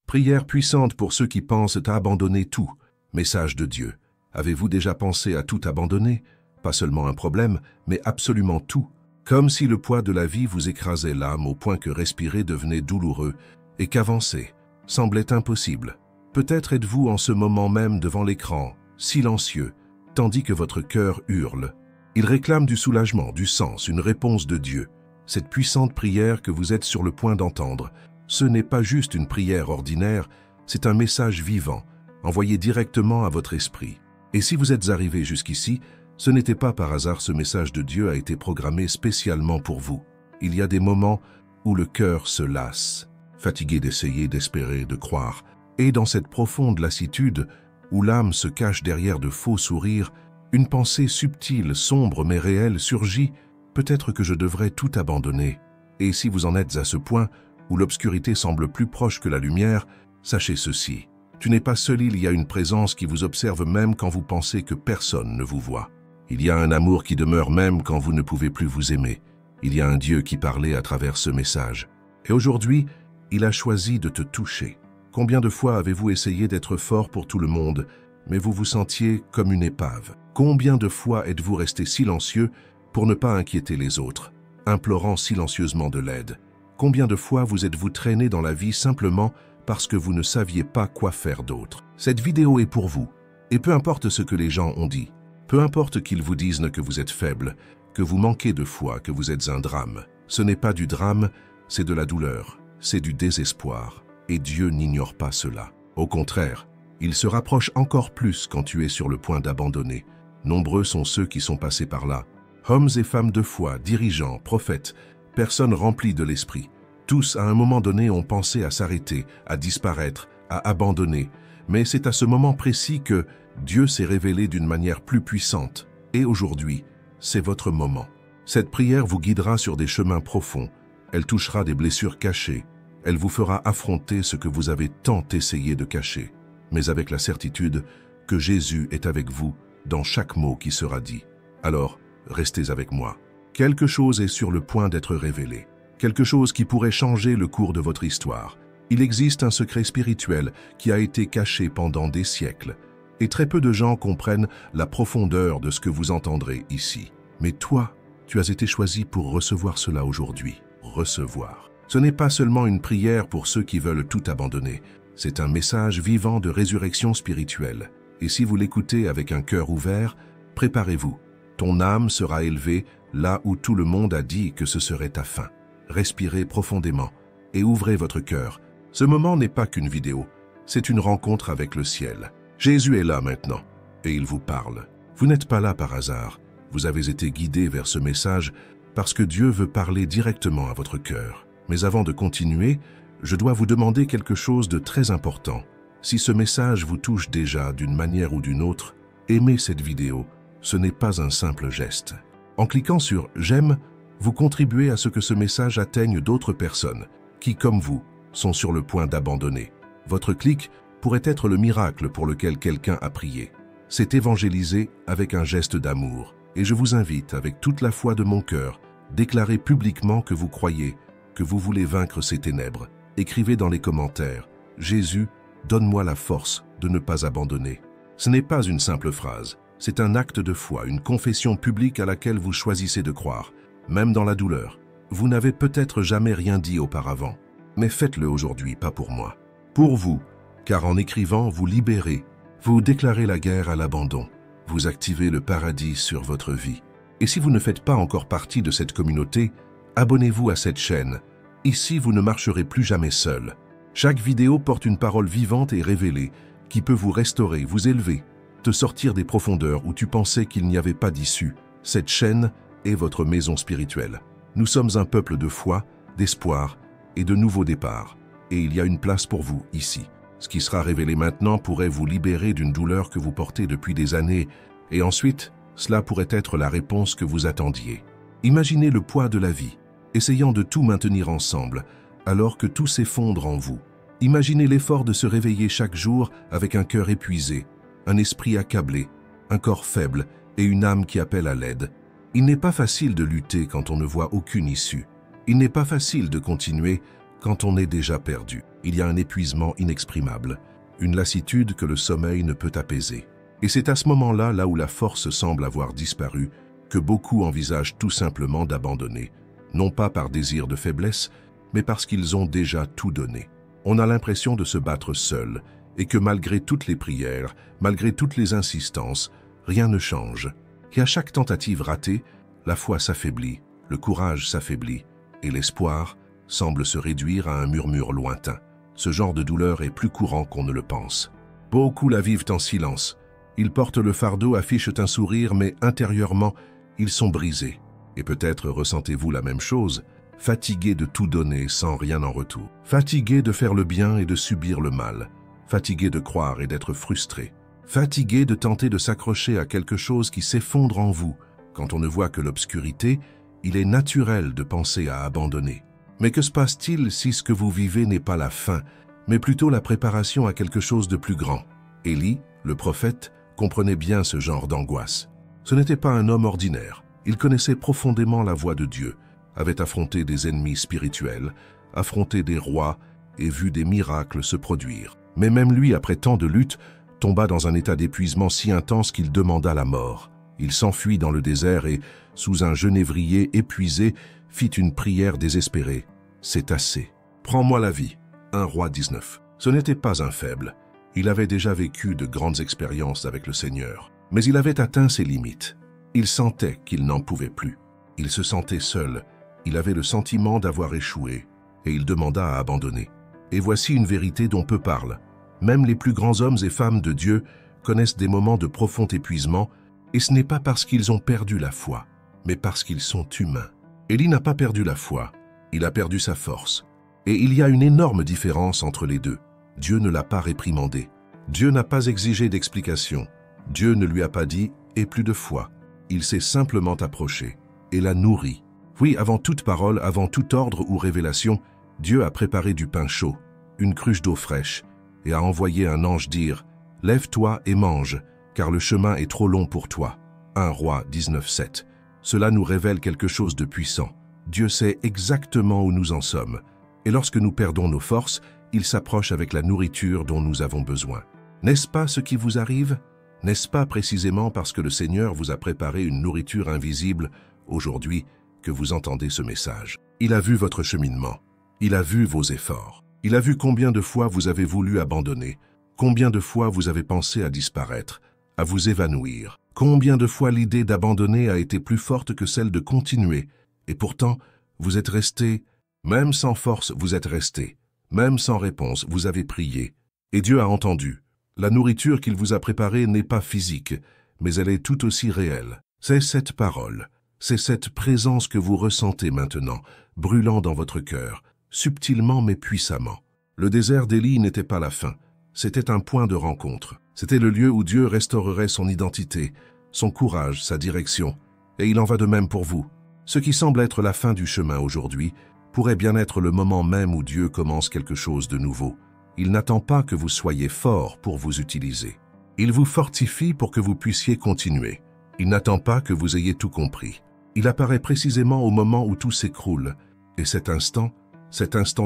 Prière puissante pour ceux qui pensent à abandonner tout. Message de Dieu. Avez-vous déjà pensé à tout abandonner? Pas seulement un problème, mais absolument tout. Comme si le poids de la vie vous écrasait l'âme au point que respirer devenait douloureux et qu'avancer semblait impossible. Peut-être êtes-vous en ce moment même devant l'écran, silencieux, tandis que votre cœur hurle. Il réclame du soulagement, du sens, une réponse de Dieu. Cette puissante prière que vous êtes sur le point d'entendre, ce n'est pas juste une prière ordinaire, c'est un message vivant, envoyé directement à votre esprit. Et si vous êtes arrivé jusqu'ici, ce n'était pas par hasard, ce message de Dieu a été programmé spécialement pour vous. Il y a des moments où le cœur se lasse, fatigué d'essayer, d'espérer, de croire. Et dans cette profonde lassitude, où l'âme se cache derrière de faux sourires, une pensée subtile, sombre mais réelle surgit. Peut-être que je devrais tout abandonner. Et si vous en êtes à ce point, où l'obscurité semble plus proche que la lumière, sachez ceci. Tu n'es pas seul, il y a une présence qui vous observe même quand vous pensez que personne ne vous voit. Il y a un amour qui demeure même quand vous ne pouvez plus vous aimer. Il y a un Dieu qui parlait à travers ce message. Et aujourd'hui, il a choisi de te toucher. Combien de fois avez-vous essayé d'être fort pour tout le monde, mais vous vous sentiez comme une épave? Combien de fois êtes-vous resté silencieux pour ne pas inquiéter les autres, implorant silencieusement de l'aide? Combien de fois vous êtes-vous traîné dans la vie simplement parce que vous ne saviez pas quoi faire d'autre? Cette vidéo est pour vous. Et peu importe ce que les gens ont dit, peu importe qu'ils vous disent que vous êtes faible, que vous manquez de foi, que vous êtes un drame, ce n'est pas du drame, c'est de la douleur, c'est du désespoir. Et Dieu n'ignore pas cela. Au contraire, il se rapproche encore plus quand tu es sur le point d'abandonner. Nombreux sont ceux qui sont passés par là. Hommes et femmes de foi, dirigeants, prophètes, personnes remplies de l'esprit. Tous, à un moment donné, ont pensé à s'arrêter, à disparaître, à abandonner. Mais c'est à ce moment précis que Dieu s'est révélé d'une manière plus puissante. Et aujourd'hui, c'est votre moment. Cette prière vous guidera sur des chemins profonds. Elle touchera des blessures cachées. Elle vous fera affronter ce que vous avez tant essayé de cacher. Mais avec la certitude que Jésus est avec vous dans chaque mot qui sera dit. Alors, restez avec moi. Quelque chose est sur le point d'être révélé. Quelque chose qui pourrait changer le cours de votre histoire. Il existe un secret spirituel qui a été caché pendant des siècles. Et très peu de gens comprennent la profondeur de ce que vous entendrez ici. Mais toi, tu as été choisi pour recevoir cela aujourd'hui. Recevoir. Ce n'est pas seulement une prière pour ceux qui veulent tout abandonner. C'est un message vivant de résurrection spirituelle. Et si vous l'écoutez avec un cœur ouvert, préparez-vous. Ton âme sera élevée là où tout le monde a dit que ce serait ta fin. Respirez profondément et ouvrez votre cœur. Ce moment n'est pas qu'une vidéo, c'est une rencontre avec le ciel. Jésus est là maintenant et il vous parle. Vous n'êtes pas là par hasard. Vous avez été guidé vers ce message parce que Dieu veut parler directement à votre cœur. Mais avant de continuer, je dois vous demander quelque chose de très important. Si ce message vous touche déjà d'une manière ou d'une autre, aimez cette vidéo. Ce n'est pas un simple geste. En cliquant sur « J'aime », vous contribuez à ce que ce message atteigne d'autres personnes qui, comme vous, sont sur le point d'abandonner. Votre clic pourrait être le miracle pour lequel quelqu'un a prié. C'est évangéliser avec un geste d'amour. Et je vous invite, avec toute la foi de mon cœur, déclarer publiquement que vous croyez, que vous voulez vaincre ces ténèbres. Écrivez dans les commentaires « Jésus, donne-moi la force de ne pas abandonner ». Ce n'est pas une simple phrase, c'est un acte de foi, une confession publique à laquelle vous choisissez de croire, même dans la douleur. Vous n'avez peut-être jamais rien dit auparavant, mais faites-le aujourd'hui, pas pour moi. Pour vous, car en écrivant, vous libérez, vous déclarez la guerre à l'abandon, vous activez le paradis sur votre vie. Et si vous ne faites pas encore partie de cette communauté, abonnez-vous à cette chaîne. Ici, vous ne marcherez plus jamais seul. Chaque vidéo porte une parole vivante et révélée qui peut vous restaurer, vous élever, te sortir des profondeurs où tu pensais qu'il n'y avait pas d'issue. Cette chaîne est votre maison spirituelle. Nous sommes un peuple de foi, d'espoir et de nouveaux départs. Et il y a une place pour vous ici. Ce qui sera révélé maintenant pourrait vous libérer d'une douleur que vous portez depuis des années. Et ensuite, cela pourrait être la réponse que vous attendiez. Imaginez le poids de la vie, essayant de tout maintenir ensemble, alors que tout s'effondre en vous. Imaginez l'effort de se réveiller chaque jour avec un cœur épuisé, un esprit accablé, un corps faible et une âme qui appelle à l'aide. Il n'est pas facile de lutter quand on ne voit aucune issue. Il n'est pas facile de continuer quand on est déjà perdu. Il y a un épuisement inexprimable, une lassitude que le sommeil ne peut apaiser. Et c'est à ce moment-là, là où la force semble avoir disparu, que beaucoup envisagent tout simplement d'abandonner, non pas par désir de faiblesse, mais parce qu'ils ont déjà tout donné. On a l'impression de se battre seul, et que malgré toutes les prières, malgré toutes les insistances, rien ne change. Et à chaque tentative ratée, la foi s'affaiblit, le courage s'affaiblit, et l'espoir semble se réduire à un murmure lointain. Ce genre de douleur est plus courant qu'on ne le pense. Beaucoup la vivent en silence. Ils portent le fardeau, affichent un sourire, mais intérieurement, ils sont brisés. Et peut-être ressentez-vous la même chose, fatigués de tout donner sans rien en retour. Fatigués de faire le bien et de subir le mal. Fatigués de croire et d'être frustrés. Fatigués de tenter de s'accrocher à quelque chose qui s'effondre en vous. Quand on ne voit que l'obscurité, il est naturel de penser à abandonner. Mais que se passe-t-il si ce que vous vivez n'est pas la fin, mais plutôt la préparation à quelque chose de plus grand? Élie, le prophète, comprenait bien ce genre d'angoisse. Ce n'était pas un homme ordinaire. Il connaissait profondément la voix de Dieu, avait affronté des ennemis spirituels, affronté des rois et vu des miracles se produire. Mais même lui, après tant de luttes, tomba dans un état d'épuisement si intense qu'il demanda la mort. Il s'enfuit dans le désert et, sous un genévrier épuisé, fit une prière désespérée. « C'est assez. Prends-moi la vie. » 1 Roi 19. Ce n'était pas un faible. Il avait déjà vécu de grandes expériences avec le Seigneur. Mais il avait atteint ses limites. Il sentait qu'il n'en pouvait plus. Il se sentait seul. Il avait le sentiment d'avoir échoué. Et il demanda à abandonner. Et voici une vérité dont peu parlent. Même les plus grands hommes et femmes de Dieu connaissent des moments de profond épuisement, et ce n'est pas parce qu'ils ont perdu la foi, mais parce qu'ils sont humains. Élie n'a pas perdu la foi, il a perdu sa force. Et il y a une énorme différence entre les deux. Dieu ne l'a pas réprimandé. Dieu n'a pas exigé d'explication. Dieu ne lui a pas dit « aie plus de foi ». Il s'est simplement approché et l'a nourri. Oui, avant toute parole, avant tout ordre ou révélation, Dieu a préparé du pain chaud, une cruche d'eau fraîche, et a envoyé un ange dire « Lève-toi et mange, car le chemin est trop long pour toi ». 1 Roi 19:7. Cela nous révèle quelque chose de puissant. Dieu sait exactement où nous en sommes. Et lorsque nous perdons nos forces, il s'approche avec la nourriture dont nous avons besoin. N'est-ce pas ce qui vous arrive? N'est-ce pas précisément parce que le Seigneur vous a préparé une nourriture invisible aujourd'hui que vous entendez ce message? Il a vu votre cheminement. Il a vu vos efforts. Il a vu combien de fois vous avez voulu abandonner, combien de fois vous avez pensé à disparaître, à vous évanouir, combien de fois l'idée d'abandonner a été plus forte que celle de continuer. Et pourtant, vous êtes resté, même sans force, vous êtes resté, même sans réponse, vous avez prié. Et Dieu a entendu. La nourriture qu'il vous a préparée n'est pas physique, mais elle est tout aussi réelle. C'est cette parole, c'est cette présence que vous ressentez maintenant, brûlant dans votre cœur, subtilement mais puissamment. Le désert d'Élie n'était pas la fin, c'était un point de rencontre. C'était le lieu où Dieu restaurerait son identité, son courage, sa direction. Et il en va de même pour vous. Ce qui semble être la fin du chemin aujourd'hui pourrait bien être le moment même où Dieu commence quelque chose de nouveau. Il n'attend pas que vous soyez fort pour vous utiliser. Il vous fortifie pour que vous puissiez continuer. Il n'attend pas que vous ayez tout compris. Il apparaît précisément au moment où tout s'écroule. Et cet instant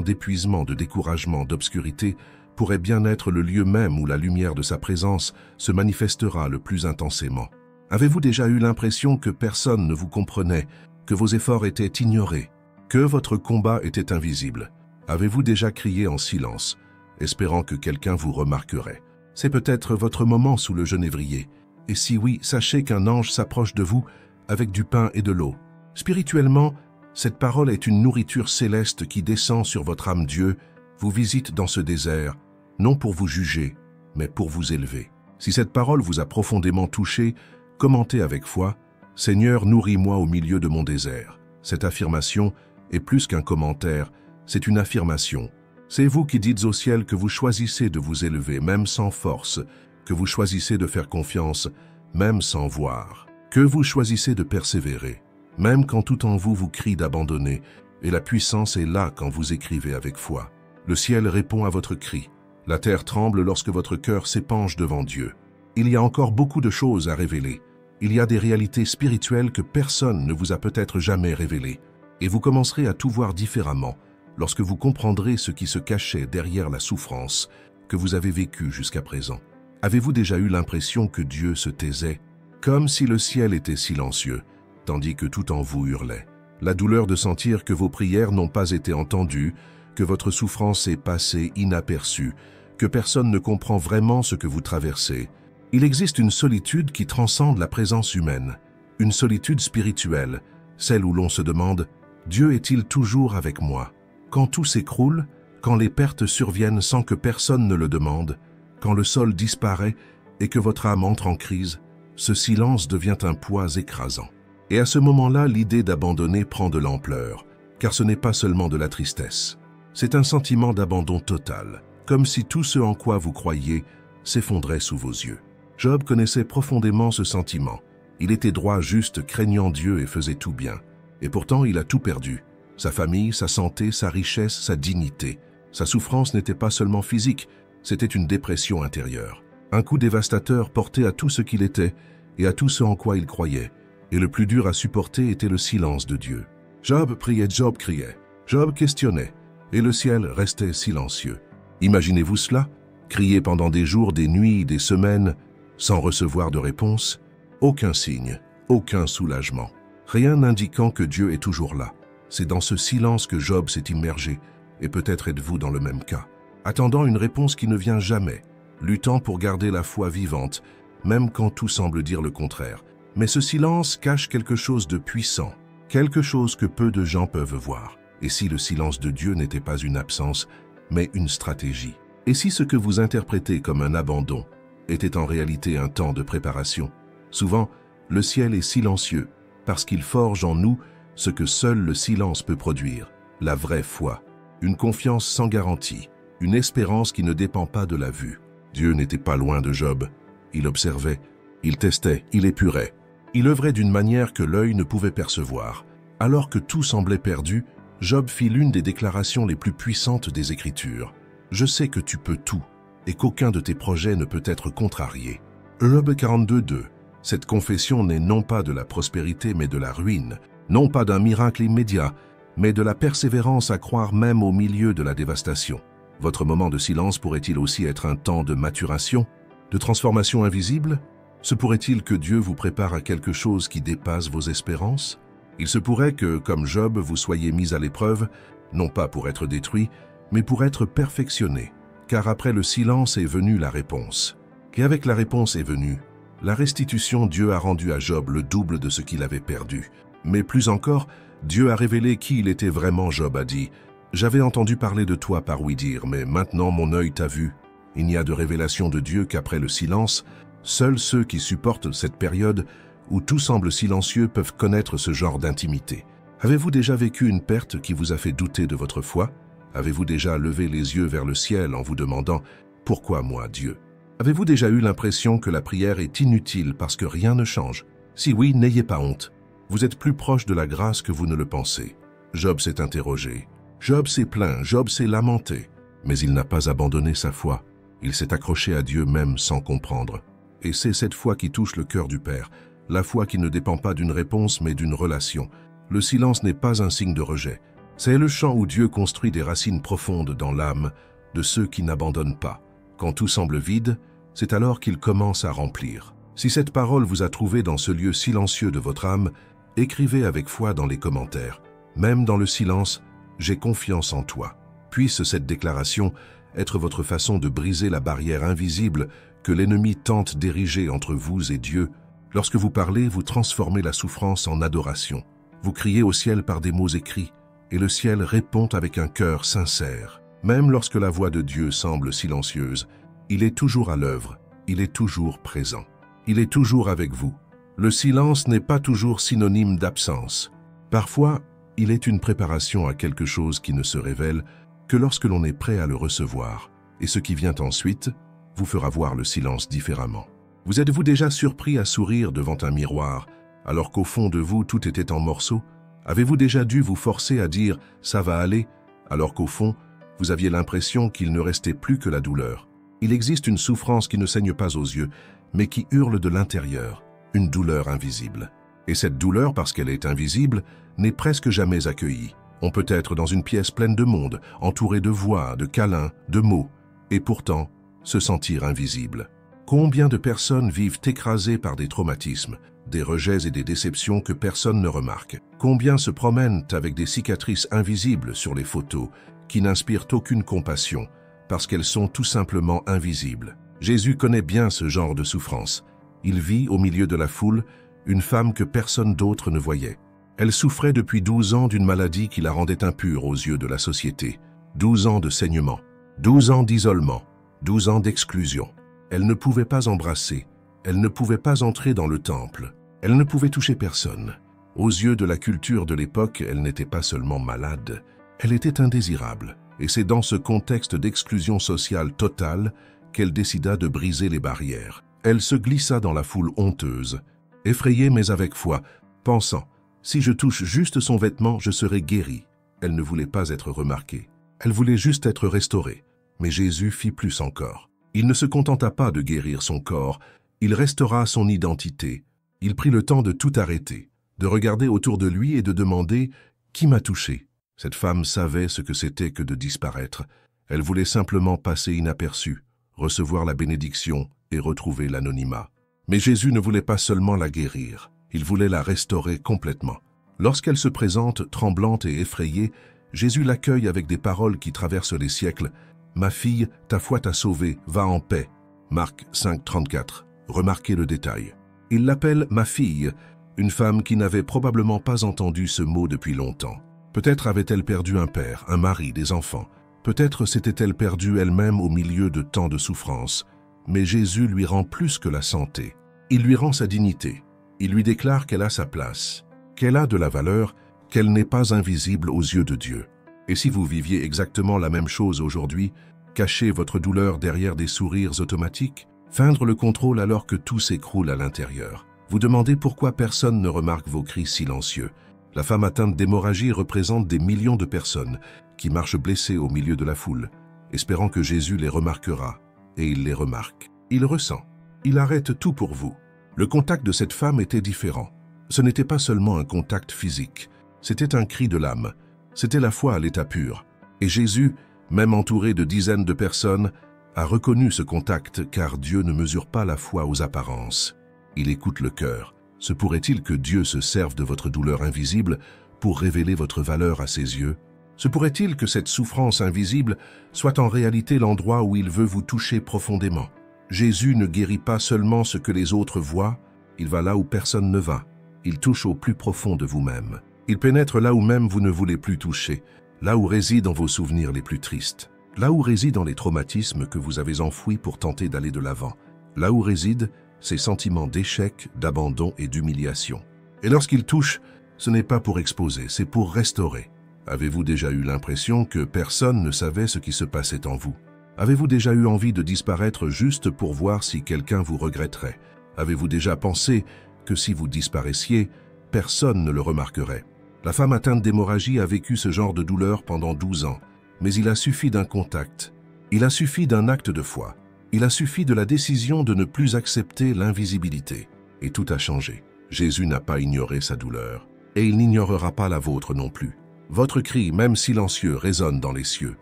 d'épuisement, de découragement, d'obscurité, pourrait bien être le lieu même où la lumière de sa présence se manifestera le plus intensément. Avez-vous déjà eu l'impression que personne ne vous comprenait, que vos efforts étaient ignorés, que votre combat était invisible? Avez-vous déjà crié en silence, espérant que quelqu'un vous remarquerait? C'est peut-être votre moment sous le genévrier. Et si oui, sachez qu'un ange s'approche de vous avec du pain et de l'eau. Spirituellement, cette parole est une nourriture céleste qui descend sur votre âme. Dieu vous visite dans ce désert, non pour vous juger, mais pour vous élever. Si cette parole vous a profondément touché, commentez avec foi « Seigneur, nourris-moi au milieu de mon désert ». Cette affirmation est plus qu'un commentaire, c'est une affirmation. C'est vous qui dites au ciel que vous choisissez de vous élever, même sans force, que vous choisissez de faire confiance, même sans voir, que vous choisissez de persévérer, même quand tout en vous vous crie d'abandonner, et la puissance est là quand vous écrivez avec foi. Le ciel répond à votre cri. La terre tremble lorsque votre cœur s'épanche devant Dieu. Il y a encore beaucoup de choses à révéler. Il y a des réalités spirituelles que personne ne vous a peut-être jamais révélées. Et vous commencerez à tout voir différemment, lorsque vous comprendrez ce qui se cachait derrière la souffrance que vous avez vécue jusqu'à présent. Avez-vous déjà eu l'impression que Dieu se taisait, comme si le ciel était silencieux, tandis que tout en vous hurlait? La douleur de sentir que vos prières n'ont pas été entendues, que votre souffrance est passée inaperçue, que personne ne comprend vraiment ce que vous traversez. Il existe une solitude qui transcende la présence humaine, une solitude spirituelle, celle où l'on se demande « Dieu est-il toujours avec moi ?» Quand tout s'écroule, quand les pertes surviennent sans que personne ne le demande, quand le sol disparaît et que votre âme entre en crise, ce silence devient un poids écrasant. Et à ce moment-là, l'idée d'abandonner prend de l'ampleur, car ce n'est pas seulement de la tristesse. C'est un sentiment d'abandon total, comme si tout ce en quoi vous croyiez s'effondrait sous vos yeux. Job connaissait profondément ce sentiment. Il était droit, juste, craignant Dieu et faisait tout bien. Et pourtant, il a tout perdu. Sa famille, sa santé, sa richesse, sa dignité. Sa souffrance n'était pas seulement physique, c'était une dépression intérieure. Un coup dévastateur porté à tout ce qu'il était et à tout ce en quoi il croyait. Et le plus dur à supporter était le silence de Dieu. Job priait, Job criait. Job questionnait. Et le ciel restait silencieux. Imaginez-vous cela? Crier pendant des jours, des nuits, des semaines, sans recevoir de réponse? Aucun signe, aucun soulagement. Rien n'indiquant que Dieu est toujours là. C'est dans ce silence que Job s'est immergé, et peut-être êtes-vous dans le même cas. Attendant une réponse qui ne vient jamais, luttant pour garder la foi vivante, même quand tout semble dire le contraire. Mais ce silence cache quelque chose de puissant, quelque chose que peu de gens peuvent voir. Et si le silence de Dieu n'était pas une absence, mais une stratégie? Et si ce que vous interprétez comme un abandon était en réalité un temps de préparation? Souvent, le ciel est silencieux parce qu'il forge en nous ce que seul le silence peut produire, la vraie foi, une confiance sans garantie, une espérance qui ne dépend pas de la vue. Dieu n'était pas loin de Job. Il observait, il testait, il épurait. Il œuvrait d'une manière que l'œil ne pouvait percevoir. Alors que tout semblait perdu, Job fit l'une des déclarations les plus puissantes des Écritures. « Je sais que tu peux tout, et qu'aucun de tes projets ne peut être contrarié. » Job 42:2. Cette confession n'est non pas de la prospérité mais de la ruine, non pas d'un miracle immédiat, mais de la persévérance à croire même au milieu de la dévastation. Votre moment de silence pourrait-il aussi être un temps de maturation, de transformation invisible? Se pourrait-il que Dieu vous prépare à quelque chose qui dépasse vos espérances? Il se pourrait que, comme Job, vous soyez mis à l'épreuve, non pas pour être détruit, mais pour être perfectionné, car après le silence est venue la réponse. Et avec la réponse est venue la restitution. Dieu a rendu à Job le double de ce qu'il avait perdu. Mais plus encore, Dieu a révélé qui il était vraiment. Job a dit « J'avais entendu parler de toi par ouï-dire, mais maintenant mon œil t'a vu. » Il n'y a de révélation de Dieu qu'après le silence. Seuls ceux qui supportent cette période où tout semble silencieux peuvent connaître ce genre d'intimité. Avez-vous déjà vécu une perte qui vous a fait douter de votre foi? Avez-vous déjà levé les yeux vers le ciel en vous demandant « Pourquoi moi, Dieu ?» Avez-vous déjà eu l'impression que la prière est inutile parce que rien ne change? Si oui, n'ayez pas honte. Vous êtes plus proche de la grâce que vous ne le pensez. Job s'est interrogé. Job s'est plaint, Job s'est lamenté. Mais il n'a pas abandonné sa foi. Il s'est accroché à Dieu même sans comprendre. Et c'est cette foi qui touche le cœur du Père. La foi qui ne dépend pas d'une réponse mais d'une relation. Le silence n'est pas un signe de rejet. C'est le champ où Dieu construit des racines profondes dans l'âme de ceux qui n'abandonnent pas. Quand tout semble vide, c'est alors qu'il commence à remplir. Si cette parole vous a trouvé dans ce lieu silencieux de votre âme, écrivez avec foi dans les commentaires. Même dans le silence, j'ai confiance en toi. Puisse cette déclaration être votre façon de briser la barrière invisible que l'ennemi tente d'ériger entre vous et Dieu. Lorsque vous parlez, vous transformez la souffrance en adoration. Vous criez au ciel par des mots écrits, et le ciel répond avec un cœur sincère. Même lorsque la voix de Dieu semble silencieuse, il est toujours à l'œuvre, il est toujours présent. Il est toujours avec vous. Le silence n'est pas toujours synonyme d'absence. Parfois, il est une préparation à quelque chose qui ne se révèle que lorsque l'on est prêt à le recevoir. Et ce qui vient ensuite vous fera voir le silence différemment. Vous êtes-vous déjà surpris à sourire devant un miroir, alors qu'au fond de vous tout était en morceaux? Avez-vous déjà dû vous forcer à dire « ça va aller » alors qu'au fond, vous aviez l'impression qu'il ne restait plus que la douleur? Il existe une souffrance qui ne saigne pas aux yeux, mais qui hurle de l'intérieur, une douleur invisible. Et cette douleur, parce qu'elle est invisible, n'est presque jamais accueillie. On peut être dans une pièce pleine de monde, entouré de voix, de câlins, de mots, et pourtant se sentir invisible. Combien de personnes vivent écrasées par des traumatismes, des rejets et des déceptions que personne ne remarque? Combien se promènent avec des cicatrices invisibles sur les photos qui n'inspirent aucune compassion parce qu'elles sont tout simplement invisibles? Jésus connaît bien ce genre de souffrance. Il vit au milieu de la foule une femme que personne d'autre ne voyait. Elle souffrait depuis 12 ans d'une maladie qui la rendait impure aux yeux de la société. 12 ans de saignement, 12 ans d'isolement, 12 ans d'exclusion. Elle ne pouvait pas embrasser, elle ne pouvait pas entrer dans le temple, elle ne pouvait toucher personne. Aux yeux de la culture de l'époque, elle n'était pas seulement malade, elle était indésirable. Et c'est dans ce contexte d'exclusion sociale totale qu'elle décida de briser les barrières. Elle se glissa dans la foule honteuse, effrayée mais avec foi, pensant « Si je touche juste son vêtement, je serai guérie ». Elle ne voulait pas être remarquée, elle voulait juste être restaurée. Mais Jésus fit plus encore. Il ne se contenta pas de guérir son corps, il restaura son identité. Il prit le temps de tout arrêter, de regarder autour de lui et de demander « Qui m'a touché ?» Cette femme savait ce que c'était que de disparaître. Elle voulait simplement passer inaperçue, recevoir la bénédiction et retrouver l'anonymat. Mais Jésus ne voulait pas seulement la guérir, il voulait la restaurer complètement. Lorsqu'elle se présente, tremblante et effrayée, Jésus l'accueille avec des paroles qui traversent les siècles. « Ma fille, ta foi t'a sauvée, va en paix. » Marc 5, 34. Remarquez le détail. Il l'appelle « ma fille », une femme qui n'avait probablement pas entendu ce mot depuis longtemps. Peut-être avait-elle perdu un père, un mari, des enfants. Peut-être s'était-elle perdue elle-même au milieu de tant de souffrances. Mais Jésus lui rend plus que la santé. Il lui rend sa dignité. Il lui déclare qu'elle a sa place, qu'elle a de la valeur, qu'elle n'est pas invisible aux yeux de Dieu. Et si vous viviez exactement la même chose aujourd'hui, cacher votre douleur derrière des sourires automatiques, feindre le contrôle alors que tout s'écroule à l'intérieur. Vous demandez pourquoi personne ne remarque vos cris silencieux. La femme atteinte d'hémorragie représente des millions de personnes qui marchent blessées au milieu de la foule, espérant que Jésus les remarquera. Et il les remarque. Il ressent. Il arrête tout pour vous. Le contact de cette femme était différent. Ce n'était pas seulement un contact physique, c'était un cri de l'âme. C'était la foi à l'état pur. Et Jésus, même entouré de dizaines de personnes, a reconnu ce contact car Dieu ne mesure pas la foi aux apparences. Il écoute le cœur. Se pourrait-il que Dieu se serve de votre douleur invisible pour révéler votre valeur à ses yeux? Se pourrait-il que cette souffrance invisible soit en réalité l'endroit où il veut vous toucher profondément? Jésus ne guérit pas seulement ce que les autres voient, il va là où personne ne va. Il touche au plus profond de vous-même. Il pénètre là où même vous ne voulez plus toucher, là où résident vos souvenirs les plus tristes, là où résident les traumatismes que vous avez enfouis pour tenter d'aller de l'avant, là où résident ces sentiments d'échec, d'abandon et d'humiliation. Et lorsqu'il touche, ce n'est pas pour exposer, c'est pour restaurer. Avez-vous déjà eu l'impression que personne ne savait ce qui se passait en vous? Avez-vous déjà eu envie de disparaître juste pour voir si quelqu'un vous regretterait? Avez-vous déjà pensé que si vous disparaissiez, personne ne le remarquerait? La femme atteinte d'hémorragie a vécu ce genre de douleur pendant 12 ans, mais il a suffi d'un contact, il a suffi d'un acte de foi, il a suffi de la décision de ne plus accepter l'invisibilité, et tout a changé. Jésus n'a pas ignoré sa douleur, et il n'ignorera pas la vôtre non plus. Votre cri, même silencieux, résonne dans les cieux.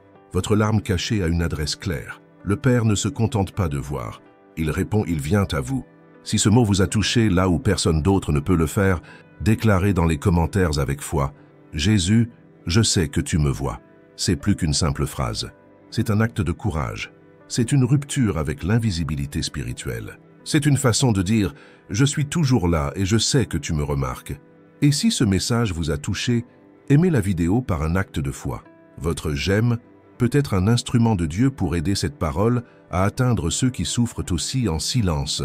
Votre larme cachée a une adresse claire. Le Père ne se contente pas de voir, il répond, il vient à vous. Si ce mot vous a touché là où personne d'autre ne peut le faire, déclarez dans les commentaires avec foi « Jésus, je sais que tu me vois ». C'est plus qu'une simple phrase. C'est un acte de courage. C'est une rupture avec l'invisibilité spirituelle. C'est une façon de dire « Je suis toujours là et je sais que tu me remarques ». Et si ce message vous a touché, aimez la vidéo par un acte de foi. Votre « j'aime » peut être un instrument de Dieu pour aider cette parole à atteindre ceux qui souffrent aussi en silence.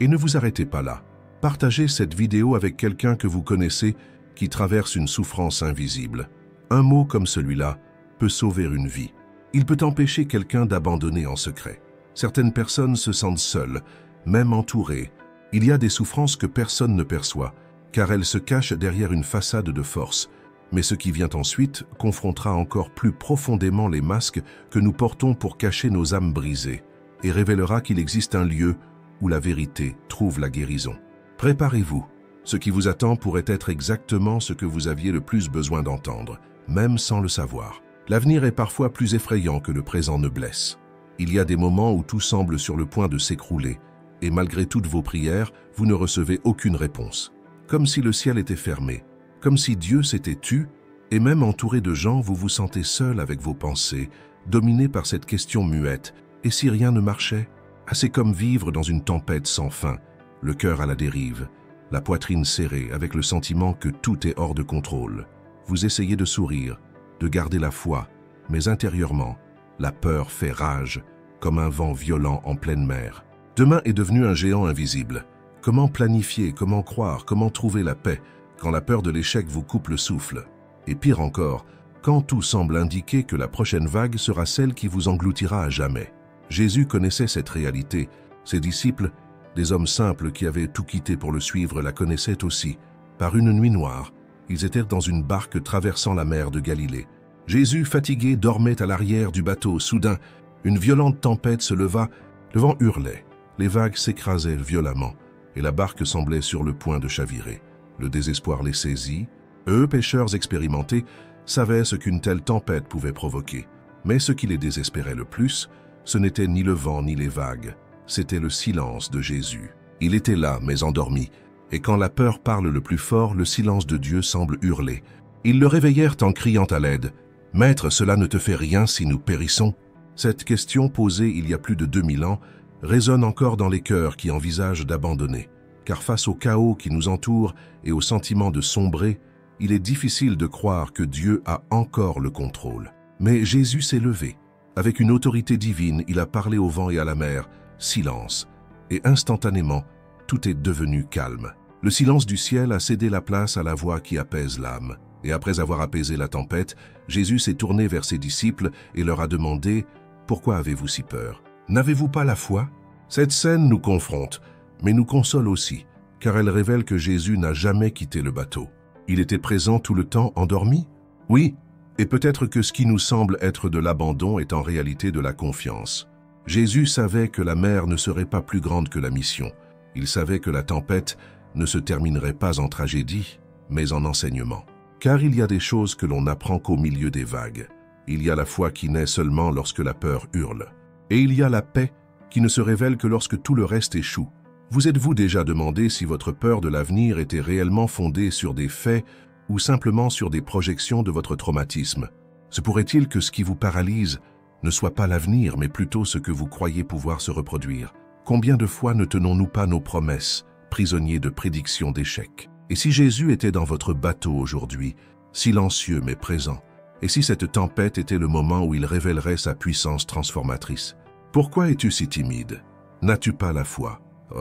Et ne vous arrêtez pas là. Partagez cette vidéo avec quelqu'un que vous connaissez qui traverse une souffrance invisible. Un mot comme celui-là peut sauver une vie. Il peut empêcher quelqu'un d'abandonner en secret. Certaines personnes se sentent seules, même entourées. Il y a des souffrances que personne ne perçoit, car elles se cachent derrière une façade de force. Mais ce qui vient ensuite confrontera encore plus profondément les masques que nous portons pour cacher nos âmes brisées et révélera qu'il existe un lieu où la vérité trouve la guérison. Préparez-vous. Ce qui vous attend pourrait être exactement ce que vous aviez le plus besoin d'entendre. même sans le savoir. L'avenir est parfois plus effrayant que le présent ne blesse. Il y a des moments où tout semble sur le point de s'écrouler, et malgré toutes vos prières, vous ne recevez aucune réponse. Comme si le ciel était fermé, comme si Dieu s'était tu, et même entouré de gens, vous vous sentez seul avec vos pensées, dominé par cette question muette. Et si rien ne marchait? C'est comme vivre dans une tempête sans fin, le cœur à la dérive, la poitrine serrée, avec le sentiment que tout est hors de contrôle. Vous essayez de sourire, de garder la foi, mais intérieurement, la peur fait rage, comme un vent violent en pleine mer. Demain est devenu un géant invisible. Comment planifier, comment croire, comment trouver la paix, quand la peur de l'échec vous coupe le souffle? Et pire encore, quand tout semble indiquer que la prochaine vague sera celle qui vous engloutira à jamais. Jésus connaissait cette réalité. Ses disciples, des hommes simples qui avaient tout quitté pour le suivre, la connaissaient aussi. Par une nuit noire, ils étaient dans une barque traversant la mer de Galilée. Jésus, fatigué, dormait à l'arrière du bateau. Soudain, une violente tempête se leva, le vent hurlait, les vagues s'écrasaient violemment, et la barque semblait sur le point de chavirer. Le désespoir les saisit. Eux, pêcheurs expérimentés, savaient ce qu'une telle tempête pouvait provoquer. Mais ce qui les désespérait le plus, ce n'était ni le vent ni les vagues, c'était le silence de Jésus. Il était là, mais endormi, et quand la peur parle le plus fort, le silence de Dieu semble hurler. Ils le réveillèrent en criant à l'aide. « Maître, cela ne te fait rien si nous périssons ?» Cette question posée il y a plus de 2000 ans résonne encore dans les cœurs qui envisagent d'abandonner. Car face au chaos qui nous entoure et au sentiment de sombrer, il est difficile de croire que Dieu a encore le contrôle. Mais Jésus s'est levé. Avec une autorité divine, il a parlé au vent et à la mer. Silence. Et instantanément, tout est devenu calme. Le silence du ciel a cédé la place à la voix qui apaise l'âme. Et après avoir apaisé la tempête, Jésus s'est tourné vers ses disciples et leur a demandé « Pourquoi avez-vous si peur? N'avez-vous pas la foi ?» Cette scène nous confronte, mais nous console aussi, car elle révèle que Jésus n'a jamais quitté le bateau. Il était présent tout le temps endormi? Oui, et peut-être que ce qui nous semble être de l'abandon est en réalité de la confiance. Jésus savait que la mer ne serait pas plus grande que la mission. Il savait que la tempête ne se terminerait pas en tragédie, mais en enseignement. Car il y a des choses que l'on n'apprend qu'au milieu des vagues. Il y a la foi qui naît seulement lorsque la peur hurle. Et il y a la paix qui ne se révèle que lorsque tout le reste échoue. Vous êtes-vous déjà demandé si votre peur de l'avenir était réellement fondée sur des faits ou simplement sur des projections de votre traumatisme? Se pourrait-il que ce qui vous paralyse ne soit pas l'avenir, mais plutôt ce que vous croyez pouvoir se reproduire? Combien de fois ne tenons-nous pas nos promesses, prisonniers de prédictions d'échecs? Et si Jésus était dans votre bateau aujourd'hui, silencieux mais présent, et si cette tempête était le moment où il révélerait sa puissance transformatrice? Pourquoi es-tu si timide? N'as-tu pas la foi?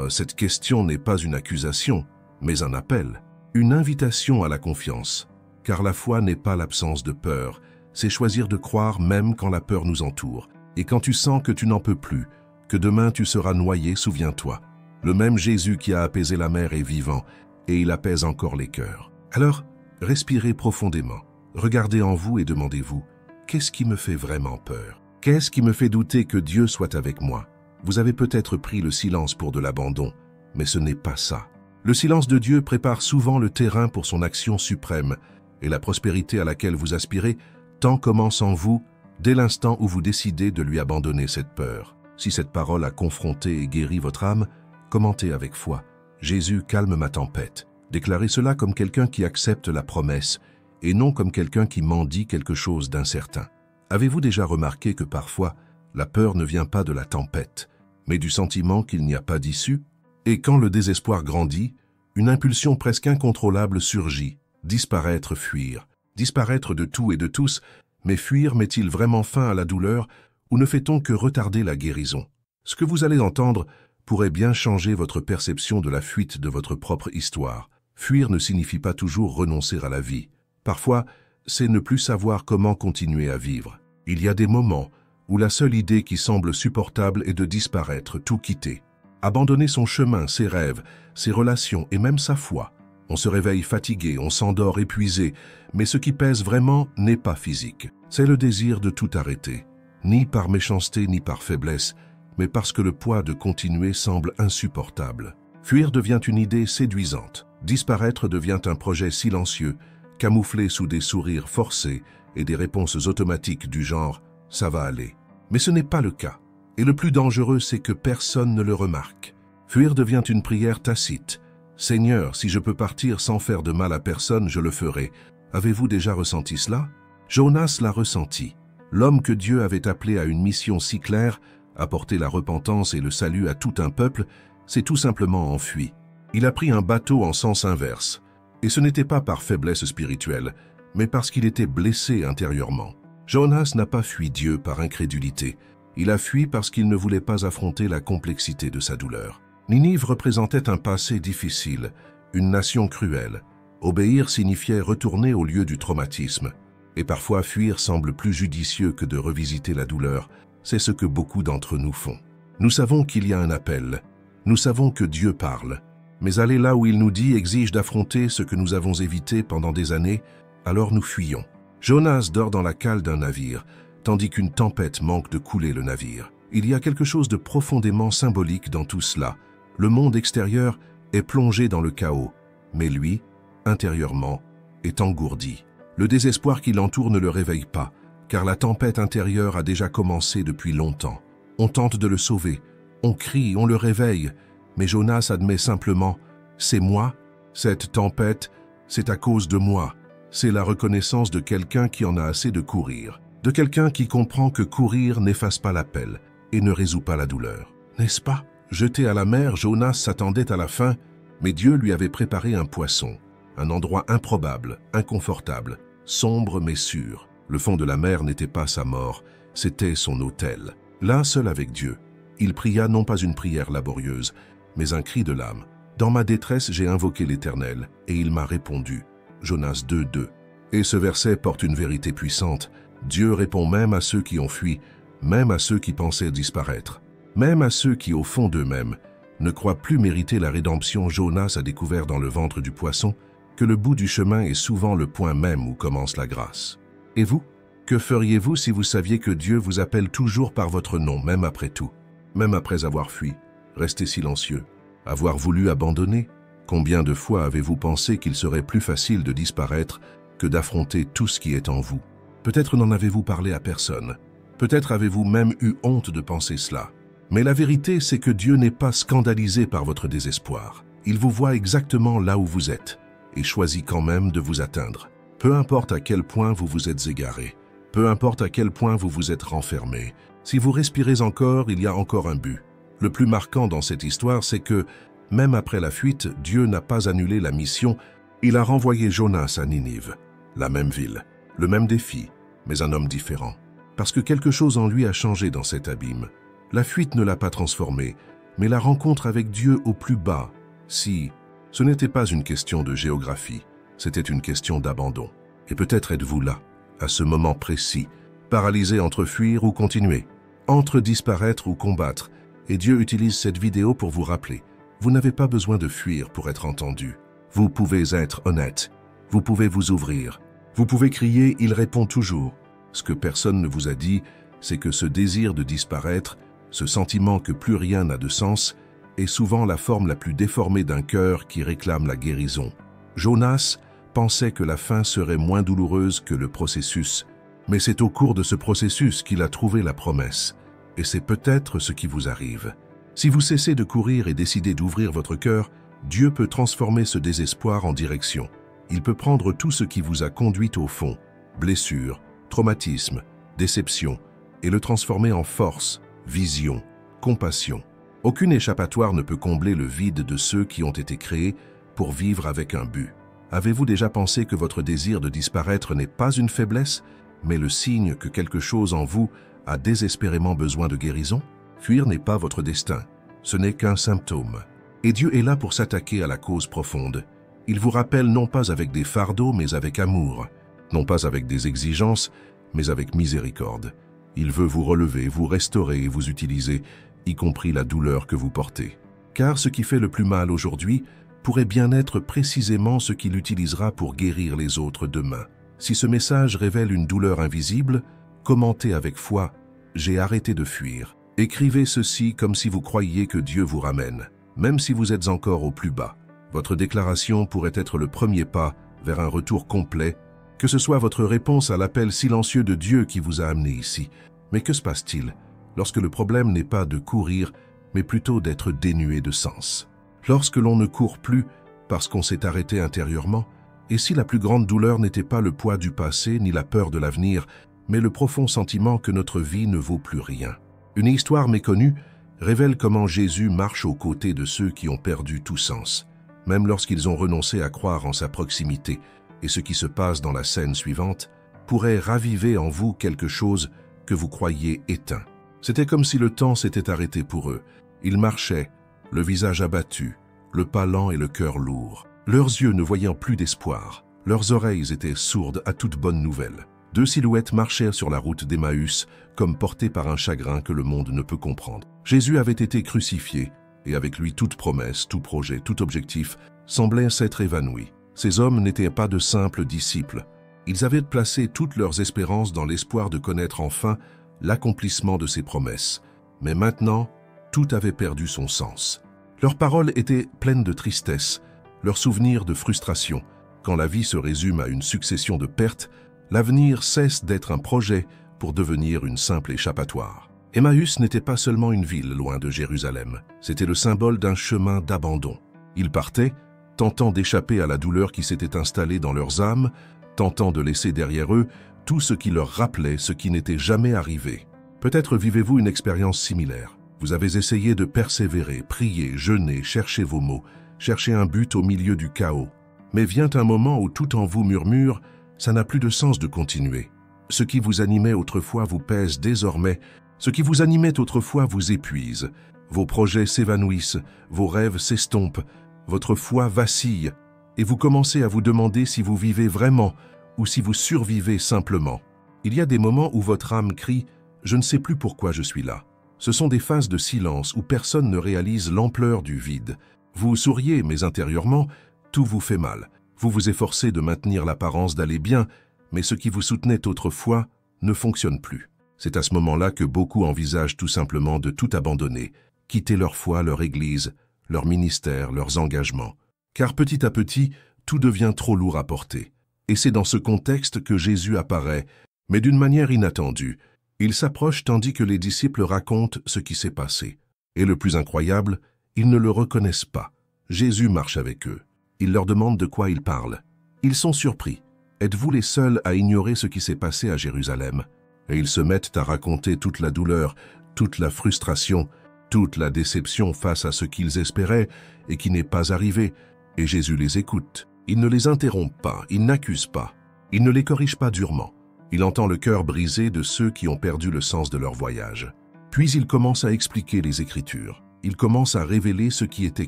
Cette question n'est pas une accusation, mais un appel, une invitation à la confiance. Car la foi n'est pas l'absence de peur, c'est choisir de croire même quand la peur nous entoure. Et quand tu sens que tu n'en peux plus, que demain tu seras noyé, souviens-toi. Le même Jésus qui a apaisé la mer est vivant, et il apaise encore les cœurs. Alors, respirez profondément, regardez en vous et demandez-vous, qu'est-ce qui me fait vraiment peur? Qu'est-ce qui me fait douter que Dieu soit avec moi? Vous avez peut-être pris le silence pour de l'abandon, mais ce n'est pas ça. Le silence de Dieu prépare souvent le terrain pour son action suprême, et la prospérité à laquelle vous aspirez, tant commence en vous, dès l'instant où vous décidez de lui abandonner cette peur. Si cette parole a confronté et guéri votre âme, commentez avec foi. Jésus calme ma tempête. Déclarez cela comme quelqu'un qui accepte la promesse, et non comme quelqu'un qui mendie quelque chose d'incertain. Avez-vous déjà remarqué que parfois, la peur ne vient pas de la tempête, mais du sentiment qu'il n'y a pas d'issue? Et quand le désespoir grandit, une impulsion presque incontrôlable surgit, disparaître, fuir. Disparaître de tout et de tous, mais fuir met-il vraiment fin à la douleur ou ne fait-on que retarder la guérison? Ce que vous allez entendre pourrait bien changer votre perception de la fuite de votre propre histoire. Fuir ne signifie pas toujours renoncer à la vie. Parfois, c'est ne plus savoir comment continuer à vivre. Il y a des moments où la seule idée qui semble supportable est de disparaître, tout quitter. Abandonner son chemin, ses rêves, ses relations et même sa foi. On se réveille fatigué, on s'endort épuisé, mais ce qui pèse vraiment n'est pas physique. C'est le désir de tout arrêter, ni par méchanceté ni par faiblesse, mais parce que le poids de continuer semble insupportable. Fuir devient une idée séduisante, disparaître devient un projet silencieux, camouflés sous des sourires forcés et des réponses automatiques du genre « ça va aller ». Mais ce n'est pas le cas. Et le plus dangereux, c'est que personne ne le remarque. Fuir devient une prière tacite. « Seigneur, si je peux partir sans faire de mal à personne, je le ferai. » Avez-vous déjà ressenti cela? Jonas l'a ressenti. L'homme que Dieu avait appelé à une mission si claire, apporter la repentance et le salut à tout un peuple, s'est tout simplement enfui. Il a pris un bateau en sens inverse. Et ce n'était pas par faiblesse spirituelle, mais parce qu'il était blessé intérieurement. Jonas n'a pas fui Dieu par incrédulité. Il a fui parce qu'il ne voulait pas affronter la complexité de sa douleur. Ninive représentait un passé difficile, une nation cruelle. Obéir signifiait retourner au lieu du traumatisme. Et parfois fuir semble plus judicieux que de revisiter la douleur. C'est ce que beaucoup d'entre nous font. Nous savons qu'il y a un appel. Nous savons que Dieu parle. Mais aller là où il nous dit exige d'affronter ce que nous avons évité pendant des années, alors nous fuyons. Jonas dort dans la cale d'un navire, tandis qu'une tempête manque de couler le navire. Il y a quelque chose de profondément symbolique dans tout cela. Le monde extérieur est plongé dans le chaos, mais lui, intérieurement, est engourdi. Le désespoir qui l'entoure ne le réveille pas, car la tempête intérieure a déjà commencé depuis longtemps. On tente de le sauver, on crie, on le réveille, mais Jonas admet simplement « c'est moi, cette tempête, c'est à cause de moi ». C'est la reconnaissance de quelqu'un qui en a assez de courir, de quelqu'un qui comprend que courir n'efface pas l'appel et ne résout pas la douleur. N'est-ce pas? Jeté à la mer, Jonas s'attendait à la fin, mais Dieu lui avait préparé un poisson, un endroit improbable, inconfortable, sombre mais sûr. Le fond de la mer n'était pas sa mort, c'était son autel. Là, seul avec Dieu, il pria non pas une prière laborieuse, mais un cri de l'âme. « Dans ma détresse, j'ai invoqué l'Éternel, et il m'a répondu. » Jonas 2:2. Et ce verset porte une vérité puissante. Dieu répond même à ceux qui ont fui, même à ceux qui pensaient disparaître, même à ceux qui, au fond d'eux-mêmes, ne croient plus mériter la rédemption. Jonas a découvert dans le ventre du poisson que le bout du chemin est souvent le point même où commence la grâce. Et vous? Que feriez-vous si vous saviez que Dieu vous appelle toujours par votre nom, même après tout, même après avoir fui, resté silencieux, avoir voulu abandonner? Combien de fois avez-vous pensé qu'il serait plus facile de disparaître que d'affronter tout ce qui est en vous? Peut-être n'en avez-vous parlé à personne. Peut-être avez-vous même eu honte de penser cela. Mais la vérité, c'est que Dieu n'est pas scandalisé par votre désespoir. Il vous voit exactement là où vous êtes et choisit quand même de vous atteindre. Peu importe à quel point vous vous êtes égaré, peu importe à quel point vous vous êtes renfermé, si vous respirez encore, il y a encore un but. Le plus marquant dans cette histoire, c'est que, même après la fuite, Dieu n'a pas annulé la mission, il a renvoyé Jonas à Ninive, la même ville, le même défi, mais un homme différent. Parce que quelque chose en lui a changé dans cet abîme. La fuite ne l'a pas transformé, mais la rencontre avec Dieu au plus bas, si ce n'était pas une question de géographie, c'était une question d'abandon. Et peut-être êtes-vous là, à ce moment précis, paralysé entre fuir ou continuer, entre disparaître ou combattre, et Dieu utilise cette vidéo pour vous rappeler. Vous n'avez pas besoin de fuir pour être entendu. Vous pouvez être honnête. Vous pouvez vous ouvrir. Vous pouvez crier, il répond toujours. Ce que personne ne vous a dit, c'est que ce désir de disparaître, ce sentiment que plus rien n'a de sens, est souvent la forme la plus déformée d'un cœur qui réclame la guérison. Jonas pensait que la fin serait moins douloureuse que le processus, mais c'est au cours de ce processus qu'il a trouvé la promesse. Et c'est peut-être ce qui vous arrive. Si vous cessez de courir et décidez d'ouvrir votre cœur, Dieu peut transformer ce désespoir en direction. Il peut prendre tout ce qui vous a conduit au fond, blessures, traumatisme, déception, et le transformer en force, vision, compassion. Aucune échappatoire ne peut combler le vide de ceux qui ont été créés pour vivre avec un but. Avez-vous déjà pensé que votre désir de disparaître n'est pas une faiblesse, mais le signe que quelque chose en vous a désespérément besoin de guérison? Fuir n'est pas votre destin, ce n'est qu'un symptôme. Et Dieu est là pour s'attaquer à la cause profonde. Il vous rappelle non pas avec des fardeaux, mais avec amour, non pas avec des exigences, mais avec miséricorde. Il veut vous relever, vous restaurer et vous utiliser, y compris la douleur que vous portez. Car ce qui fait le plus mal aujourd'hui pourrait bien être précisément ce qu'il utilisera pour guérir les autres demain. Si ce message révèle une douleur invisible, commentez avec foi « J'ai arrêté de fuir ». Écrivez ceci comme si vous croyiez que Dieu vous ramène, même si vous êtes encore au plus bas. Votre déclaration pourrait être le premier pas vers un retour complet, que ce soit votre réponse à l'appel silencieux de Dieu qui vous a amené ici. Mais que se passe-t-il lorsque le problème n'est pas de courir, mais plutôt d'être dénué de sens? Lorsque l'on ne court plus parce qu'on s'est arrêté intérieurement, et si la plus grande douleur n'était pas le poids du passé ni la peur de l'avenir, mais le profond sentiment que notre vie ne vaut plus rien. Une histoire méconnue révèle comment Jésus marche aux côtés de ceux qui ont perdu tout sens, même lorsqu'ils ont renoncé à croire en sa proximité, et ce qui se passe dans la scène suivante pourrait raviver en vous quelque chose que vous croyiez éteint. C'était comme si le temps s'était arrêté pour eux. Ils marchaient, le visage abattu, le pas lent et le cœur lourd, leurs yeux ne voyant plus d'espoir, leurs oreilles étaient sourdes à toute bonne nouvelle. Deux silhouettes marchèrent sur la route d'Emmaüs, comme portées par un chagrin que le monde ne peut comprendre. Jésus avait été crucifié, et avec lui toute promesse, tout projet, tout objectif semblait s'être évanoui. Ces hommes n'étaient pas de simples disciples. Ils avaient placé toutes leurs espérances dans l'espoir de connaître enfin l'accomplissement de ces promesses. Mais maintenant, tout avait perdu son sens. Leurs paroles étaient pleines de tristesse, leurs souvenirs de frustration. Quand la vie se résume à une succession de pertes, l'avenir cesse d'être un projet pour devenir une simple échappatoire. Emmaüs n'était pas seulement une ville loin de Jérusalem, c'était le symbole d'un chemin d'abandon. Ils partaient, tentant d'échapper à la douleur qui s'était installée dans leurs âmes, tentant de laisser derrière eux tout ce qui leur rappelait ce qui n'était jamais arrivé. Peut-être vivez-vous une expérience similaire. Vous avez essayé de persévérer, prier, jeûner, chercher vos mots, chercher un but au milieu du chaos. Mais vient un moment où tout en vous murmure « ça n'a plus de sens de continuer ». Ce qui vous animait autrefois vous pèse désormais, ce qui vous animait autrefois vous épuise. Vos projets s'évanouissent, vos rêves s'estompent, votre foi vacille, et vous commencez à vous demander si vous vivez vraiment ou si vous survivez simplement. Il y a des moments où votre âme crie « je ne sais plus pourquoi je suis là ». Ce sont des phases de silence où personne ne réalise l'ampleur du vide. Vous souriez, mais intérieurement, tout vous fait mal. Vous vous efforcez de maintenir l'apparence d'aller bien, mais ce qui vous soutenait autrefois ne fonctionne plus. C'est à ce moment-là que beaucoup envisagent tout simplement de tout abandonner, quitter leur foi, leur église, leur ministère, leurs engagements. Car petit à petit, tout devient trop lourd à porter. Et c'est dans ce contexte que Jésus apparaît, mais d'une manière inattendue. Il s'approche tandis que les disciples racontent ce qui s'est passé. Et le plus incroyable, ils ne le reconnaissent pas. Jésus marche avec eux. Il leur demande de quoi il parle. Ils sont surpris. Êtes-vous les seuls à ignorer ce qui s'est passé à Jérusalem? Et ils se mettent à raconter toute la douleur, toute la frustration, toute la déception face à ce qu'ils espéraient et qui n'est pas arrivé. Et Jésus les écoute. Il ne les interrompt pas, il n'accuse pas, il ne les corrige pas durement. Il entend le cœur brisé de ceux qui ont perdu le sens de leur voyage. Puis il commence à expliquer les Écritures. Il commence à révéler ce qui était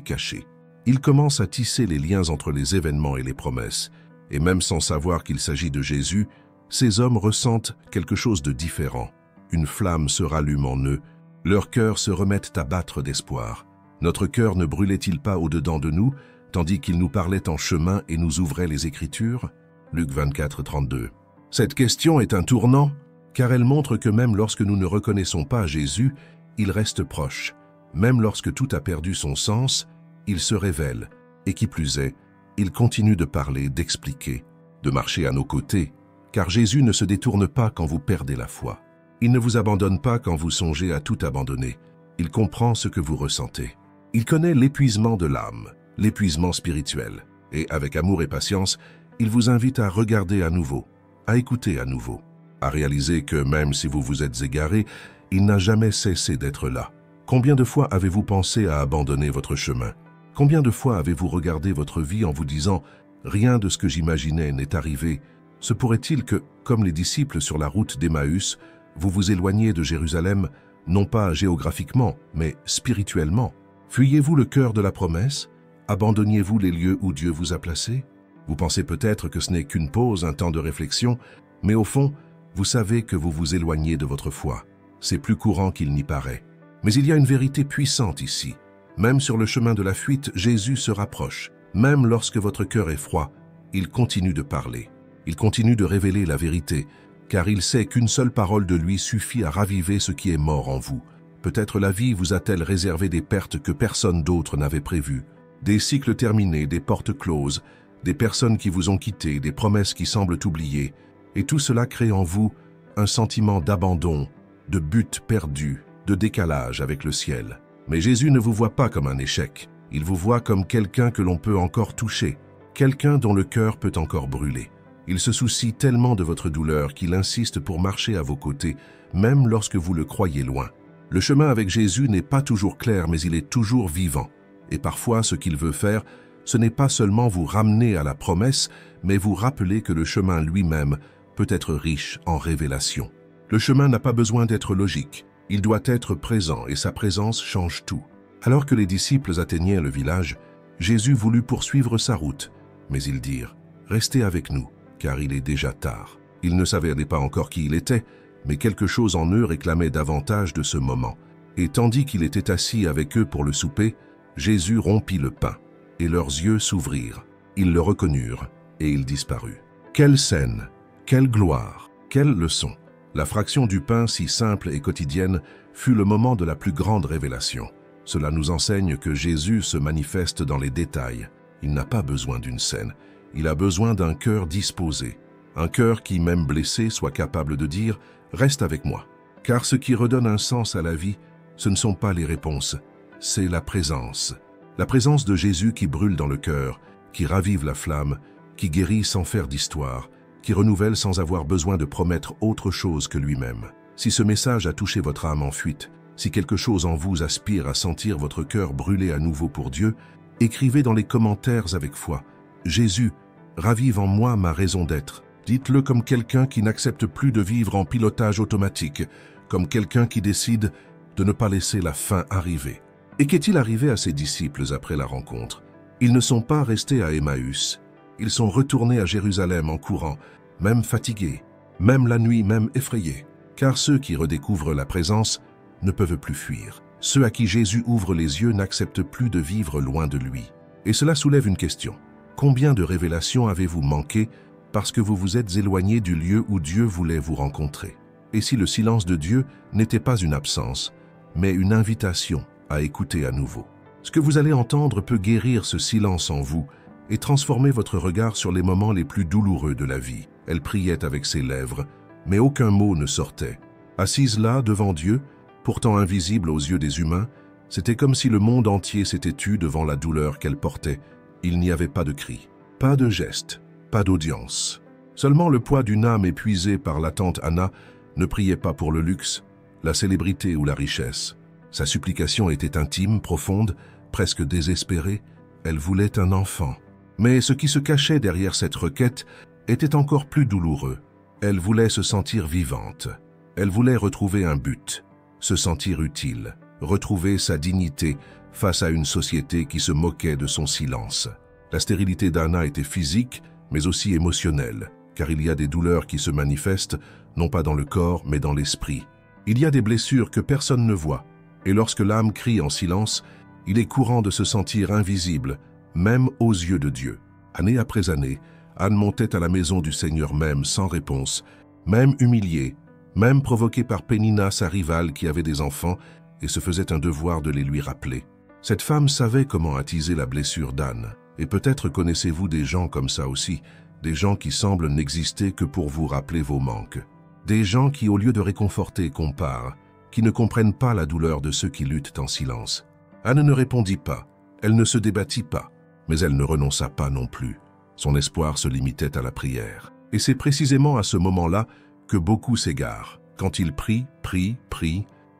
caché. Il commence à tisser les liens entre les événements et les promesses. Et même sans savoir qu'il s'agit de Jésus, ces hommes ressentent quelque chose de différent. Une flamme se rallume en eux. Leurs cœurs se remettent à battre d'espoir. Notre cœur ne brûlait-il pas au-dedans de nous, tandis qu'il nous parlait en chemin et nous ouvrait les Écritures? Luc 24, 32. Cette question est un tournant, car elle montre que même lorsque nous ne reconnaissons pas Jésus, il reste proche. Même lorsque tout a perdu son sens, il se révèle, et qui plus est, il continue de parler, d'expliquer, de marcher à nos côtés, car Jésus ne se détourne pas quand vous perdez la foi. Il ne vous abandonne pas quand vous songez à tout abandonner. Il comprend ce que vous ressentez. Il connaît l'épuisement de l'âme, l'épuisement spirituel, et avec amour et patience, il vous invite à regarder à nouveau, à écouter à nouveau, à réaliser que même si vous vous êtes égaré, il n'a jamais cessé d'être là. Combien de fois avez-vous pensé à abandonner votre chemin? Combien de fois avez-vous regardé votre vie en vous disant « Rien de ce que j'imaginais n'est arrivé ». Se pourrait-il que, comme les disciples sur la route d'Emmaüs, vous vous éloigniez de Jérusalem, non pas géographiquement, mais spirituellement? Fuyez-vous le cœur de la promesse? Abandonniez-vous les lieux où Dieu vous a placés? Vous pensez peut-être que ce n'est qu'une pause, un temps de réflexion, mais au fond, vous savez que vous vous éloignez de votre foi. C'est plus courant qu'il n'y paraît. Mais il y a une vérité puissante ici. Même sur le chemin de la fuite, Jésus se rapproche. Même lorsque votre cœur est froid, il continue de parler. Il continue de révéler la vérité, car il sait qu'une seule parole de lui suffit à raviver ce qui est mort en vous. Peut-être la vie vous a-t-elle réservé des pertes que personne d'autre n'avait prévues. Des cycles terminés, des portes closes, des personnes qui vous ont quitté, des promesses qui semblent oubliées, et tout cela crée en vous un sentiment d'abandon, de but perdu, de décalage avec le ciel. Mais Jésus ne vous voit pas comme un échec, il vous voit comme quelqu'un que l'on peut encore toucher, quelqu'un dont le cœur peut encore brûler. Il se soucie tellement de votre douleur qu'il insiste pour marcher à vos côtés, même lorsque vous le croyez loin. Le chemin avec Jésus n'est pas toujours clair, mais il est toujours vivant. Et parfois, ce qu'il veut faire, ce n'est pas seulement vous ramener à la promesse, mais vous rappeler que le chemin lui-même peut être riche en révélations. Le chemin n'a pas besoin d'être logique, il doit être présent et sa présence change tout. Alors que les disciples atteignaient le village, Jésus voulut poursuivre sa route, mais ils dirent « Restez avec nous, car il est déjà tard. » Ils ne savaient pas encore qui il était, mais quelque chose en eux réclamait davantage de ce moment. Et tandis qu'il était assis avec eux pour le souper, Jésus rompit le pain, et leurs yeux s'ouvrirent. Ils le reconnurent, et il disparut. Quelle scène, quelle gloire, quelle leçon! La fraction du pain, si simple et quotidienne, fut le moment de la plus grande révélation. Cela nous enseigne que Jésus se manifeste dans les détails. Il n'a pas besoin d'une scène, il a besoin d'un cœur disposé. Un cœur qui, même blessé, soit capable de dire « Reste avec moi ». Car ce qui redonne un sens à la vie, ce ne sont pas les réponses, c'est la présence. La présence de Jésus qui brûle dans le cœur, qui ravive la flamme, qui guérit sans faire d'histoire, qui renouvelle sans avoir besoin de promettre autre chose que lui-même. Si ce message a touché votre âme en fuite, si quelque chose en vous aspire à sentir votre cœur brûler à nouveau pour Dieu, écrivez dans les commentaires avec foi « Jésus, ravive en moi ma raison d'être ». Dites-le comme quelqu'un qui n'accepte plus de vivre en pilotage automatique, comme quelqu'un qui décide de ne pas laisser la fin arriver. Et qu'est-il arrivé à ses disciples après la rencontre? Ils ne sont pas restés à Emmaüs. Ils sont retournés à Jérusalem en courant, même fatigués, même la nuit, même effrayés. Car ceux qui redécouvrent la présence ne peuvent plus fuir. Ceux à qui Jésus ouvre les yeux n'acceptent plus de vivre loin de lui. Et cela soulève une question. Combien de révélations avez-vous manqué parce que vous vous êtes éloigné du lieu où Dieu voulait vous rencontrer? Et si le silence de Dieu n'était pas une absence, mais une invitation à écouter à nouveau? Ce que vous allez entendre peut guérir ce silence en vous et transformer votre regard sur les moments les plus douloureux de la vie. Elle priait avec ses lèvres, mais aucun mot ne sortait. Assise là, devant Dieu, pourtant invisible aux yeux des humains, c'était comme si le monde entier s'était tu devant la douleur qu'elle portait. Il n'y avait pas de cri, pas de geste, pas d'audience. Seulement le poids d'une âme épuisée par l'attente Anna ne priait pas pour le luxe, la célébrité ou la richesse. Sa supplication était intime, profonde, presque désespérée. Elle voulait un enfant. Mais ce qui se cachait derrière cette requête était encore plus douloureux. Elle voulait se sentir vivante. Elle voulait retrouver un but, se sentir utile, retrouver sa dignité face à une société qui se moquait de son silence. La stérilité d'Anna était physique, mais aussi émotionnelle, car il y a des douleurs qui se manifestent, non pas dans le corps, mais dans l'esprit. Il y a des blessures que personne ne voit, et lorsque l'âme crie en silence, il est courant de se sentir invisible, même aux yeux de Dieu. Année après année, Anne montait à la maison du Seigneur même sans réponse, même humiliée, même provoquée par Pénina, sa rivale qui avait des enfants, et se faisait un devoir de les lui rappeler. Cette femme savait comment attiser la blessure d'Anne, et peut-être connaissez-vous des gens comme ça aussi, des gens qui semblent n'exister que pour vous rappeler vos manques. Des gens qui, au lieu de réconforter, comparent, qui ne comprennent pas la douleur de ceux qui luttent en silence. Anne ne répondit pas, elle ne se débattit pas, mais elle ne renonça pas non plus. Son espoir se limitait à la prière. Et c'est précisément à ce moment-là que beaucoup s'égarent, quand ils prient,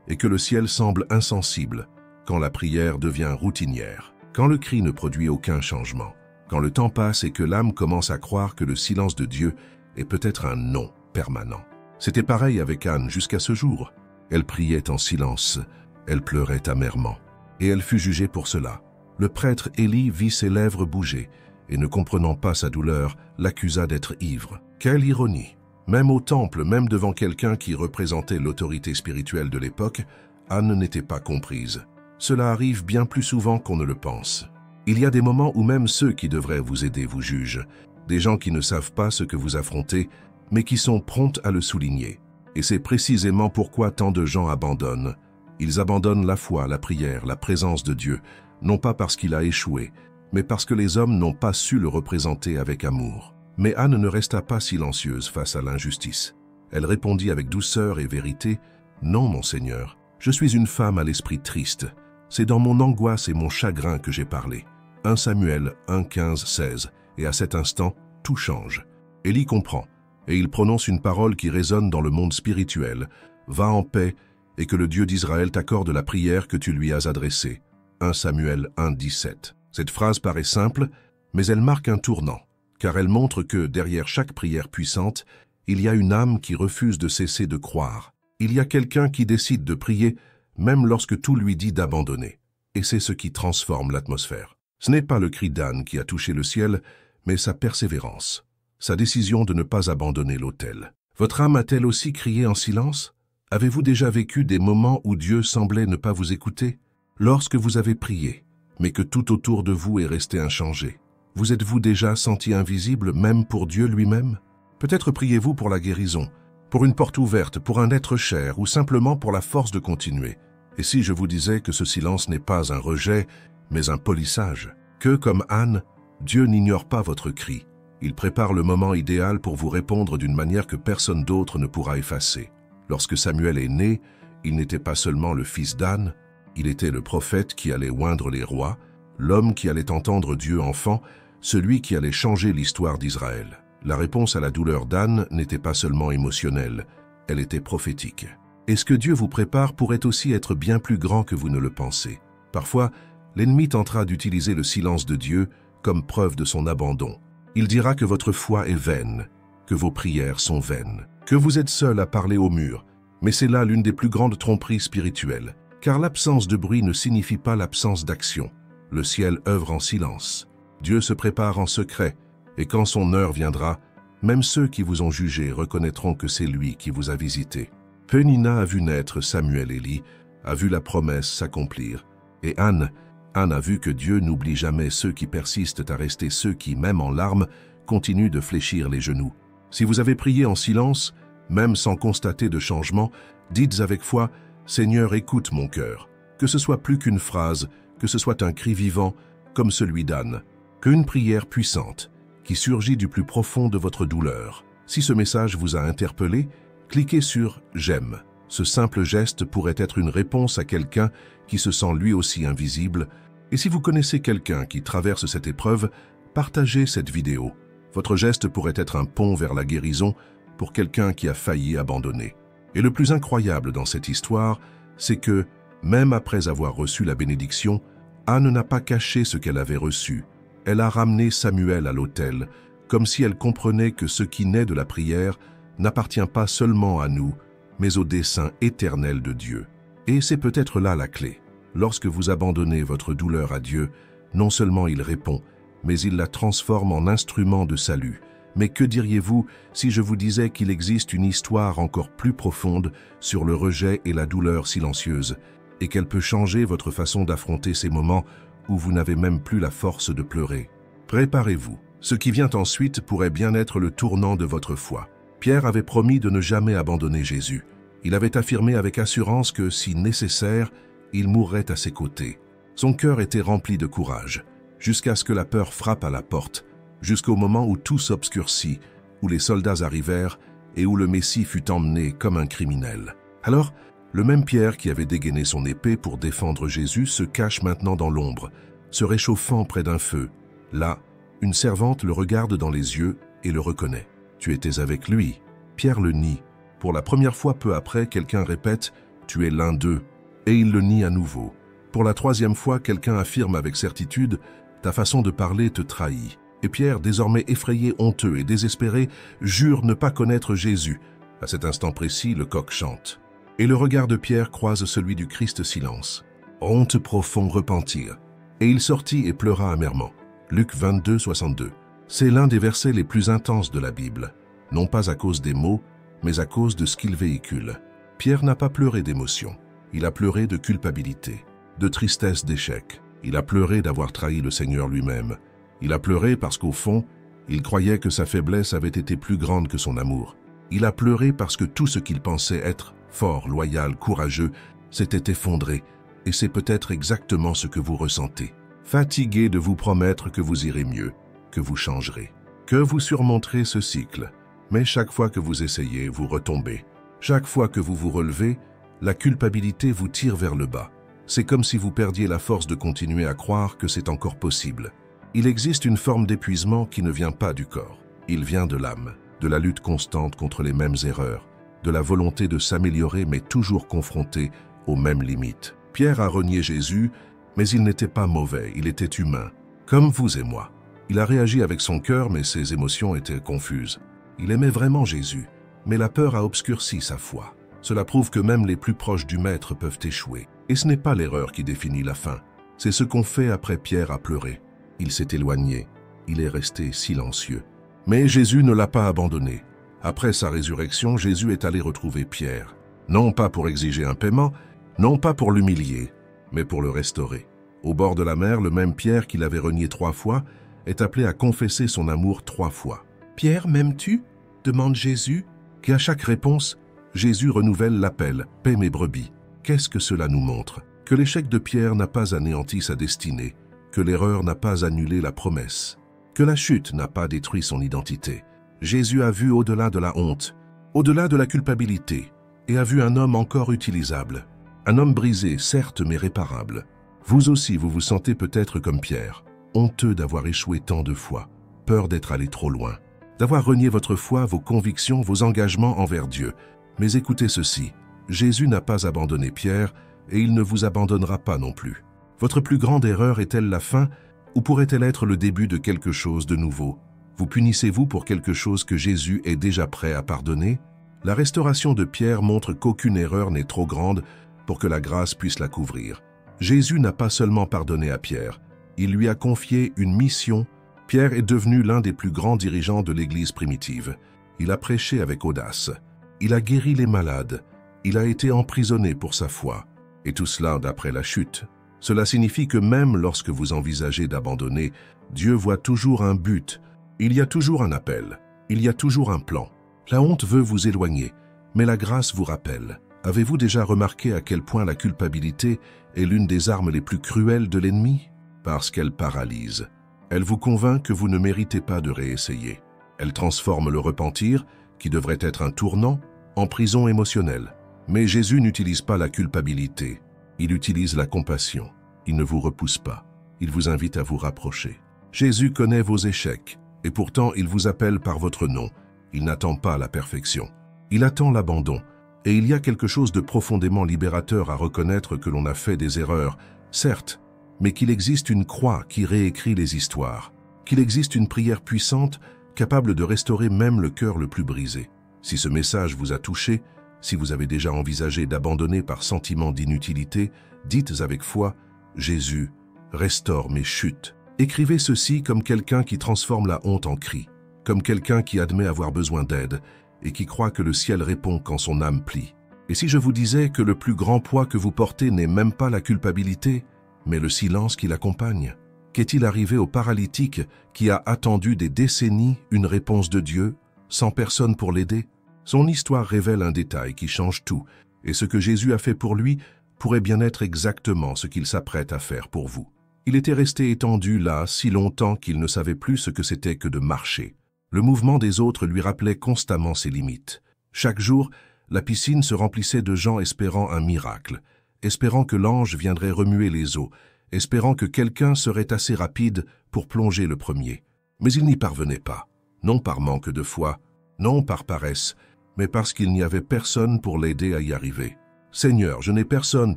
et que le ciel semble insensible, quand la prière devient routinière, quand le cri ne produit aucun changement, quand le temps passe et que l'âme commence à croire que le silence de Dieu est peut-être un non permanent. C'était pareil avec Anne jusqu'à ce jour. Elle priait en silence, elle pleurait amèrement, et elle fut jugée pour cela. Le prêtre Élie vit ses lèvres bouger, et ne comprenant pas sa douleur, l'accusa d'être ivre. Quelle ironie! Même au temple, même devant quelqu'un qui représentait l'autorité spirituelle de l'époque, Anne n'était pas comprise. Cela arrive bien plus souvent qu'on ne le pense. Il y a des moments où même ceux qui devraient vous aider vous jugent, des gens qui ne savent pas ce que vous affrontez, mais qui sont prompts à le souligner. Et c'est précisément pourquoi tant de gens abandonnent. Ils abandonnent la foi, la prière, la présence de Dieu, non pas parce qu'il a échoué, mais parce que les hommes n'ont pas su le représenter avec amour. Mais Anne ne resta pas silencieuse face à l'injustice. Elle répondit avec douceur et vérité, « Non, mon Seigneur, je suis une femme à l'esprit triste. C'est dans mon angoisse et mon chagrin que j'ai parlé. » 1 Samuel 1, 15, 16. Et à cet instant, tout change. Élie comprend, et il prononce une parole qui résonne dans le monde spirituel. « Va en paix, et que le Dieu d'Israël t'accorde la prière que tu lui as adressée. » 1 Samuel 1, 17. Cette phrase paraît simple, mais elle marque un tournant, car elle montre que, derrière chaque prière puissante, il y a une âme qui refuse de cesser de croire. Il y a quelqu'un qui décide de prier, même lorsque tout lui dit d'abandonner. Et c'est ce qui transforme l'atmosphère. Ce n'est pas le cri d'Anne qui a touché le ciel, mais sa persévérance, sa décision de ne pas abandonner l'autel. Votre âme a-t-elle aussi crié en silence? Avez-vous déjà vécu des moments où Dieu semblait ne pas vous écouter? Lorsque vous avez prié, mais que tout autour de vous est resté inchangé, vous êtes-vous déjà senti invisible même pour Dieu lui-même? Peut-être priez-vous pour la guérison, pour une porte ouverte, pour un être cher ou simplement pour la force de continuer. Et si je vous disais que ce silence n'est pas un rejet, mais un polissage, que, comme Anne, Dieu n'ignore pas votre cri. Il prépare le moment idéal pour vous répondre d'une manière que personne d'autre ne pourra effacer. Lorsque Samuel est né, il n'était pas seulement le fils d'Anne, il était le prophète qui allait oindre les rois, l'homme qui allait entendre Dieu enfant, celui qui allait changer l'histoire d'Israël. La réponse à la douleur d'Anne n'était pas seulement émotionnelle, elle était prophétique. Et ce que Dieu vous prépare pourrait aussi être bien plus grand que vous ne le pensez. Parfois, l'ennemi tentera d'utiliser le silence de Dieu comme preuve de son abandon. Il dira que votre foi est vaine, que vos prières sont vaines, que vous êtes seul à parler au mur. Mais c'est là l'une des plus grandes tromperies spirituelles, car l'absence de bruit ne signifie pas l'absence d'action. Le ciel œuvre en silence. Dieu se prépare en secret, et quand son heure viendra, même ceux qui vous ont jugé reconnaîtront que c'est lui qui vous a visité. Pénina a vu naître Samuel Élie, a vu la promesse s'accomplir. Et Anne a vu que Dieu n'oublie jamais ceux qui persistent à rester, ceux qui, même en larmes, continuent de fléchir les genoux. Si vous avez prié en silence, même sans constater de changement, dites avec foi, « Seigneur, écoute mon cœur », que ce soit plus qu'une phrase, que ce soit un cri vivant, comme celui d'Anne, qu'une prière puissante, qui surgit du plus profond de votre douleur. Si ce message vous a interpellé, cliquez sur « J'aime ». Ce simple geste pourrait être une réponse à quelqu'un qui se sent lui aussi invisible. Et si vous connaissez quelqu'un qui traverse cette épreuve, partagez cette vidéo. Votre geste pourrait être un pont vers la guérison pour quelqu'un qui a failli abandonner. Et le plus incroyable dans cette histoire, c'est que, même après avoir reçu la bénédiction, Anne n'a pas caché ce qu'elle avait reçu. Elle a ramené Samuel à l'autel, comme si elle comprenait que ce qui naît de la prière n'appartient pas seulement à nous, mais au dessein éternel de Dieu. Et c'est peut-être là la clé. Lorsque vous abandonnez votre douleur à Dieu, non seulement il répond, mais il la transforme en instrument de salut. Mais que diriez-vous si je vous disais qu'il existe une histoire encore plus profonde sur le rejet et la douleur silencieuse, et qu'elle peut changer votre façon d'affronter ces moments où vous n'avez même plus la force de pleurer? Préparez-vous. Ce qui vient ensuite pourrait bien être le tournant de votre foi. Pierre avait promis de ne jamais abandonner Jésus. Il avait affirmé avec assurance que, si nécessaire, il mourrait à ses côtés. Son cœur était rempli de courage, jusqu'à ce que la peur frappe à la porte, jusqu'au moment où tout s'obscurcit, où les soldats arrivèrent et où le Messie fut emmené comme un criminel. Alors, le même Pierre qui avait dégainé son épée pour défendre Jésus se cache maintenant dans l'ombre, se réchauffant près d'un feu. Là, une servante le regarde dans les yeux et le reconnaît. « Tu étais avec lui ». Pierre le nie. Pour la première fois peu après, quelqu'un répète « Tu es l'un d'eux ». Et il le nie à nouveau. Pour la troisième fois, quelqu'un affirme avec certitude « Ta façon de parler te trahit ». Et Pierre, désormais effrayé, honteux et désespéré, jure ne pas connaître Jésus. À cet instant précis, le coq chante. Et le regard de Pierre croise celui du Christ silence. Honte profond, repentir. Et il sortit et pleura amèrement. Luc 22, 62. C'est l'un des versets les plus intenses de la Bible, non pas à cause des mots, mais à cause de ce qu'il véhicule. Pierre n'a pas pleuré d'émotion. Il a pleuré de culpabilité, de tristesse, d'échec. Il a pleuré d'avoir trahi le Seigneur lui-même. Il a pleuré parce qu'au fond, il croyait que sa faiblesse avait été plus grande que son amour. Il a pleuré parce que tout ce qu'il pensait être fort, loyal, courageux, s'était effondré, et c'est peut-être exactement ce que vous ressentez. fatigué de vous promettre que vous irez mieux, que vous changerez, que vous surmonterez ce cycle. Mais chaque fois que vous essayez, vous retombez. Chaque fois que vous vous relevez, la culpabilité vous tire vers le bas. C'est comme si vous perdiez la force de continuer à croire que c'est encore possible. Il existe une forme d'épuisement qui ne vient pas du corps. Il vient de l'âme, de la lutte constante contre les mêmes erreurs, de la volonté de s'améliorer mais toujours confronté aux mêmes limites. Pierre a renié Jésus, mais il n'était pas mauvais, il était humain, comme vous et moi. Il a réagi avec son cœur, mais ses émotions étaient confuses. Il aimait vraiment Jésus, mais la peur a obscurci sa foi. Cela prouve que même les plus proches du Maître peuvent échouer. Et ce n'est pas l'erreur qui définit la fin. C'est ce qu'ont fait après Pierre a pleuré. Il s'est éloigné. Il est resté silencieux. Mais Jésus ne l'a pas abandonné. Après sa résurrection, Jésus est allé retrouver Pierre. Non pas pour exiger un paiement, non pas pour l'humilier, mais pour le restaurer. Au bord de la mer, le même Pierre qui l'avait renié 3 fois est appelé à confesser son amour 3 fois. « Pierre, m'aimes-tu » demande Jésus, et à chaque réponse, Jésus renouvelle l'appel « Paie mes brebis ». Qu'est-ce que cela nous montre? Que l'échec de Pierre n'a pas anéanti sa destinée, que l'erreur n'a pas annulé la promesse, que la chute n'a pas détruit son identité. Jésus a vu au-delà de la honte, au-delà de la culpabilité, et a vu un homme encore utilisable. Un homme brisé, certes, mais réparable. Vous aussi, vous vous sentez peut-être comme Pierre, honteux d'avoir échoué tant de fois, peur d'être allé trop loin, d'avoir renié votre foi, vos convictions, vos engagements envers Dieu. Mais écoutez ceci, Jésus n'a pas abandonné Pierre et il ne vous abandonnera pas non plus. Votre plus grande erreur est-elle la fin ou pourrait-elle être le début de quelque chose de nouveau? Vous punissez-vous pour quelque chose que Jésus est déjà prêt à pardonner? La restauration de Pierre montre qu'aucune erreur n'est trop grande pour que la grâce puisse la couvrir. Jésus n'a pas seulement pardonné à Pierre, il lui a confié une mission. Pierre est devenu l'un des plus grands dirigeants de l'Église primitive. Il a prêché avec audace. Il a guéri les malades. Il a été emprisonné pour sa foi. Et tout cela d'après la chute. Cela signifie que même lorsque vous envisagez d'abandonner, Dieu voit toujours un but. Il y a toujours un appel. Il y a toujours un plan. La honte veut vous éloigner, mais la grâce vous rappelle. Avez-vous déjà remarqué à quel point la culpabilité est l'une des armes les plus cruelles de l'ennemi? Parce qu'elle paralyse. Elle vous convainc que vous ne méritez pas de réessayer. Elle transforme le repentir, qui devrait être un tournant, en prison émotionnelle. Mais Jésus n'utilise pas la culpabilité. Il utilise la compassion. Il ne vous repousse pas. Il vous invite à vous rapprocher. Jésus connaît vos échecs, et pourtant il vous appelle par votre nom. Il n'attend pas la perfection. Il attend l'abandon. Et il y a quelque chose de profondément libérateur à reconnaître que l'on a fait des erreurs, certes, mais qu'il existe une croix qui réécrit les histoires, qu'il existe une prière puissante capable de restaurer même le cœur le plus brisé. Si ce message vous a touché, si vous avez déjà envisagé d'abandonner par sentiment d'inutilité, dites avec foi « Jésus, restaure mes chutes ». Écrivez ceci comme quelqu'un qui transforme la honte en cri, comme quelqu'un qui admet avoir besoin d'aide et qui croit que le ciel répond quand son âme plie. Et si je vous disais que le plus grand poids que vous portez n'est même pas la culpabilité, mais le silence qui l'accompagne? Qu'est-il arrivé au paralytique qui a attendu des décennies une réponse de Dieu, sans personne pour l'aider? Son histoire révèle un détail qui change tout, et ce que Jésus a fait pour lui pourrait bien être exactement ce qu'il s'apprête à faire pour vous. Il était resté étendu là si longtemps qu'il ne savait plus ce que c'était que de marcher. Le mouvement des autres lui rappelait constamment ses limites. Chaque jour, la piscine se remplissait de gens espérant un miracle, espérant que l'ange viendrait remuer les eaux, espérant que quelqu'un serait assez rapide pour plonger le premier. Mais il n'y parvenait pas, non par manque de foi, non par paresse, mais parce qu'il n'y avait personne pour l'aider à y arriver. « Seigneur, je n'ai personne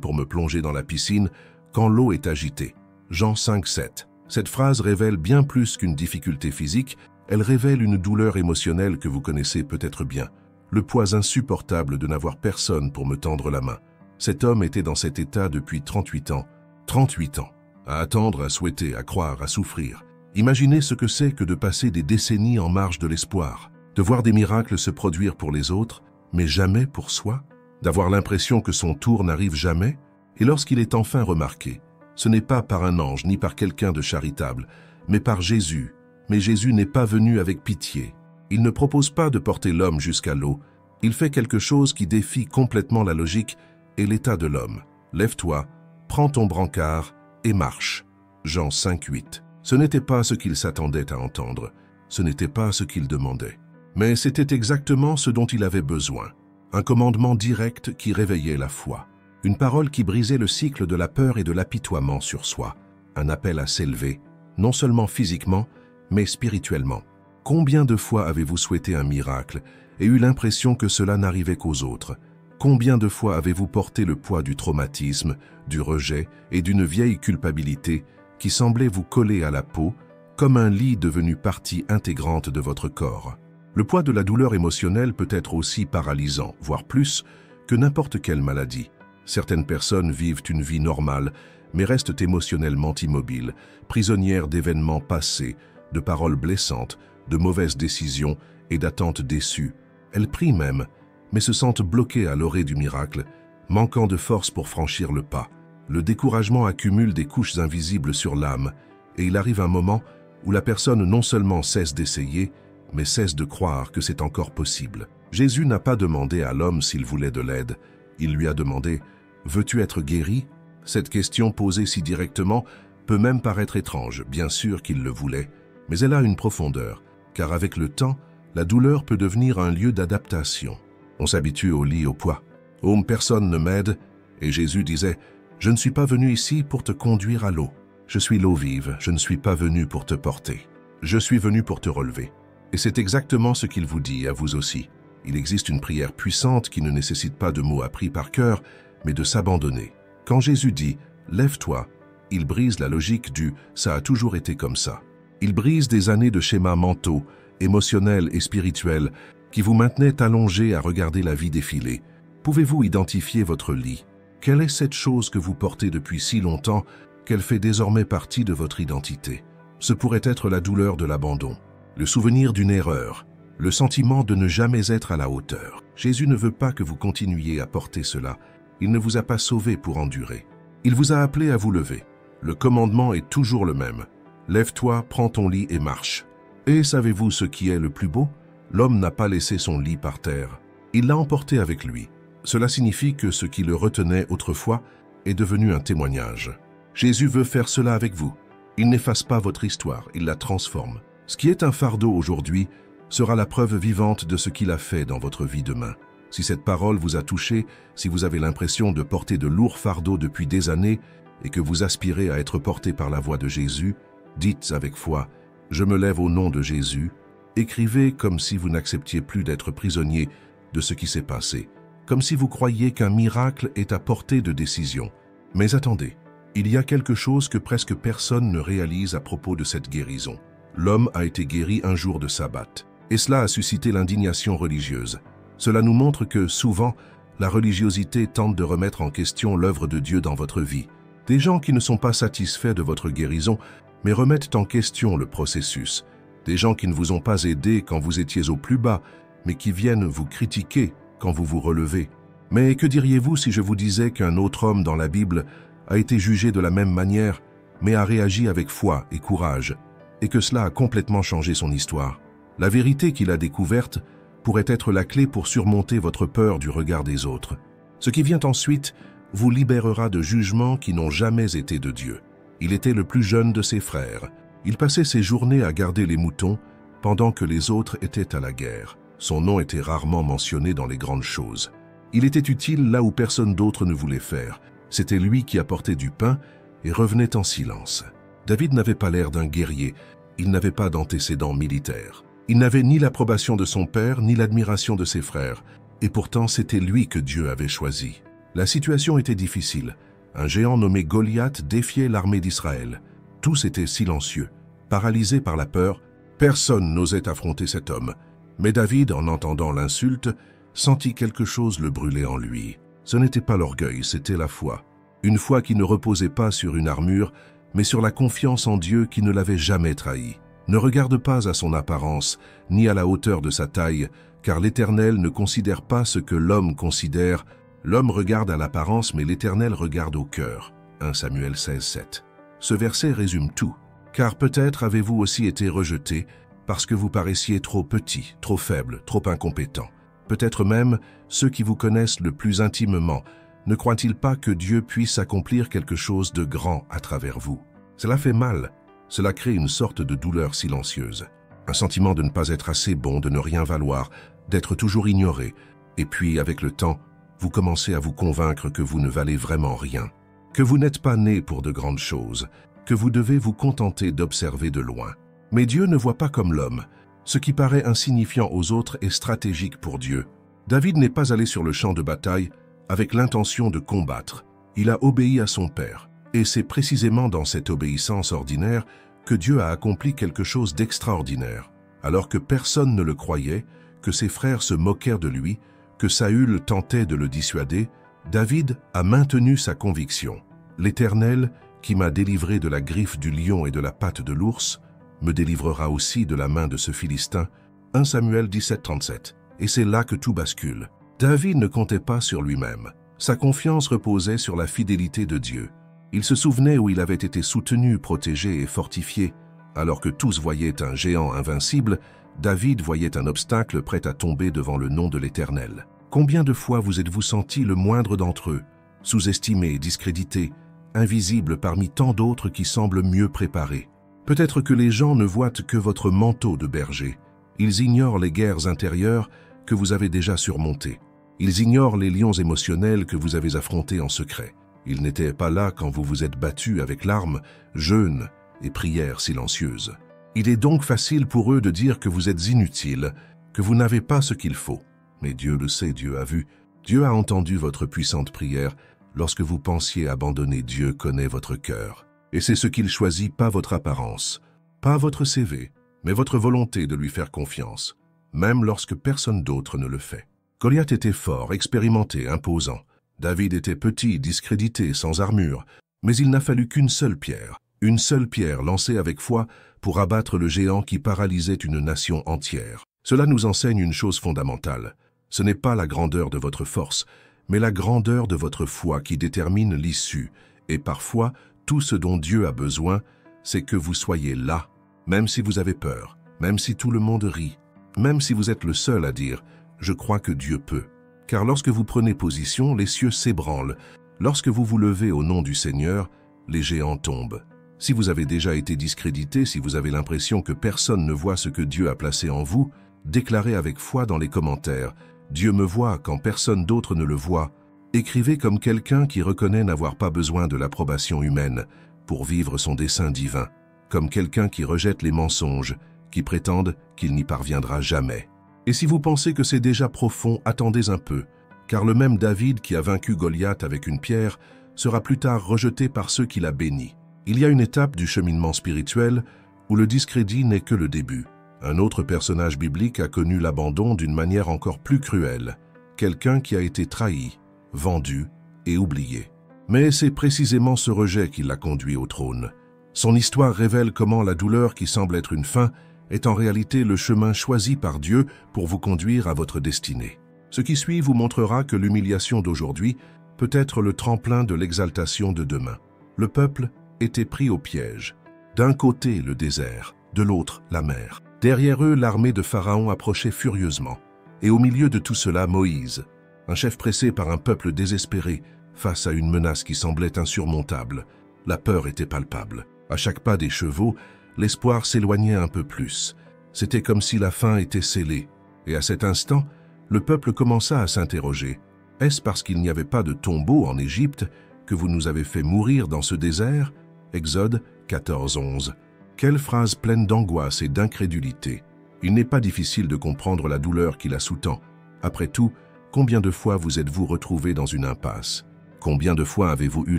pour me plonger dans la piscine quand l'eau est agitée. » Jean 5,7. Cette phrase révèle bien plus qu'une difficulté physique, elle révèle une douleur émotionnelle que vous connaissez peut-être bien, le poids insupportable de n'avoir personne pour me tendre la main. Cet homme était dans cet état depuis 38 ans. 38 ans. À attendre, à souhaiter, à croire, à souffrir. Imaginez ce que c'est que de passer des décennies en marge de l'espoir, de voir des miracles se produire pour les autres, mais jamais pour soi, d'avoir l'impression que son tour n'arrive jamais, et lorsqu'il est enfin remarqué, ce n'est pas par un ange ni par quelqu'un de charitable, mais par Jésus. Mais Jésus n'est pas venu avec pitié. Il ne propose pas de porter l'homme jusqu'à l'eau. Il fait quelque chose qui défie complètement la logique et l'état de l'homme. Lève-toi, prends ton brancard et marche. Jean 5,8. Ce n'était pas ce qu'il s'attendait à entendre, ce n'était pas ce qu'il demandait. Mais c'était exactement ce dont il avait besoin. Un commandement direct qui réveillait la foi. Une parole qui brisait le cycle de la peur et de l'apitoiement sur soi. Un appel à s'élever, non seulement physiquement, mais spirituellement. Combien de fois avez-vous souhaité un miracle et eu l'impression que cela n'arrivait qu'aux autres? Combien de fois avez-vous porté le poids du traumatisme, du rejet et d'une vieille culpabilité qui semblait vous coller à la peau, comme un lit devenu partie intégrante de votre corps? Le poids de la douleur émotionnelle peut être aussi paralysant, voire plus, que n'importe quelle maladie. Certaines personnes vivent une vie normale, mais restent émotionnellement immobiles, prisonnières d'événements passés, de paroles blessantes, de mauvaises décisions et d'attentes déçues. Elles prient même, mais se sentent bloquées à l'orée du miracle, manquant de force pour franchir le pas. Le découragement accumule des couches invisibles sur l'âme, et il arrive un moment où la personne non seulement cesse d'essayer, mais cesse de croire que c'est encore possible. Jésus n'a pas demandé à l'homme s'il voulait de l'aide. Il lui a demandé « Veux-tu être guéri ?» Cette question posée si directement peut même paraître étrange, bien sûr qu'il le voulait, mais elle a une profondeur, car avec le temps, la douleur peut devenir un lieu d'adaptation. On s'habitue au lit au poids. « Oh, personne ne m'aide » et Jésus disait « Je ne suis pas venu ici pour te conduire à l'eau. Je suis l'eau vive, je ne suis pas venu pour te porter. Je suis venu pour te relever. » Et c'est exactement ce qu'il vous dit à vous aussi. Il existe une prière puissante qui ne nécessite pas de mots appris par cœur, mais de s'abandonner. Quand Jésus dit « Lève-toi », il brise la logique du « ça a toujours été comme ça ». Il brise des années de schémas mentaux, émotionnels et spirituels qui vous maintenaient allongés à regarder la vie défiler. Pouvez-vous identifier votre lit? Quelle est cette chose que vous portez depuis si longtemps qu'elle fait désormais partie de votre identité? Ce pourrait être la douleur de l'abandon, le souvenir d'une erreur, le sentiment de ne jamais être à la hauteur. Jésus ne veut pas que vous continuiez à porter cela. Il ne vous a pas sauvé pour endurer. Il vous a appelé à vous lever. Le commandement est toujours le même. Lève-toi, prends ton lit et marche. Et savez-vous ce qui est le plus beau? L'homme n'a pas laissé son lit par terre. Il l'a emporté avec lui. Cela signifie que ce qui le retenait autrefois est devenu un témoignage. Jésus veut faire cela avec vous. Il n'efface pas votre histoire, il la transforme. Ce qui est un fardeau aujourd'hui sera la preuve vivante de ce qu'il a fait dans votre vie demain. Si cette parole vous a touché, si vous avez l'impression de porter de lourds fardeaux depuis des années et que vous aspirez à être porté par la voix de Jésus, dites avec foi « Je me lève au nom de Jésus ». Écrivez comme si vous n'acceptiez plus d'être prisonnier de ce qui s'est passé, comme si vous croyiez qu'un miracle est à portée de décision. Mais attendez, il y a quelque chose que presque personne ne réalise à propos de cette guérison. L'homme a été guéri un jour de sabbat, et cela a suscité l'indignation religieuse. Cela nous montre que, souvent, la religiosité tente de remettre en question l'œuvre de Dieu dans votre vie. Des gens qui ne sont pas satisfaits de votre guérison, mais remettent en question le processus. Des gens qui ne vous ont pas aidé quand vous étiez au plus bas, mais qui viennent vous critiquer quand vous vous relevez. Mais que diriez-vous si je vous disais qu'un autre homme dans la Bible a été jugé de la même manière, mais a réagi avec foi et courage, et que cela a complètement changé son histoire? La vérité qu'il a découverte pourrait être la clé pour surmonter votre peur du regard des autres. Ce qui vient ensuite vous libérera de jugements qui n'ont jamais été de Dieu. Il était le plus jeune de ses frères. Il passait ses journées à garder les moutons pendant que les autres étaient à la guerre. Son nom était rarement mentionné dans les grandes choses. Il était utile là où personne d'autre ne voulait faire. C'était lui qui apportait du pain et revenait en silence. David n'avait pas l'air d'un guerrier. Il n'avait pas d'antécédents militaires. Il n'avait ni l'approbation de son père, ni l'admiration de ses frères. Et pourtant, c'était lui que Dieu avait choisi. La situation était difficile. Un géant nommé Goliath défiait l'armée d'Israël. Tous étaient silencieux, paralysés par la peur. Personne n'osait affronter cet homme. Mais David, en entendant l'insulte, sentit quelque chose le brûler en lui. Ce n'était pas l'orgueil, c'était la foi. Une foi qui ne reposait pas sur une armure, mais sur la confiance en Dieu qui ne l'avait jamais trahi. Ne regarde pas à son apparence, ni à la hauteur de sa taille, car l'Éternel ne considère pas ce que l'homme considère. L'homme regarde à l'apparence, mais l'Éternel regarde au cœur. 1 Samuel 16:7. Ce verset résume tout, car peut-être avez-vous aussi été rejeté parce que vous paraissiez trop petit, trop faible, trop incompétent. Peut-être même ceux qui vous connaissent le plus intimement ne croient-ils pas que Dieu puisse accomplir quelque chose de grand à travers vous? Cela fait mal, cela crée une sorte de douleur silencieuse, un sentiment de ne pas être assez bon, de ne rien valoir, d'être toujours ignoré, et puis avec le temps, vous commencez à vous convaincre que vous ne valez vraiment rien, que vous n'êtes pas né pour de grandes choses, que vous devez vous contenter d'observer de loin. Mais Dieu ne voit pas comme l'homme. Ce qui paraît insignifiant aux autres est stratégique pour Dieu. David n'est pas allé sur le champ de bataille avec l'intention de combattre. Il a obéi à son père. Et c'est précisément dans cette obéissance ordinaire que Dieu a accompli quelque chose d'extraordinaire. Alors que personne ne le croyait, que ses frères se moquèrent de lui, que Saül tentait de le dissuader, David a maintenu sa conviction. L'Éternel, qui m'a délivré de la griffe du lion et de la patte de l'ours, me délivrera aussi de la main de ce Philistin. 1 Samuel 17:37. Et c'est là que tout bascule. David ne comptait pas sur lui-même. Sa confiance reposait sur la fidélité de Dieu. Il se souvenait où il avait été soutenu, protégé et fortifié. Alors que tous voyaient un géant invincible, David voyait un obstacle prêt à tomber devant le nom de l'Éternel. Combien de fois vous êtes-vous senti le moindre d'entre eux, sous-estimé, discrédité, invisible parmi tant d'autres qui semblent mieux préparés? Peut-être que les gens ne voient que votre manteau de berger. Ils ignorent les guerres intérieures que vous avez déjà surmontées. Ils ignorent les lions émotionnels que vous avez affrontés en secret. Ils n'étaient pas là quand vous vous êtes battus avec larmes, jeûnes et prières silencieuses. Il est donc facile pour eux de dire que vous êtes inutiles, que vous n'avez pas ce qu'il faut. Mais Dieu le sait, Dieu a vu. Dieu a entendu votre puissante prière. Lorsque vous pensiez abandonner, Dieu connaît votre cœur. Et c'est ce qu'il choisit, pas votre apparence, pas votre CV, mais votre volonté de lui faire confiance, même lorsque personne d'autre ne le fait. Goliath était fort, expérimenté, imposant. David était petit, discrédité, sans armure, mais il n'a fallu qu'une seule pierre lancée avec foi pour abattre le géant qui paralysait une nation entière. Cela nous enseigne une chose fondamentale. Ce n'est pas la grandeur de votre force, mais la grandeur de votre foi qui détermine l'issue. Et parfois, tout ce dont Dieu a besoin, c'est que vous soyez là, même si vous avez peur, même si tout le monde rit, même si vous êtes le seul à dire « Je crois que Dieu peut ». Car lorsque vous prenez position, les cieux s'ébranlent. Lorsque vous vous levez au nom du Seigneur, les géants tombent. Si vous avez déjà été discrédité, si vous avez l'impression que personne ne voit ce que Dieu a placé en vous, déclarez avec foi dans les commentaires « Dieu me voit quand personne d'autre ne le voit ». Écrivez comme quelqu'un qui reconnaît n'avoir pas besoin de l'approbation humaine pour vivre son dessein divin, comme quelqu'un qui rejette les mensonges, qui prétendent qu'il n'y parviendra jamais. Et si vous pensez que c'est déjà profond, attendez un peu, car le même David qui a vaincu Goliath avec une pierre sera plus tard rejeté par ceux qui l'a béni. Il y a une étape du cheminement spirituel où le discrédit n'est que le début. Un autre personnage biblique a connu l'abandon d'une manière encore plus cruelle, quelqu'un qui a été trahi, vendu et oublié. Mais c'est précisément ce rejet qui l'a conduit au trône. Son histoire révèle comment la douleur qui semble être une fin est en réalité le chemin choisi par Dieu pour vous conduire à votre destinée. Ce qui suit vous montrera que l'humiliation d'aujourd'hui peut être le tremplin de l'exaltation de demain. Le peuple était pris au piège. D'un côté, le désert, de l'autre, la mer. Derrière eux, l'armée de Pharaon approchait furieusement. Et au milieu de tout cela, Moïse, un chef pressé par un peuple désespéré face à une menace qui semblait insurmontable. La peur était palpable. À chaque pas des chevaux, l'espoir s'éloignait un peu plus. C'était comme si la fin était scellée. Et à cet instant, le peuple commença à s'interroger. Est-ce parce qu'il n'y avait pas de tombeau en Égypte que vous nous avez fait mourir dans ce désert? Exode 14:11. Quelle phrase pleine d'angoisse et d'incrédulité. Il n'est pas difficile de comprendre la douleur qui la sous-tend. Après tout, combien de fois vous êtes-vous retrouvé dans une impasse? Combien de fois avez-vous eu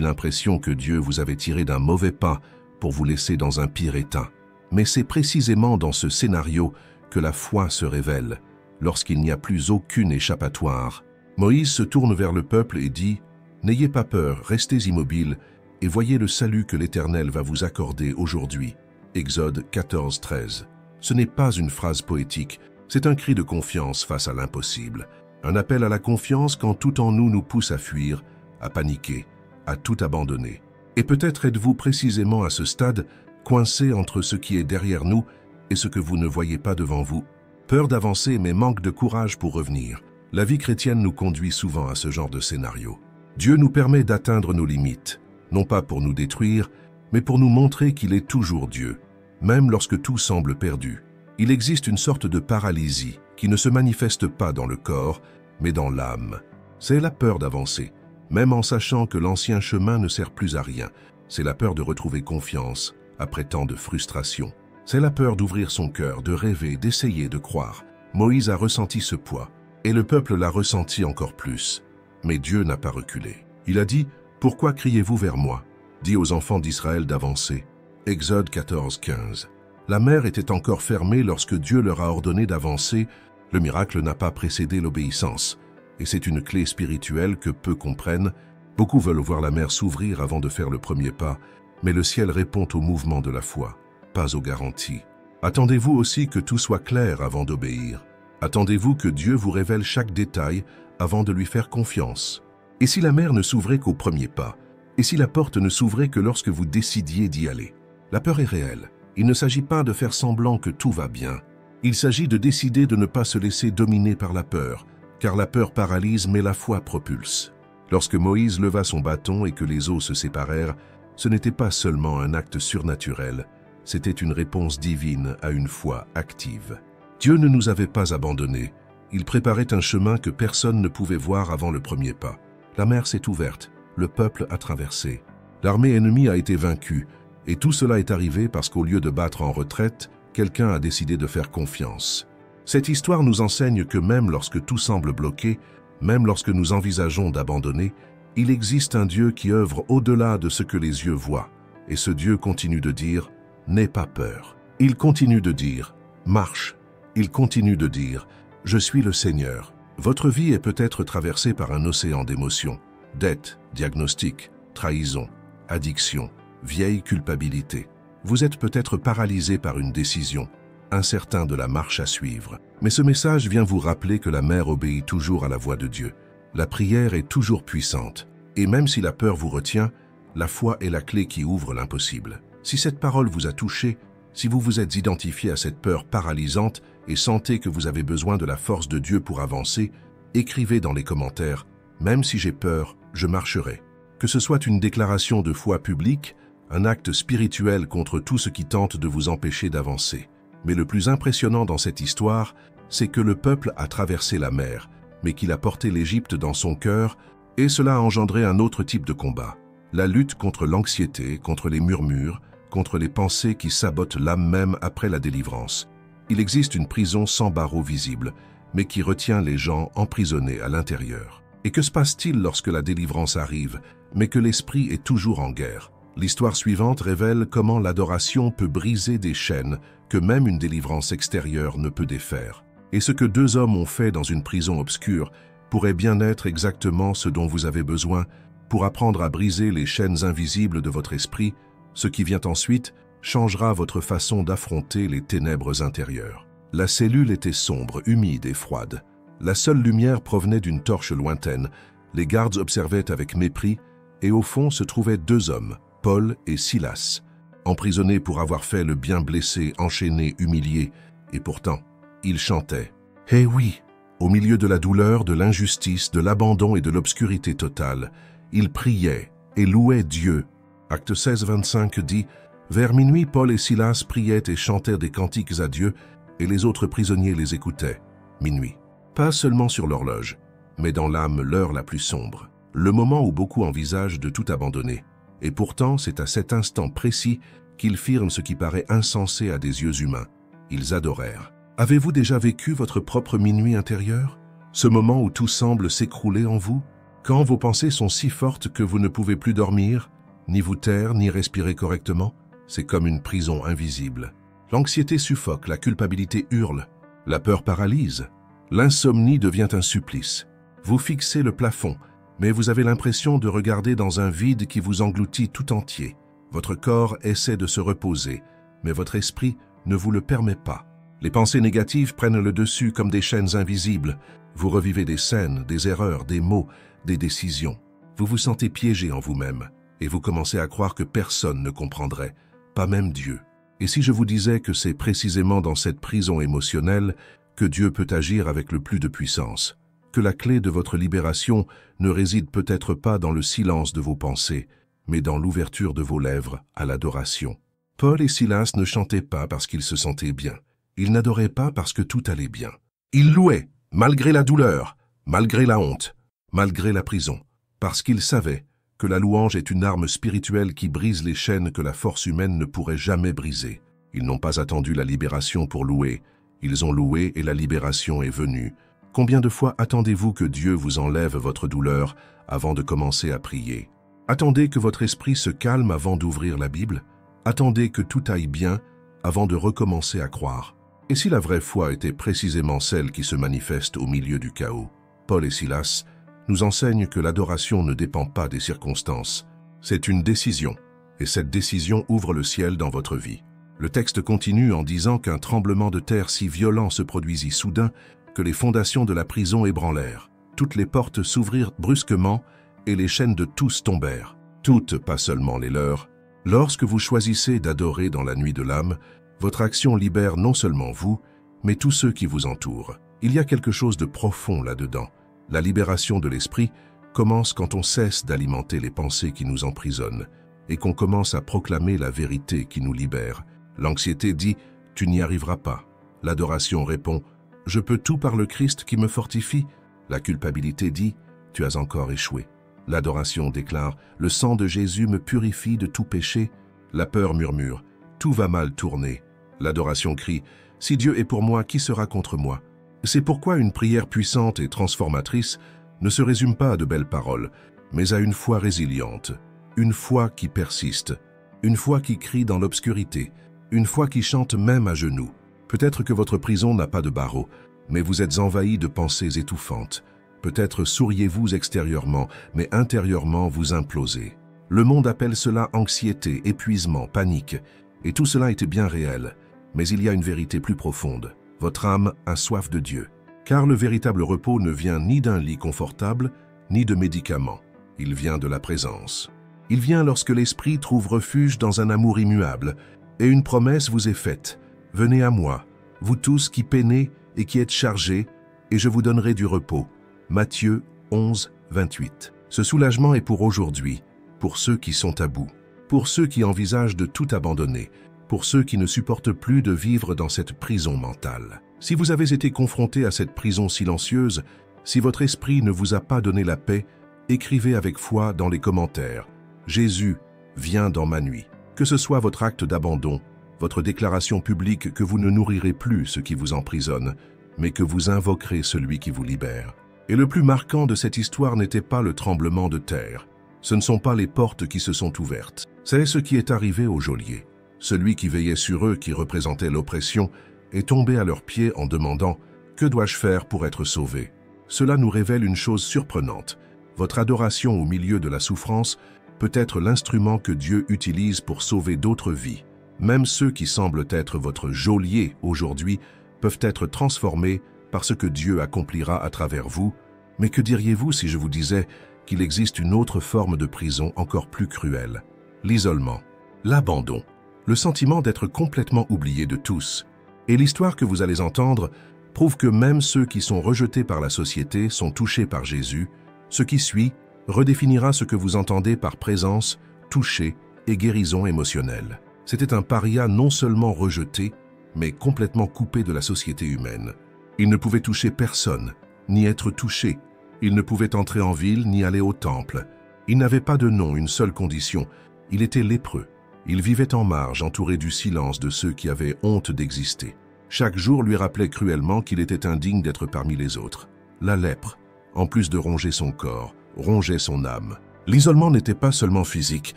l'impression que Dieu vous avait tiré d'un mauvais pas pour vous laisser dans un pire état? Mais c'est précisément dans ce scénario que la foi se révèle, lorsqu'il n'y a plus aucune échappatoire. Moïse se tourne vers le peuple et dit « N'ayez pas peur, restez immobiles et voyez le salut que l'Éternel va vous accorder aujourd'hui. » Exode 14:13. Ce n'est pas une phrase poétique, c'est un cri de confiance face à l'impossible. Un appel à la confiance quand tout en nous nous pousse à fuir, à paniquer, à tout abandonner. Et peut-être êtes-vous précisément à ce stade, coincé entre ce qui est derrière nous et ce que vous ne voyez pas devant vous. Peur d'avancer mais manque de courage pour revenir. La vie chrétienne nous conduit souvent à ce genre de scénario. Dieu nous permet d'atteindre nos limites, non pas pour nous détruire, mais pour nous montrer qu'il est toujours Dieu, même lorsque tout semble perdu. Il existe une sorte de paralysie qui ne se manifeste pas dans le corps, mais dans l'âme. C'est la peur d'avancer, même en sachant que l'ancien chemin ne sert plus à rien. C'est la peur de retrouver confiance après tant de frustration. C'est la peur d'ouvrir son cœur, de rêver, d'essayer, de croire. Moïse a ressenti ce poids, et le peuple l'a ressenti encore plus. Mais Dieu n'a pas reculé. Il a dit « Pourquoi criez-vous vers moi ?» Dit aux enfants d'Israël d'avancer. Exode 14, 15. La mer était encore fermée lorsque Dieu leur a ordonné d'avancer. Le miracle n'a pas précédé l'obéissance. Et c'est une clé spirituelle que peu comprennent. Beaucoup veulent voir la mer s'ouvrir avant de faire le premier pas, mais le ciel répond au mouvement de la foi, pas aux garanties. Attendez-vous aussi que tout soit clair avant d'obéir. Attendez-vous que Dieu vous révèle chaque détail avant de lui faire confiance. Et si la mer ne s'ouvrait qu'au premier pas? Et si la porte ne s'ouvrait que lorsque vous décidiez d'y aller? La peur est réelle. Il ne s'agit pas de faire semblant que tout va bien. Il s'agit de décider de ne pas se laisser dominer par la peur, car la peur paralyse mais la foi propulse. Lorsque Moïse leva son bâton et que les eaux se séparèrent, ce n'était pas seulement un acte surnaturel, c'était une réponse divine à une foi active. Dieu ne nous avait pas abandonnés. Il préparait un chemin que personne ne pouvait voir avant le premier pas. La mer s'est ouverte, le peuple a traversé. L'armée ennemie a été vaincue, et tout cela est arrivé parce qu'au lieu de battre en retraite, quelqu'un a décidé de faire confiance. Cette histoire nous enseigne que même lorsque tout semble bloqué, même lorsque nous envisageons d'abandonner, il existe un Dieu qui œuvre au-delà de ce que les yeux voient. Et ce Dieu continue de dire « N'aie pas peur ». Il continue de dire « Marche ». Il continue de dire « Je suis le Seigneur ». Votre vie est peut-être traversée par un océan d'émotions. Dette, diagnostic, trahison, addiction, vieille culpabilité. Vous êtes peut-être paralysé par une décision, incertain de la marche à suivre. Mais ce message vient vous rappeler que la mer obéit toujours à la voix de Dieu. La prière est toujours puissante. Et même si la peur vous retient, la foi est la clé qui ouvre l'impossible. Si cette parole vous a touché, si vous vous êtes identifié à cette peur paralysante et sentez que vous avez besoin de la force de Dieu pour avancer, écrivez dans les commentaires « Même si j'ai peur, je marcherai ». Que ce soit une déclaration de foi publique, un acte spirituel contre tout ce qui tente de vous empêcher d'avancer. Mais le plus impressionnant dans cette histoire, c'est que le peuple a traversé la mer, mais qu'il a porté l'Égypte dans son cœur, et cela a engendré un autre type de combat. La lutte contre l'anxiété, contre les murmures, contre les pensées qui sabotent l'âme même après la délivrance. Il existe une prison sans barreaux visibles, mais qui retient les gens emprisonnés à l'intérieur. Et que se passe-t-il lorsque la délivrance arrive, mais que l'esprit est toujours en guerre? L'histoire suivante révèle comment l'adoration peut briser des chaînes que même une délivrance extérieure ne peut défaire. Et ce que deux hommes ont fait dans une prison obscure pourrait bien être exactement ce dont vous avez besoin pour apprendre à briser les chaînes invisibles de votre esprit. Ce qui vient ensuite changera votre façon d'affronter les ténèbres intérieures. La cellule était sombre, humide et froide. La seule lumière provenait d'une torche lointaine. Les gardes observaient avec mépris, et au fond se trouvaient deux hommes, Paul et Silas, emprisonnés pour avoir fait le bien blessé, enchaînés, humiliés, et pourtant, ils chantaient. Eh oui, au milieu de la douleur, de l'injustice, de l'abandon et de l'obscurité totale, ils priaient et louaient Dieu. Acte 16, 25 dit « Vers minuit, Paul et Silas priaient et chantèrent des cantiques à Dieu, et les autres prisonniers les écoutaient. » Minuit. Pas seulement sur l'horloge, mais dans l'âme l'heure la plus sombre, le moment où beaucoup envisagent de tout abandonner. Et pourtant, c'est à cet instant précis qu'ils firent ce qui paraît insensé à des yeux humains. Ils adorèrent. Avez-vous déjà vécu votre propre minuit intérieur? Ce moment où tout semble s'écrouler en vous? Quand vos pensées sont si fortes que vous ne pouvez plus dormir, ni vous taire, ni respirer correctement? C'est comme une prison invisible. L'anxiété suffoque, la culpabilité hurle, la peur paralyse. L'insomnie devient un supplice. Vous fixez le plafond, mais vous avez l'impression de regarder dans un vide qui vous engloutit tout entier. Votre corps essaie de se reposer, mais votre esprit ne vous le permet pas. Les pensées négatives prennent le dessus comme des chaînes invisibles. Vous revivez des scènes, des erreurs, des mots, des décisions. Vous vous sentez piégé en vous-même, et vous commencez à croire que personne ne comprendrait, pas même Dieu. Et si je vous disais que c'est précisément dans cette prison émotionnelle que Dieu peut agir avec le plus de puissance, que la clé de votre libération ne réside peut-être pas dans le silence de vos pensées, mais dans l'ouverture de vos lèvres à l'adoration. Paul et Silas ne chantaient pas parce qu'ils se sentaient bien. Ils n'adoraient pas parce que tout allait bien. Ils louaient, malgré la douleur, malgré la honte, malgré la prison, parce qu'ils savaient que la louange est une arme spirituelle qui brise les chaînes que la force humaine ne pourrait jamais briser. Ils n'ont pas attendu la libération pour louer. Ils ont loué et la libération est venue. Combien de fois attendez-vous que Dieu vous enlève votre douleur avant de commencer à prier? Attendez que votre esprit se calme avant d'ouvrir la Bible? Attendez que tout aille bien avant de recommencer à croire? Et si la vraie foi était précisément celle qui se manifeste au milieu du chaos? Paul et Silas nous enseignent que l'adoration ne dépend pas des circonstances. C'est une décision, et cette décision ouvre le ciel dans votre vie. Le texte continue en disant qu'un tremblement de terre si violent se produisit soudain que les fondations de la prison ébranlèrent. Toutes les portes s'ouvrirent brusquement et les chaînes de tous tombèrent. Toutes, pas seulement les leurs. Lorsque vous choisissez d'adorer dans la nuit de l'âme, votre action libère non seulement vous, mais tous ceux qui vous entourent. Il y a quelque chose de profond là-dedans. La libération de l'esprit commence quand on cesse d'alimenter les pensées qui nous emprisonnent et qu'on commence à proclamer la vérité qui nous libère. L'anxiété dit « Tu n'y arriveras pas ». L'adoration répond « Je peux tout par le Christ qui me fortifie ». La culpabilité dit « Tu as encore échoué ». L'adoration déclare « Le sang de Jésus me purifie de tout péché ». La peur murmure « Tout va mal tourner ». L'adoration crie « Si Dieu est pour moi, qui sera contre moi ?» C'est pourquoi une prière puissante et transformatrice ne se résume pas à de belles paroles, mais à une foi résiliente, une foi qui persiste, une foi qui crie dans l'obscurité, une foi qui chante même à genoux. Peut-être que votre prison n'a pas de barreaux, mais vous êtes envahi de pensées étouffantes. Peut-être souriez-vous extérieurement, mais intérieurement vous implosez. Le monde appelle cela anxiété, épuisement, panique, et tout cela était bien réel. Mais il y a une vérité plus profonde. Votre âme a soif de Dieu. Car le véritable repos ne vient ni d'un lit confortable, ni de médicaments. Il vient de la présence. Il vient lorsque l'esprit trouve refuge dans un amour immuable, et une promesse vous est faite. Venez à moi, vous tous qui peinez et qui êtes chargés, et je vous donnerai du repos. Matthieu 11, 28. Ce soulagement est pour aujourd'hui, pour ceux qui sont à bout, pour ceux qui envisagent de tout abandonner, pour ceux qui ne supportent plus de vivre dans cette prison mentale. Si vous avez été confronté à cette prison silencieuse, si votre esprit ne vous a pas donné la paix, écrivez avec foi dans les commentaires « Jésus vient dans ma nuit ». Que ce soit votre acte d'abandon, votre déclaration publique que vous ne nourrirez plus ce qui vous emprisonne, mais que vous invoquerez celui qui vous libère. Et le plus marquant de cette histoire n'était pas le tremblement de terre. Ce ne sont pas les portes qui se sont ouvertes. C'est ce qui est arrivé au geôlier. Celui qui veillait sur eux, qui représentait l'oppression, est tombé à leurs pieds en demandant « Que dois-je faire pour être sauvé ?» Cela nous révèle une chose surprenante. Votre adoration au milieu de la souffrance peut être l'instrument que Dieu utilise pour sauver d'autres vies. Même ceux qui semblent être votre geôlier aujourd'hui peuvent être transformés par ce que Dieu accomplira à travers vous. Mais que diriez-vous si je vous disais qu'il existe une autre forme de prison encore plus cruelle? L'isolement, l'abandon, le sentiment d'être complètement oublié de tous. Et l'histoire que vous allez entendre prouve que même ceux qui sont rejetés par la société sont touchés par Jésus. Ce qui suit redéfinira ce que vous entendez par présence, toucher et guérison émotionnelle. C'était un paria non seulement rejeté, mais complètement coupé de la société humaine. Il ne pouvait toucher personne, ni être touché. Il ne pouvait entrer en ville, ni aller au temple. Il n'avait pas de nom, une seule condition. Il était lépreux. Il vivait en marge, entouré du silence de ceux qui avaient honte d'exister. Chaque jour lui rappelait cruellement qu'il était indigne d'être parmi les autres. La lèpre, en plus de ronger son corps, rongeait son âme. L'isolement n'était pas seulement physique,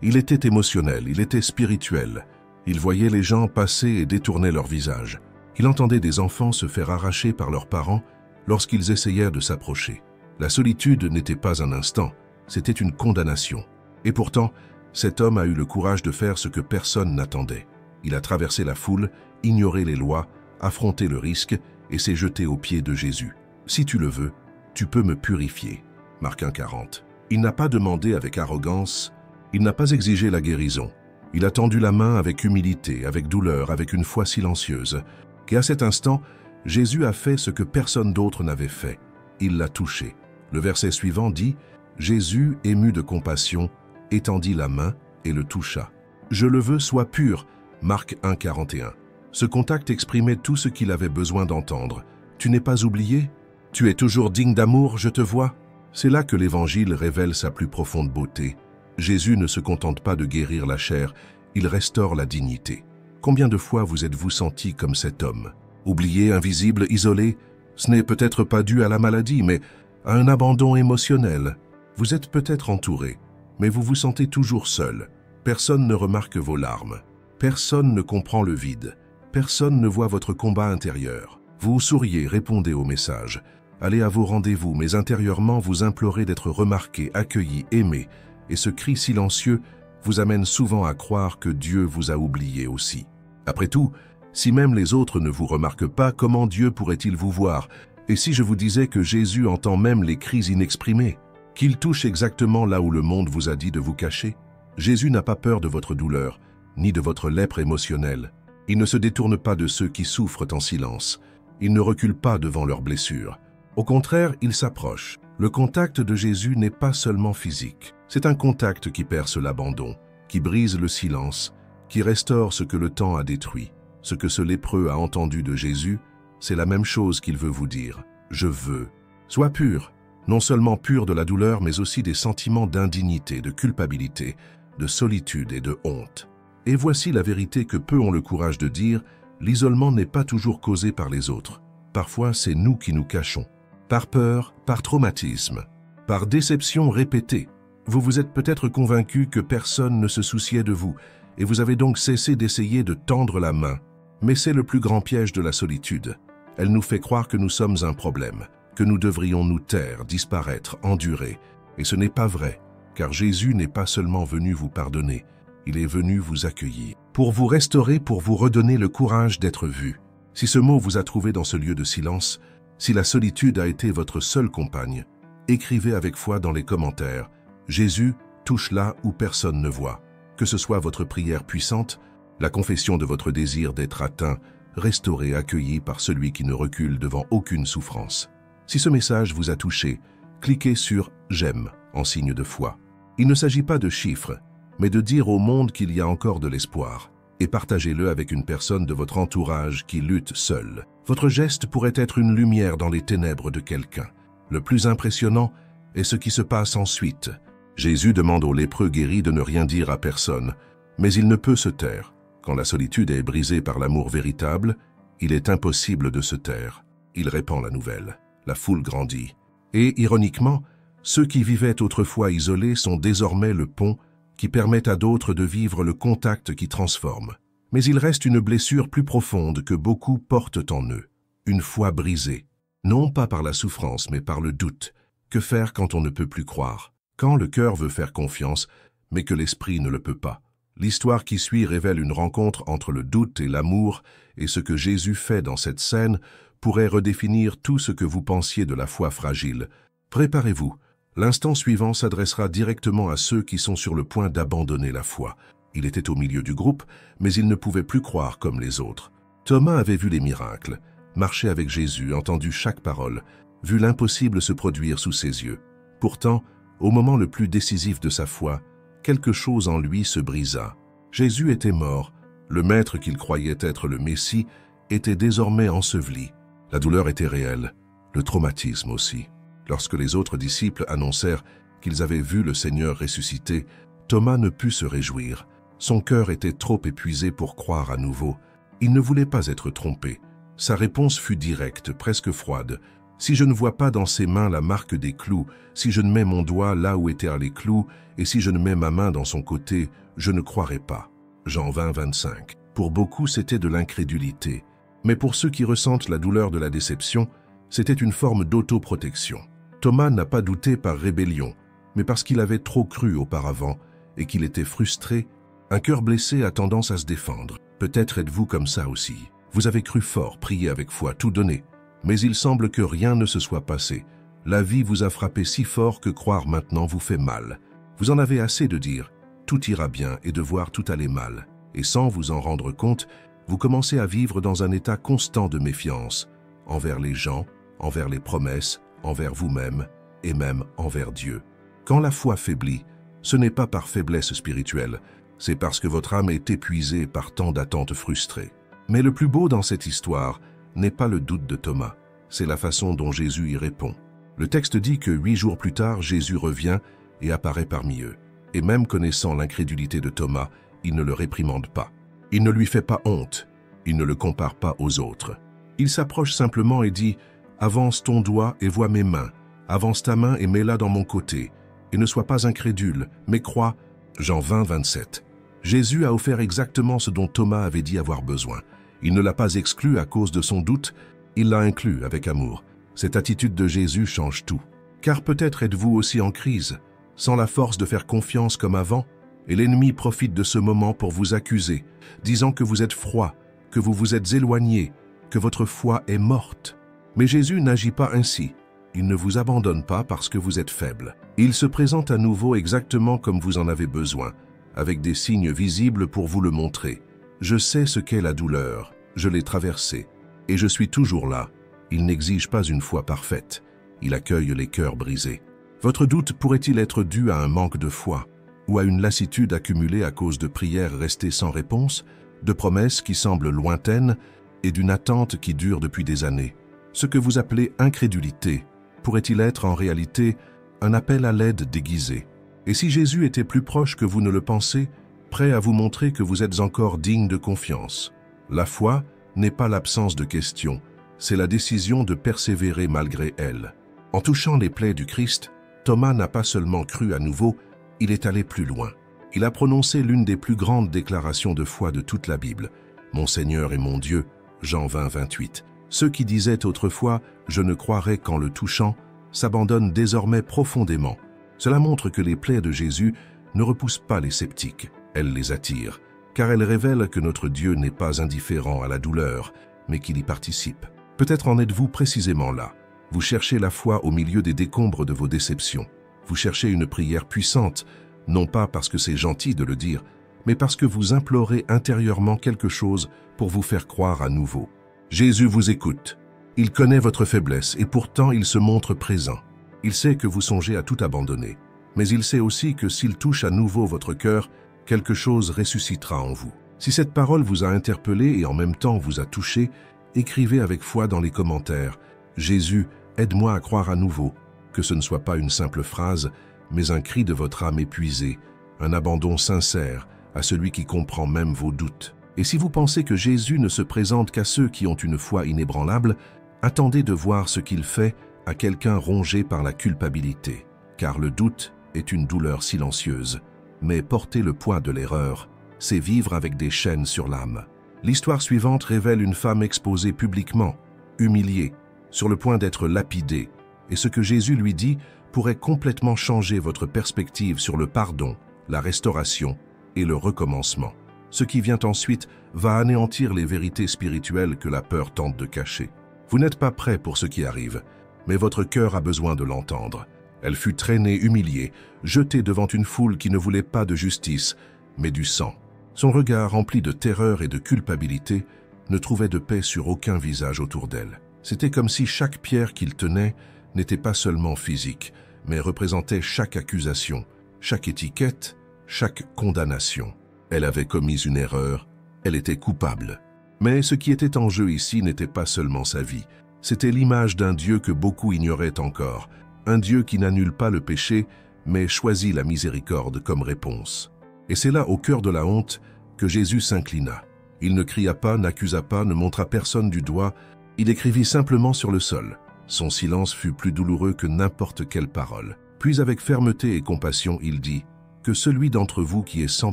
il était émotionnel, il était spirituel. Il voyait les gens passer et détourner leur visage. Il entendait des enfants se faire arracher par leurs parents lorsqu'ils essayèrent de s'approcher. La solitude n'était pas un instant, c'était une condamnation. Et pourtant, cet homme a eu le courage de faire ce que personne n'attendait. Il a traversé la foule, ignoré les lois, affronté le risque et s'est jeté aux pieds de Jésus. « Si tu le veux, tu peux me purifier. » Marc 1,40. Il n'a pas demandé avec arrogance, il n'a pas exigé la guérison. Il a tendu la main avec humilité, avec douleur, avec une foi silencieuse. Et à cet instant, Jésus a fait ce que personne d'autre n'avait fait. Il l'a touché. Le verset suivant dit « Jésus, ému de compassion, étendit la main et le toucha. « Je le veux, sois pur » Marc 1, 41. Ce contact exprimait tout ce qu'il avait besoin d'entendre. « Tu n'es pas oublié? Tu es toujours digne d'amour, je te vois ?» C'est là que l'Évangile révèle sa plus profonde beauté. Jésus ne se contente pas de guérir la chair, il restaure la dignité. Combien de fois vous êtes-vous senti comme cet homme? Oublié, invisible, isolé? Ce n'est peut-être pas dû à la maladie, mais à un abandon émotionnel. Vous êtes peut-être entouré, mais vous vous sentez toujours seul. Personne ne remarque vos larmes. Personne ne comprend le vide. Personne ne voit votre combat intérieur. Vous souriez, répondez aux messages. Allez à vos rendez-vous, mais intérieurement vous implorez d'être remarqué, accueilli, aimé. Et ce cri silencieux vous amène souvent à croire que Dieu vous a oublié aussi. Après tout, si même les autres ne vous remarquent pas, comment Dieu pourrait-il vous voir? Et si je vous disais que Jésus entend même les cris inexprimés, qu'il touche exactement là où le monde vous a dit de vous cacher? Jésus n'a pas peur de votre douleur, ni de votre lèpre émotionnelle. Il ne se détourne pas de ceux qui souffrent en silence. Il ne recule pas devant leurs blessures. Au contraire, il s'approche. Le contact de Jésus n'est pas seulement physique. C'est un contact qui perce l'abandon, qui brise le silence, qui restaure ce que le temps a détruit. Ce que ce lépreux a entendu de Jésus, c'est la même chose qu'il veut vous dire. Je veux. Sois pur, non seulement pur de la douleur, mais aussi des sentiments d'indignité, de culpabilité, de solitude et de honte. Et voici la vérité que peu ont le courage de dire, l'isolement n'est pas toujours causé par les autres. Parfois, c'est nous qui nous cachons. Par peur, par traumatisme, par déception répétée. Vous vous êtes peut-être convaincu que personne ne se souciait de vous, et vous avez donc cessé d'essayer de tendre la main. Mais c'est le plus grand piège de la solitude. Elle nous fait croire que nous sommes un problème, que nous devrions nous taire, disparaître, endurer. Et ce n'est pas vrai, car Jésus n'est pas seulement venu vous pardonner, il est venu vous accueillir, pour vous restaurer, pour vous redonner le courage d'être vu. Si ce mot vous a trouvé dans ce lieu de silence, si la solitude a été votre seule compagne, écrivez avec foi dans les commentaires « Jésus touche là où personne ne voit ». Que ce soit votre prière puissante, la confession de votre désir d'être atteint, restauré, accueilli par celui qui ne recule devant aucune souffrance. Si ce message vous a touché, cliquez sur « J'aime » en signe de foi. Il ne s'agit pas de chiffres, mais de dire au monde qu'il y a encore de l'espoir. Et partagez-le avec une personne de votre entourage qui lutte seule. Votre geste pourrait être une lumière dans les ténèbres de quelqu'un. Le plus impressionnant est ce qui se passe ensuite. Jésus demande au lépreux guéri de ne rien dire à personne, mais il ne peut se taire. Quand la solitude est brisée par l'amour véritable, il est impossible de se taire. Il répand la nouvelle. La foule grandit. Et, ironiquement, ceux qui vivaient autrefois isolés sont désormais le pont qui permet à d'autres de vivre le contact qui transforme. Mais il reste une blessure plus profonde que beaucoup portent en eux. Une foi brisée. Non pas par la souffrance, mais par le doute. Que faire quand on ne peut plus croire? Quand le cœur veut faire confiance, mais que l'esprit ne le peut pas. L'histoire qui suit révèle une rencontre entre le doute et l'amour, et ce que Jésus fait dans cette scène pourrait redéfinir tout ce que vous pensiez de la foi fragile. Préparez-vous. L'instant suivant s'adressera directement à ceux qui sont sur le point d'abandonner la foi. Il était au milieu du groupe, mais il ne pouvait plus croire comme les autres. Thomas avait vu les miracles, marché avec Jésus, entendu chaque parole, vu l'impossible se produire sous ses yeux. Pourtant, au moment le plus décisif de sa foi, quelque chose en lui se brisa. Jésus était mort, le maître qu'il croyait être le Messie était désormais enseveli. La douleur était réelle, le traumatisme aussi. Lorsque les autres disciples annoncèrent qu'ils avaient vu le Seigneur ressuscité, Thomas ne put se réjouir. Son cœur était trop épuisé pour croire à nouveau. Il ne voulait pas être trompé. Sa réponse fut directe, presque froide. « Si je ne vois pas dans ses mains la marque des clous, si je ne mets mon doigt là où étaient les clous, et si je ne mets ma main dans son côté, je ne croirai pas. » Jean 20, 25. Pour beaucoup, c'était de l'incrédulité. Mais pour ceux qui ressentent la douleur de la déception, c'était une forme d'autoprotection. Thomas n'a pas douté par rébellion, mais parce qu'il avait trop cru auparavant et qu'il était frustré. Un cœur blessé a tendance à se défendre. Peut-être êtes-vous comme ça aussi. Vous avez cru fort, prié avec foi, tout donné. Mais il semble que rien ne se soit passé. La vie vous a frappé si fort que croire maintenant vous fait mal. Vous en avez assez de dire « tout ira bien » et de voir tout aller mal. Et sans vous en rendre compte, vous commencez à vivre dans un état constant de méfiance, envers les gens, envers les promesses, envers vous-même et même envers Dieu. Quand la foi faiblit, Ce n'est pas par faiblesse spirituelle, c'est parce que votre âme est épuisée par tant d'attentes frustrées. Mais le plus beau dans cette histoire n'est pas le doute de Thomas, c'est la façon dont Jésus y répond. Le texte dit que 8 jours plus tard, Jésus revient et apparaît parmi eux. Et même connaissant l'incrédulité de Thomas, il ne le réprimande pas. Il ne lui fait pas honte, il ne le compare pas aux autres. Il s'approche simplement et dit « Avance ton doigt et vois mes mains, avance ta main et mets-la dans mon côté, et ne sois pas incrédule, mais crois. » Jean 20, 27. Jésus a offert exactement ce dont Thomas avait dit avoir besoin. Il ne l'a pas exclu à cause de son doute, il l'a inclus avec amour. Cette attitude de Jésus change tout. Car peut-être êtes-vous aussi en crise, sans la force de faire confiance comme avant, et l'ennemi profite de ce moment pour vous accuser, disant que vous êtes froid, que vous vous êtes éloigné, que votre foi est morte. Mais Jésus n'agit pas ainsi. Il ne vous abandonne pas parce que vous êtes faible. Il se présente à nouveau exactement comme vous en avez besoin, avec des signes visibles pour vous le montrer. Je sais ce qu'est la douleur, je l'ai traversée, et je suis toujours là. Il n'exige pas une foi parfaite, il accueille les cœurs brisés. Votre doute pourrait-il être dû à un manque de foi, ou à une lassitude accumulée à cause de prières restées sans réponse, de promesses qui semblent lointaines et d'une attente qui dure depuis des années? Ce que vous appelez incrédulité pourrait-il être en réalité un appel à l'aide déguisé? Et si Jésus était plus proche que vous ne le pensez, prêt à vous montrer que vous êtes encore digne de confiance? La foi n'est pas l'absence de questions, c'est la décision de persévérer malgré elle. En touchant les plaies du Christ, Thomas n'a pas seulement cru à nouveau, il est allé plus loin. Il a prononcé l'une des plus grandes déclarations de foi de toute la Bible. « Mon Seigneur et mon Dieu » Jean 20, 28. Ceux qui disaient autrefois « je ne croirai qu'en le touchant » s'abandonnent désormais profondément. Cela montre que les plaies de Jésus ne repoussent pas les sceptiques, elles les attirent, car elles révèlent que notre Dieu n'est pas indifférent à la douleur, mais qu'il y participe. Peut-être en êtes-vous précisément là. Vous cherchez la foi au milieu des décombres de vos déceptions. Vous cherchez une prière puissante, non pas parce que c'est gentil de le dire, mais parce que vous implorez intérieurement quelque chose pour vous faire croire à nouveau. Jésus vous écoute. Il connaît votre faiblesse et pourtant il se montre présent. Il sait que vous songez à tout abandonner, mais il sait aussi que s'il touche à nouveau votre cœur, quelque chose ressuscitera en vous. Si cette parole vous a interpellé et en même temps vous a touché, écrivez avec foi dans les commentaires « Jésus, aide-moi à croire à nouveau », que ce ne soit pas une simple phrase, mais un cri de votre âme épuisée, un abandon sincère à celui qui comprend même vos doutes. Et si vous pensez que Jésus ne se présente qu'à ceux qui ont une foi inébranlable, attendez de voir ce qu'il fait à quelqu'un rongé par la culpabilité, car le doute est une douleur silencieuse. Mais porter le poids de l'erreur, c'est vivre avec des chaînes sur l'âme. L'histoire suivante révèle une femme exposée publiquement, humiliée, sur le point d'être lapidée, et ce que Jésus lui dit pourrait complètement changer votre perspective sur le pardon, la restauration et le recommencement. Ce qui vient ensuite va anéantir les vérités spirituelles que la peur tente de cacher. Vous n'êtes pas prêt pour ce qui arrive, mais votre cœur a besoin de l'entendre. Elle fut traînée, humiliée, jetée devant une foule qui ne voulait pas de justice, mais du sang. Son regard rempli de terreur et de culpabilité ne trouvait de paix sur aucun visage autour d'elle. C'était comme si chaque pierre qu'il tenait n'était pas seulement physique, mais représentait chaque accusation, chaque étiquette, chaque condamnation. Elle avait commis une erreur, elle était coupable. Mais ce qui était en jeu ici n'était pas seulement sa vie, c'était l'image d'un Dieu que beaucoup ignoraient encore, un Dieu qui n'annule pas le péché, mais choisit la miséricorde comme réponse. Et c'est là, au cœur de la honte, que Jésus s'inclina. Il ne cria pas, n'accusa pas, ne montra personne du doigt, il écrivit simplement sur le sol. Son silence fut plus douloureux que n'importe quelle parole. Puis avec fermeté et compassion, il dit « Que celui d'entre vous qui est sans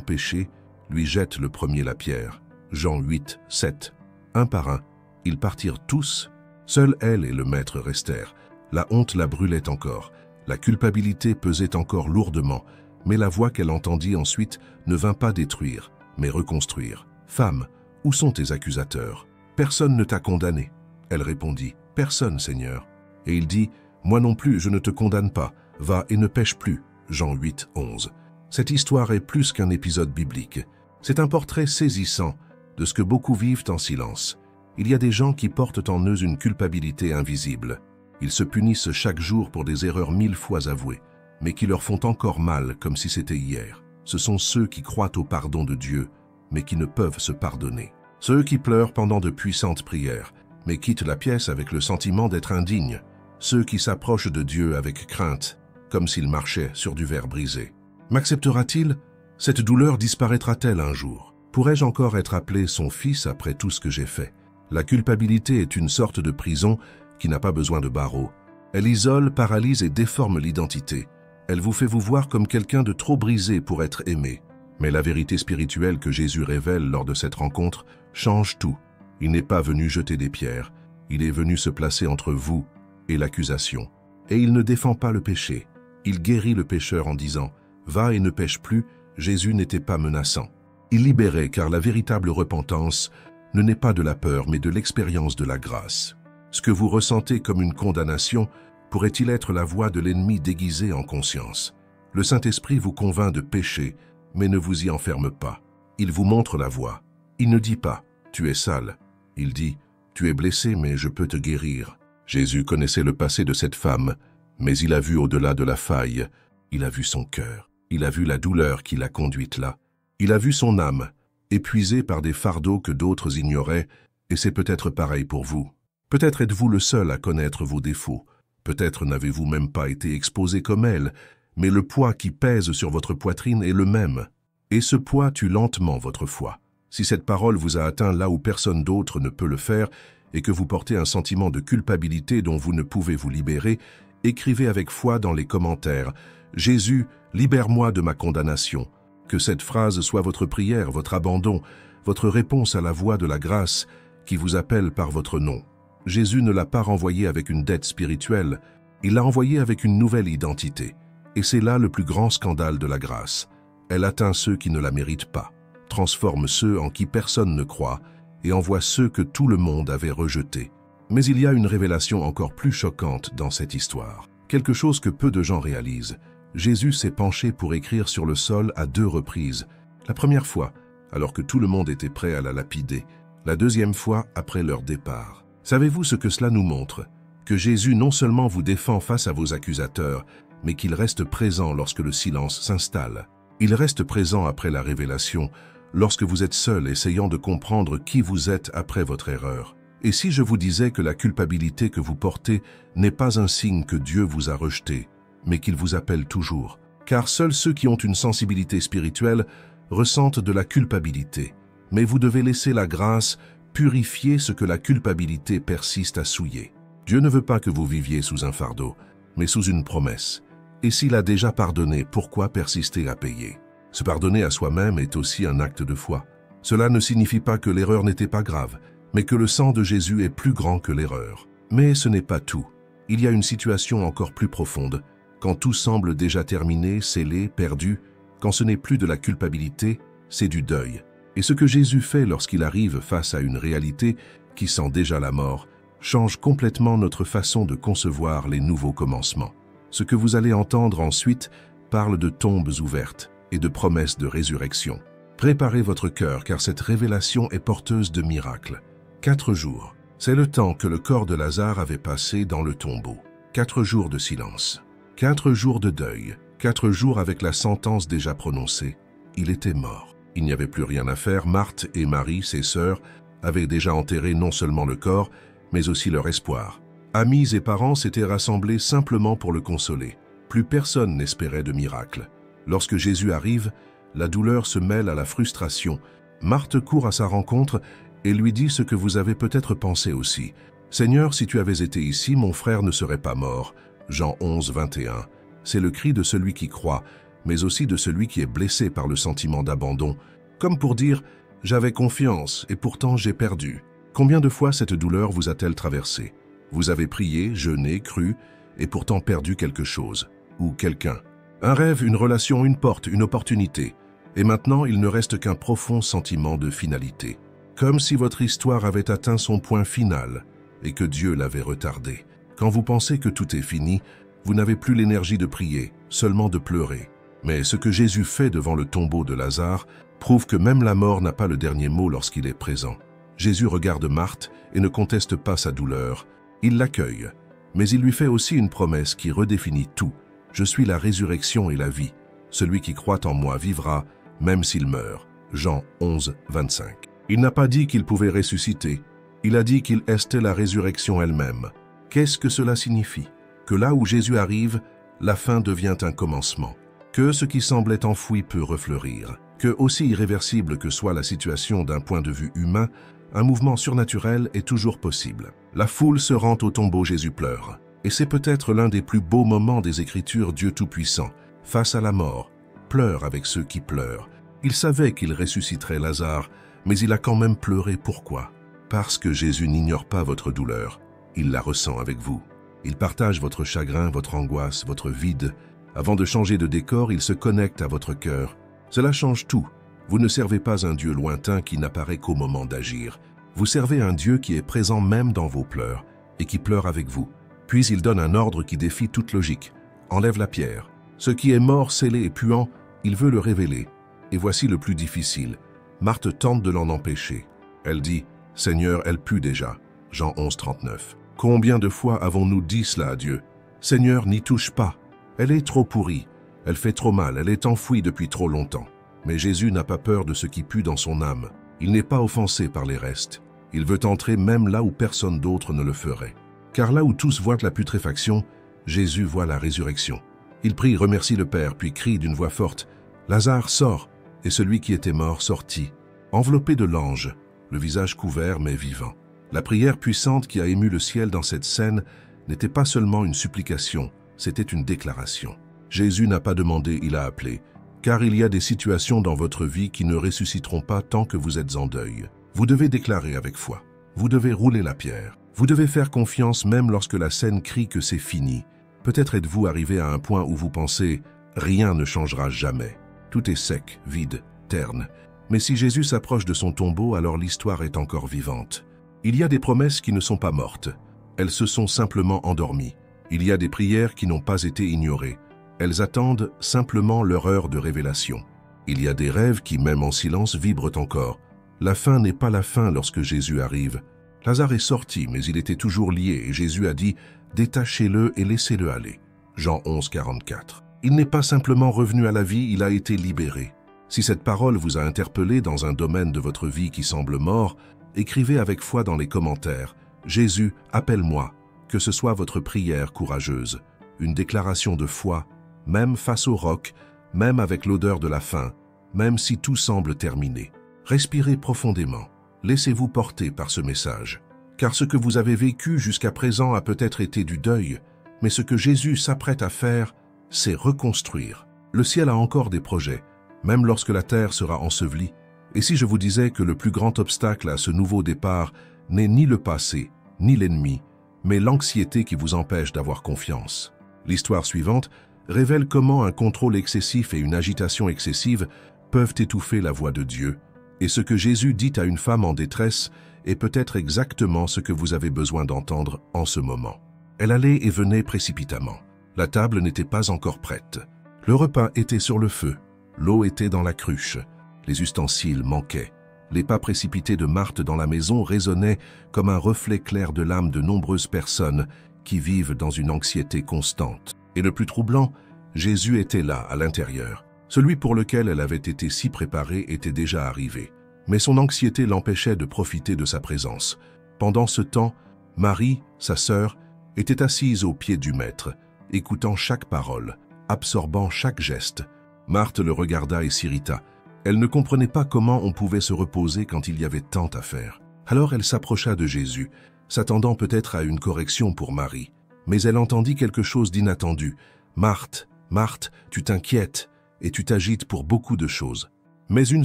péché lui jette le premier la pierre. » Jean 8, 7. Un par un, ils partirent tous. Seuls elle et le maître restèrent. La honte la brûlait encore. La culpabilité pesait encore lourdement. Mais la voix qu'elle entendit ensuite ne vint pas détruire, mais reconstruire. « Femme, où sont tes accusateurs? Personne ne t'a condamné. » Elle répondit « Personne, Seigneur. » Et il dit « Moi non plus, je ne te condamne pas. Va et ne pêche plus. » Jean 8, 11. Cette histoire est plus qu'un épisode biblique. C'est un portrait saisissant de ce que beaucoup vivent en silence. Il y a des gens qui portent en eux une culpabilité invisible. Ils se punissent chaque jour pour des erreurs 1000 fois avouées. mais qui leur font encore mal comme si c'était hier. Ce sont ceux qui croient au pardon de Dieu, mais qui ne peuvent se pardonner. Ceux qui pleurent pendant de puissantes prières, mais quittent la pièce avec le sentiment d'être indignes. Ceux qui s'approchent de Dieu avec crainte, comme s'ils marchaient sur du verre brisé. M'acceptera-t-il? Cette douleur disparaîtra-t-elle un jour? Pourrais-je encore être appelé son fils après tout ce que j'ai fait? La culpabilité est une sorte de prison qui n'a pas besoin de barreaux. Elle isole, paralyse et déforme l'identité. Elle vous fait vous voir comme quelqu'un de trop brisé pour être aimé. Mais la vérité spirituelle que Jésus révèle lors de cette rencontre change tout. Il n'est pas venu jeter des pierres, il est venu se placer entre vous et l'accusation. Et il ne défend pas le péché. Il guérit le pécheur en disant « Va et ne pêche plus », Jésus n'était pas menaçant. Il libérait car la véritable repentance ne naît pas de la peur mais de l'expérience de la grâce. Ce que vous ressentez comme une condamnation pourrait-il être la voix de l'ennemi déguisée en conscience? Le Saint-Esprit vous convainc de péché, mais ne vous y enferme pas. Il vous montre la voie. Il ne dit pas « Tu es sale ». Il dit « Tu es blessé, mais je peux te guérir ». Jésus connaissait le passé de cette femme, mais il a vu au-delà de la faille. Il a vu son cœur. Il a vu la douleur qui l'a conduite là. Il a vu son âme, épuisée par des fardeaux que d'autres ignoraient, et c'est peut-être pareil pour vous. Peut-être êtes-vous le seul à connaître vos défauts. Peut-être n'avez-vous même pas été exposé comme elle, mais le poids qui pèse sur votre poitrine est le même. Et ce poids tue lentement votre foi. Si cette parole vous a atteint là où personne d'autre ne peut le faire, et que vous portez un sentiment de culpabilité dont vous ne pouvez vous libérer, écrivez avec foi dans les commentaires « Jésus, libère-moi de ma condamnation ». Que cette phrase soit votre prière, votre abandon, votre réponse à la voix de la grâce qui vous appelle par votre nom. Jésus ne l'a pas renvoyé avec une dette spirituelle, il l'a envoyé avec une nouvelle identité. Et c'est là le plus grand scandale de la grâce. Elle atteint ceux qui ne la méritent pas, transforme ceux en qui personne ne croit et envoie ceux que tout le monde avait rejetés. Mais il y a une révélation encore plus choquante dans cette histoire. Quelque chose que peu de gens réalisent. Jésus s'est penché pour écrire sur le sol à 2 reprises. La première fois, alors que tout le monde était prêt à la lapider. La deuxième fois, après leur départ. Savez-vous ce que cela nous montre? Que Jésus non seulement vous défend face à vos accusateurs, mais qu'il reste présent lorsque le silence s'installe. Il reste présent après la révélation, lorsque vous êtes seul essayant de comprendre qui vous êtes après votre erreur. Et si je vous disais que la culpabilité que vous portez n'est pas un signe que Dieu vous a rejeté, mais qu'il vous appelle toujours? Car seuls ceux qui ont une sensibilité spirituelle ressentent de la culpabilité. Mais vous devez laisser la grâce purifier ce que la culpabilité persiste à souiller. Dieu ne veut pas que vous viviez sous un fardeau, mais sous une promesse. Et s'il a déjà pardonné, pourquoi persister à payer? Se pardonner à soi-même est aussi un acte de foi. Cela ne signifie pas que l'erreur n'était pas grave, mais que le sang de Jésus est plus grand que l'erreur. Mais ce n'est pas tout. Il y a une situation encore plus profonde, quand tout semble déjà terminé, scellé, perdu, quand ce n'est plus de la culpabilité, c'est du deuil. Et ce que Jésus fait lorsqu'il arrive face à une réalité qui sent déjà la mort, change complètement notre façon de concevoir les nouveaux commencements. Ce que vous allez entendre ensuite parle de tombes ouvertes et de promesses de résurrection. Préparez votre cœur car cette révélation est porteuse de miracles. 4 jours, c'est le temps que le corps de Lazare avait passé dans le tombeau. 4 jours de silence, 4 jours de deuil, 4 jours avec la sentence déjà prononcée. Il était mort. Il n'y avait plus rien à faire. Marthe et Marie, ses sœurs, avaient déjà enterré non seulement le corps, mais aussi leur espoir. Amis et parents s'étaient rassemblés simplement pour le consoler. Plus personne n'espérait de miracle. Lorsque Jésus arrive, la douleur se mêle à la frustration. Marthe court à sa rencontre et lui dit ce que vous avez peut-être pensé aussi. « Seigneur, si tu avais été ici, mon frère ne serait pas mort. » Jean 11, 21. C'est le cri de celui qui croit, mais aussi de celui qui est blessé par le sentiment d'abandon, comme pour dire « j'avais confiance et pourtant j'ai perdu ». Combien de fois cette douleur vous a-t-elle traversé? Vous avez prié, jeûné, cru, et pourtant perdu quelque chose, ou quelqu'un. Un rêve, une relation, une porte, une opportunité. Et maintenant, il ne reste qu'un profond sentiment de finalité. Comme si votre histoire avait atteint son point final, et que Dieu l'avait retardé. Quand vous pensez que tout est fini, vous n'avez plus l'énergie de prier, seulement de pleurer. Mais ce que Jésus fait devant le tombeau de Lazare prouve que même la mort n'a pas le dernier mot lorsqu'il est présent. Jésus regarde Marthe et ne conteste pas sa douleur. Il l'accueille, mais il lui fait aussi une promesse qui redéfinit tout. Je suis la résurrection et la vie. Celui qui croit en moi vivra, même s'il meurt. Jean 11, 25. Il n'a pas dit qu'il pouvait ressusciter. Il a dit qu'il estait la résurrection elle-même. Qu'est-ce que cela signifie? Que là où Jésus arrive, la fin devient un commencement. Que ce qui semblait enfoui peut refleurir. Que, aussi irréversible que soit la situation d'un point de vue humain, un mouvement surnaturel est toujours possible. La foule se rend au tombeau, Jésus pleure. Et c'est peut-être l'un des plus beaux moments des Écritures, Dieu Tout-Puissant, face à la mort, pleure avec ceux qui pleurent. Il savait qu'il ressusciterait Lazare, mais il a quand même pleuré. Pourquoi? Parce que Jésus n'ignore pas votre douleur. Il la ressent avec vous. Il partage votre chagrin, votre angoisse, votre vide. Avant de changer de décor, il se connecte à votre cœur. Cela change tout. Vous ne servez pas un Dieu lointain qui n'apparaît qu'au moment d'agir. Vous servez un Dieu qui est présent même dans vos pleurs et qui pleure avec vous. Puis il donne un ordre qui défie toute logique. Enlève la pierre. Ce qui est mort, scellé et puant, il veut le révéler. Et voici le plus difficile. Marthe tente de l'en empêcher. Elle dit « Seigneur, elle pue déjà ». Jean 11, 39. Combien de fois avons-nous dit cela à Dieu? Seigneur, n'y touche pas. Elle est trop pourrie. Elle fait trop mal. Elle est enfouie depuis trop longtemps. Mais Jésus n'a pas peur de ce qui pue dans son âme. Il n'est pas offensé par les restes. Il veut entrer même là où personne d'autre ne le ferait. Car là où tous voient la putréfaction, Jésus voit la résurrection. Il prie, remercie le Père, puis crie d'une voix forte « Lazare, sort !» Et celui qui était mort sortit, enveloppé de l'ange, le visage couvert mais vivant. La prière puissante qui a ému le ciel dans cette scène n'était pas seulement une supplication, c'était une déclaration. Jésus n'a pas demandé, il a appelé. Car il y a des situations dans votre vie qui ne ressusciteront pas tant que vous êtes en deuil. Vous devez déclarer avec foi. Vous devez rouler la pierre. Vous devez faire confiance même lorsque la scène crie que c'est fini. Peut-être êtes-vous arrivé à un point où vous pensez « rien ne changera jamais ». Tout est sec, vide, terne. Mais si Jésus s'approche de son tombeau, alors l'histoire est encore vivante. Il y a des promesses qui ne sont pas mortes. Elles se sont simplement endormies. Il y a des prières qui n'ont pas été ignorées. Elles attendent simplement leur heure de révélation. Il y a des rêves qui, même en silence, vibrent encore. La fin n'est pas la fin lorsque Jésus arrive. Lazare est sorti, mais il était toujours lié, et Jésus a dit « Détachez-le et laissez-le aller ». Jean 11, 44. Il n'est pas simplement revenu à la vie, il a été libéré. Si cette parole vous a interpellé dans un domaine de votre vie qui semble mort, écrivez avec foi dans les commentaires « Jésus, appelle-moi », que ce soit votre prière courageuse, une déclaration de foi, même face au roc, même avec l'odeur de la faim, même si tout semble terminé. Respirez profondément. Laissez-vous porter par ce message. Car ce que vous avez vécu jusqu'à présent a peut-être été du deuil, mais ce que Jésus s'apprête à faire, c'est reconstruire. Le ciel a encore des projets, même lorsque la terre sera ensevelie. Et si je vous disais que le plus grand obstacle à ce nouveau départ n'est ni le passé, ni l'ennemi, mais l'anxiété qui vous empêche d'avoir confiance? L'histoire suivante révèle comment un contrôle excessif et une agitation excessive peuvent étouffer la voix de Dieu. Et ce que Jésus dit à une femme en détresse est peut-être exactement ce que vous avez besoin d'entendre en ce moment. Elle allait et venait précipitamment. La table n'était pas encore prête. Le repas était sur le feu. L'eau était dans la cruche. Les ustensiles manquaient. Les pas précipités de Marthe dans la maison résonnaient comme un reflet clair de l'âme de nombreuses personnes qui vivent dans une anxiété constante. Et le plus troublant, Jésus était là, à l'intérieur. Celui pour lequel elle avait été si préparée était déjà arrivé. Mais son anxiété l'empêchait de profiter de sa présence. Pendant ce temps, Marie, sa sœur, était assise aux pieds du Maître, écoutant chaque parole, absorbant chaque geste. Marthe le regarda et s'irrita. Elle ne comprenait pas comment on pouvait se reposer quand il y avait tant à faire. Alors elle s'approcha de Jésus, s'attendant peut-être à une correction pour Marie. Mais elle entendit quelque chose d'inattendu. « Marthe, Marthe, tu t'inquiètes et tu t'agites pour beaucoup de choses. Mais une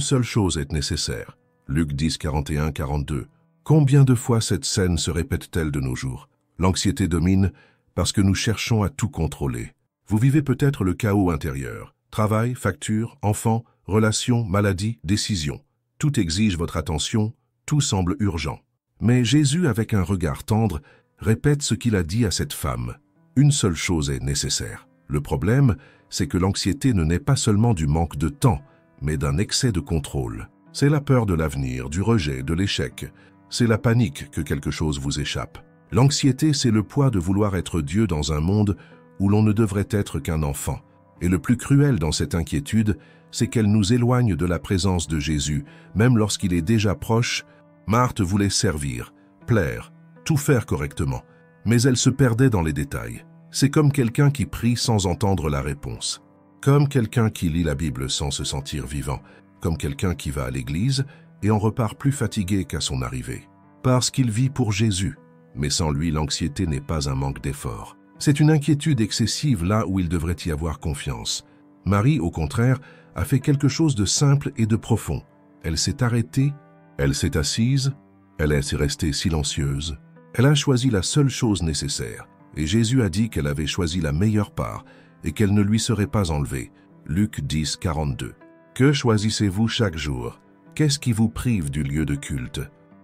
seule chose est nécessaire. » Luc 10, 41, 42. Combien de fois cette scène se répète-t-elle de nos jours? L'anxiété domine parce que nous cherchons à tout contrôler. Vous vivez peut-être le chaos intérieur. Travail, factures, enfants, relations, maladies, décisions. Tout exige votre attention, tout semble urgent. Mais Jésus, avec un regard tendre, répète ce qu'il a dit à cette femme. Une seule chose est nécessaire. Le problème, c'est que l'anxiété ne naît pas seulement du manque de temps, mais d'un excès de contrôle. C'est la peur de l'avenir, du rejet, de l'échec. C'est la panique que quelque chose vous échappe. L'anxiété, c'est le poids de vouloir être Dieu dans un monde où l'on ne devrait être qu'un enfant. Et le plus cruel dans cette inquiétude, c'est qu'elle nous éloigne de la présence de Jésus, même lorsqu'il est déjà proche. Marthe voulait servir, plaire, tout faire correctement, mais elle se perdait dans les détails. C'est comme quelqu'un qui prie sans entendre la réponse, comme quelqu'un qui lit la Bible sans se sentir vivant, comme quelqu'un qui va à l'église et en repart plus fatigué qu'à son arrivée. Parce qu'il vit pour Jésus, mais sans lui l'anxiété n'est pas un manque d'effort. C'est une inquiétude excessive là où il devrait y avoir confiance. Marie, au contraire, a fait quelque chose de simple et de profond. Elle s'est arrêtée, elle s'est assise, elle est restée silencieuse. Elle a choisi la seule chose nécessaire. Et Jésus a dit qu'elle avait choisi la meilleure part et qu'elle ne lui serait pas enlevée. Luc 10, 42. Que choisissez-vous chaque jour? Qu'est-ce qui vous prive du lieu de culte?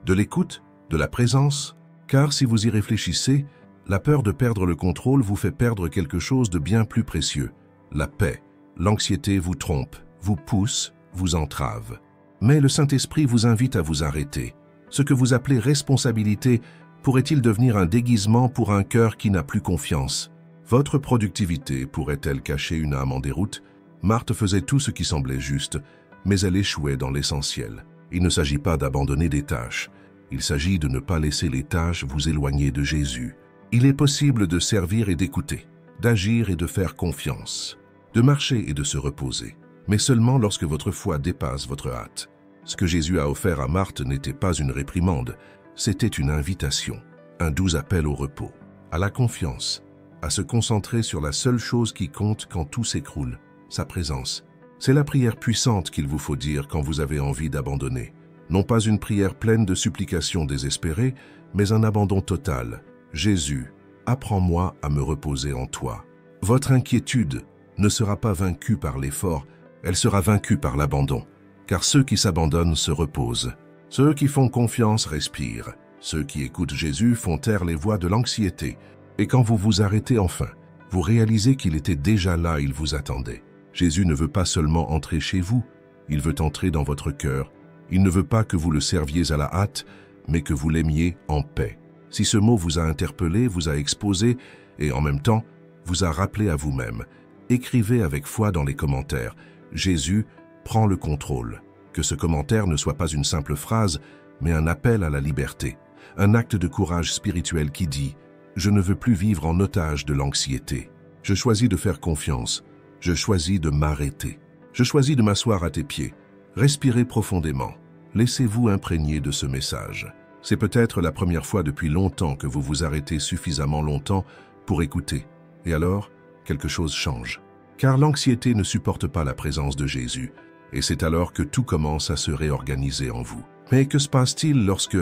De l'écoute? De la présence? Car si vous y réfléchissez, la peur de perdre le contrôle vous fait perdre quelque chose de bien plus précieux. La paix. L'anxiété vous trompe, vous pousse, vous entrave. Mais le Saint-Esprit vous invite à vous arrêter. Ce que vous appelez responsabilité pourrait-il devenir un déguisement pour un cœur qui n'a plus confiance? Votre productivité pourrait-elle cacher une âme en déroute? Marthe faisait tout ce qui semblait juste, mais elle échouait dans l'essentiel. Il ne s'agit pas d'abandonner des tâches. Il s'agit de ne pas laisser les tâches vous éloigner de Jésus. Il est possible de servir et d'écouter, d'agir et de faire confiance, de marcher et de se reposer, mais seulement lorsque votre foi dépasse votre hâte. Ce que Jésus a offert à Marthe n'était pas une réprimande, c'était une invitation, un doux appel au repos, à la confiance, à se concentrer sur la seule chose qui compte quand tout s'écroule, sa présence. C'est la prière puissante qu'il vous faut dire quand vous avez envie d'abandonner. Non pas une prière pleine de supplications désespérées, mais un abandon total. Jésus, apprends-moi à me reposer en toi. Votre inquiétude ne sera pas vaincue par l'effort, elle sera vaincue par l'abandon. Car ceux qui s'abandonnent se reposent. Ceux qui font confiance respirent. Ceux qui écoutent Jésus font taire les voix de l'anxiété. Et quand vous vous arrêtez enfin, vous réalisez qu'il était déjà là, il vous attendait. Jésus ne veut pas seulement entrer chez vous, il veut entrer dans votre cœur. Il ne veut pas que vous le serviez à la hâte, mais que vous l'aimiez en paix. Si ce mot vous a interpellé, vous a exposé et en même temps vous a rappelé à vous-même, écrivez avec foi dans les commentaires « Jésus prend le contrôle ». Que ce commentaire ne soit pas une simple phrase, mais un appel à la liberté, un acte de courage spirituel qui dit « Je ne veux plus vivre en otage de l'anxiété. Je choisis de faire confiance. Je choisis de m'arrêter. Je choisis de m'asseoir à tes pieds. Respirez profondément. Laissez-vous imprégner de ce message. C'est peut-être la première fois depuis longtemps que vous vous arrêtez suffisamment longtemps pour écouter. Et alors, quelque chose change. Car l'anxiété ne supporte pas la présence de Jésus. Et c'est alors que tout commence à se réorganiser en vous. Mais que se passe-t-il lorsque,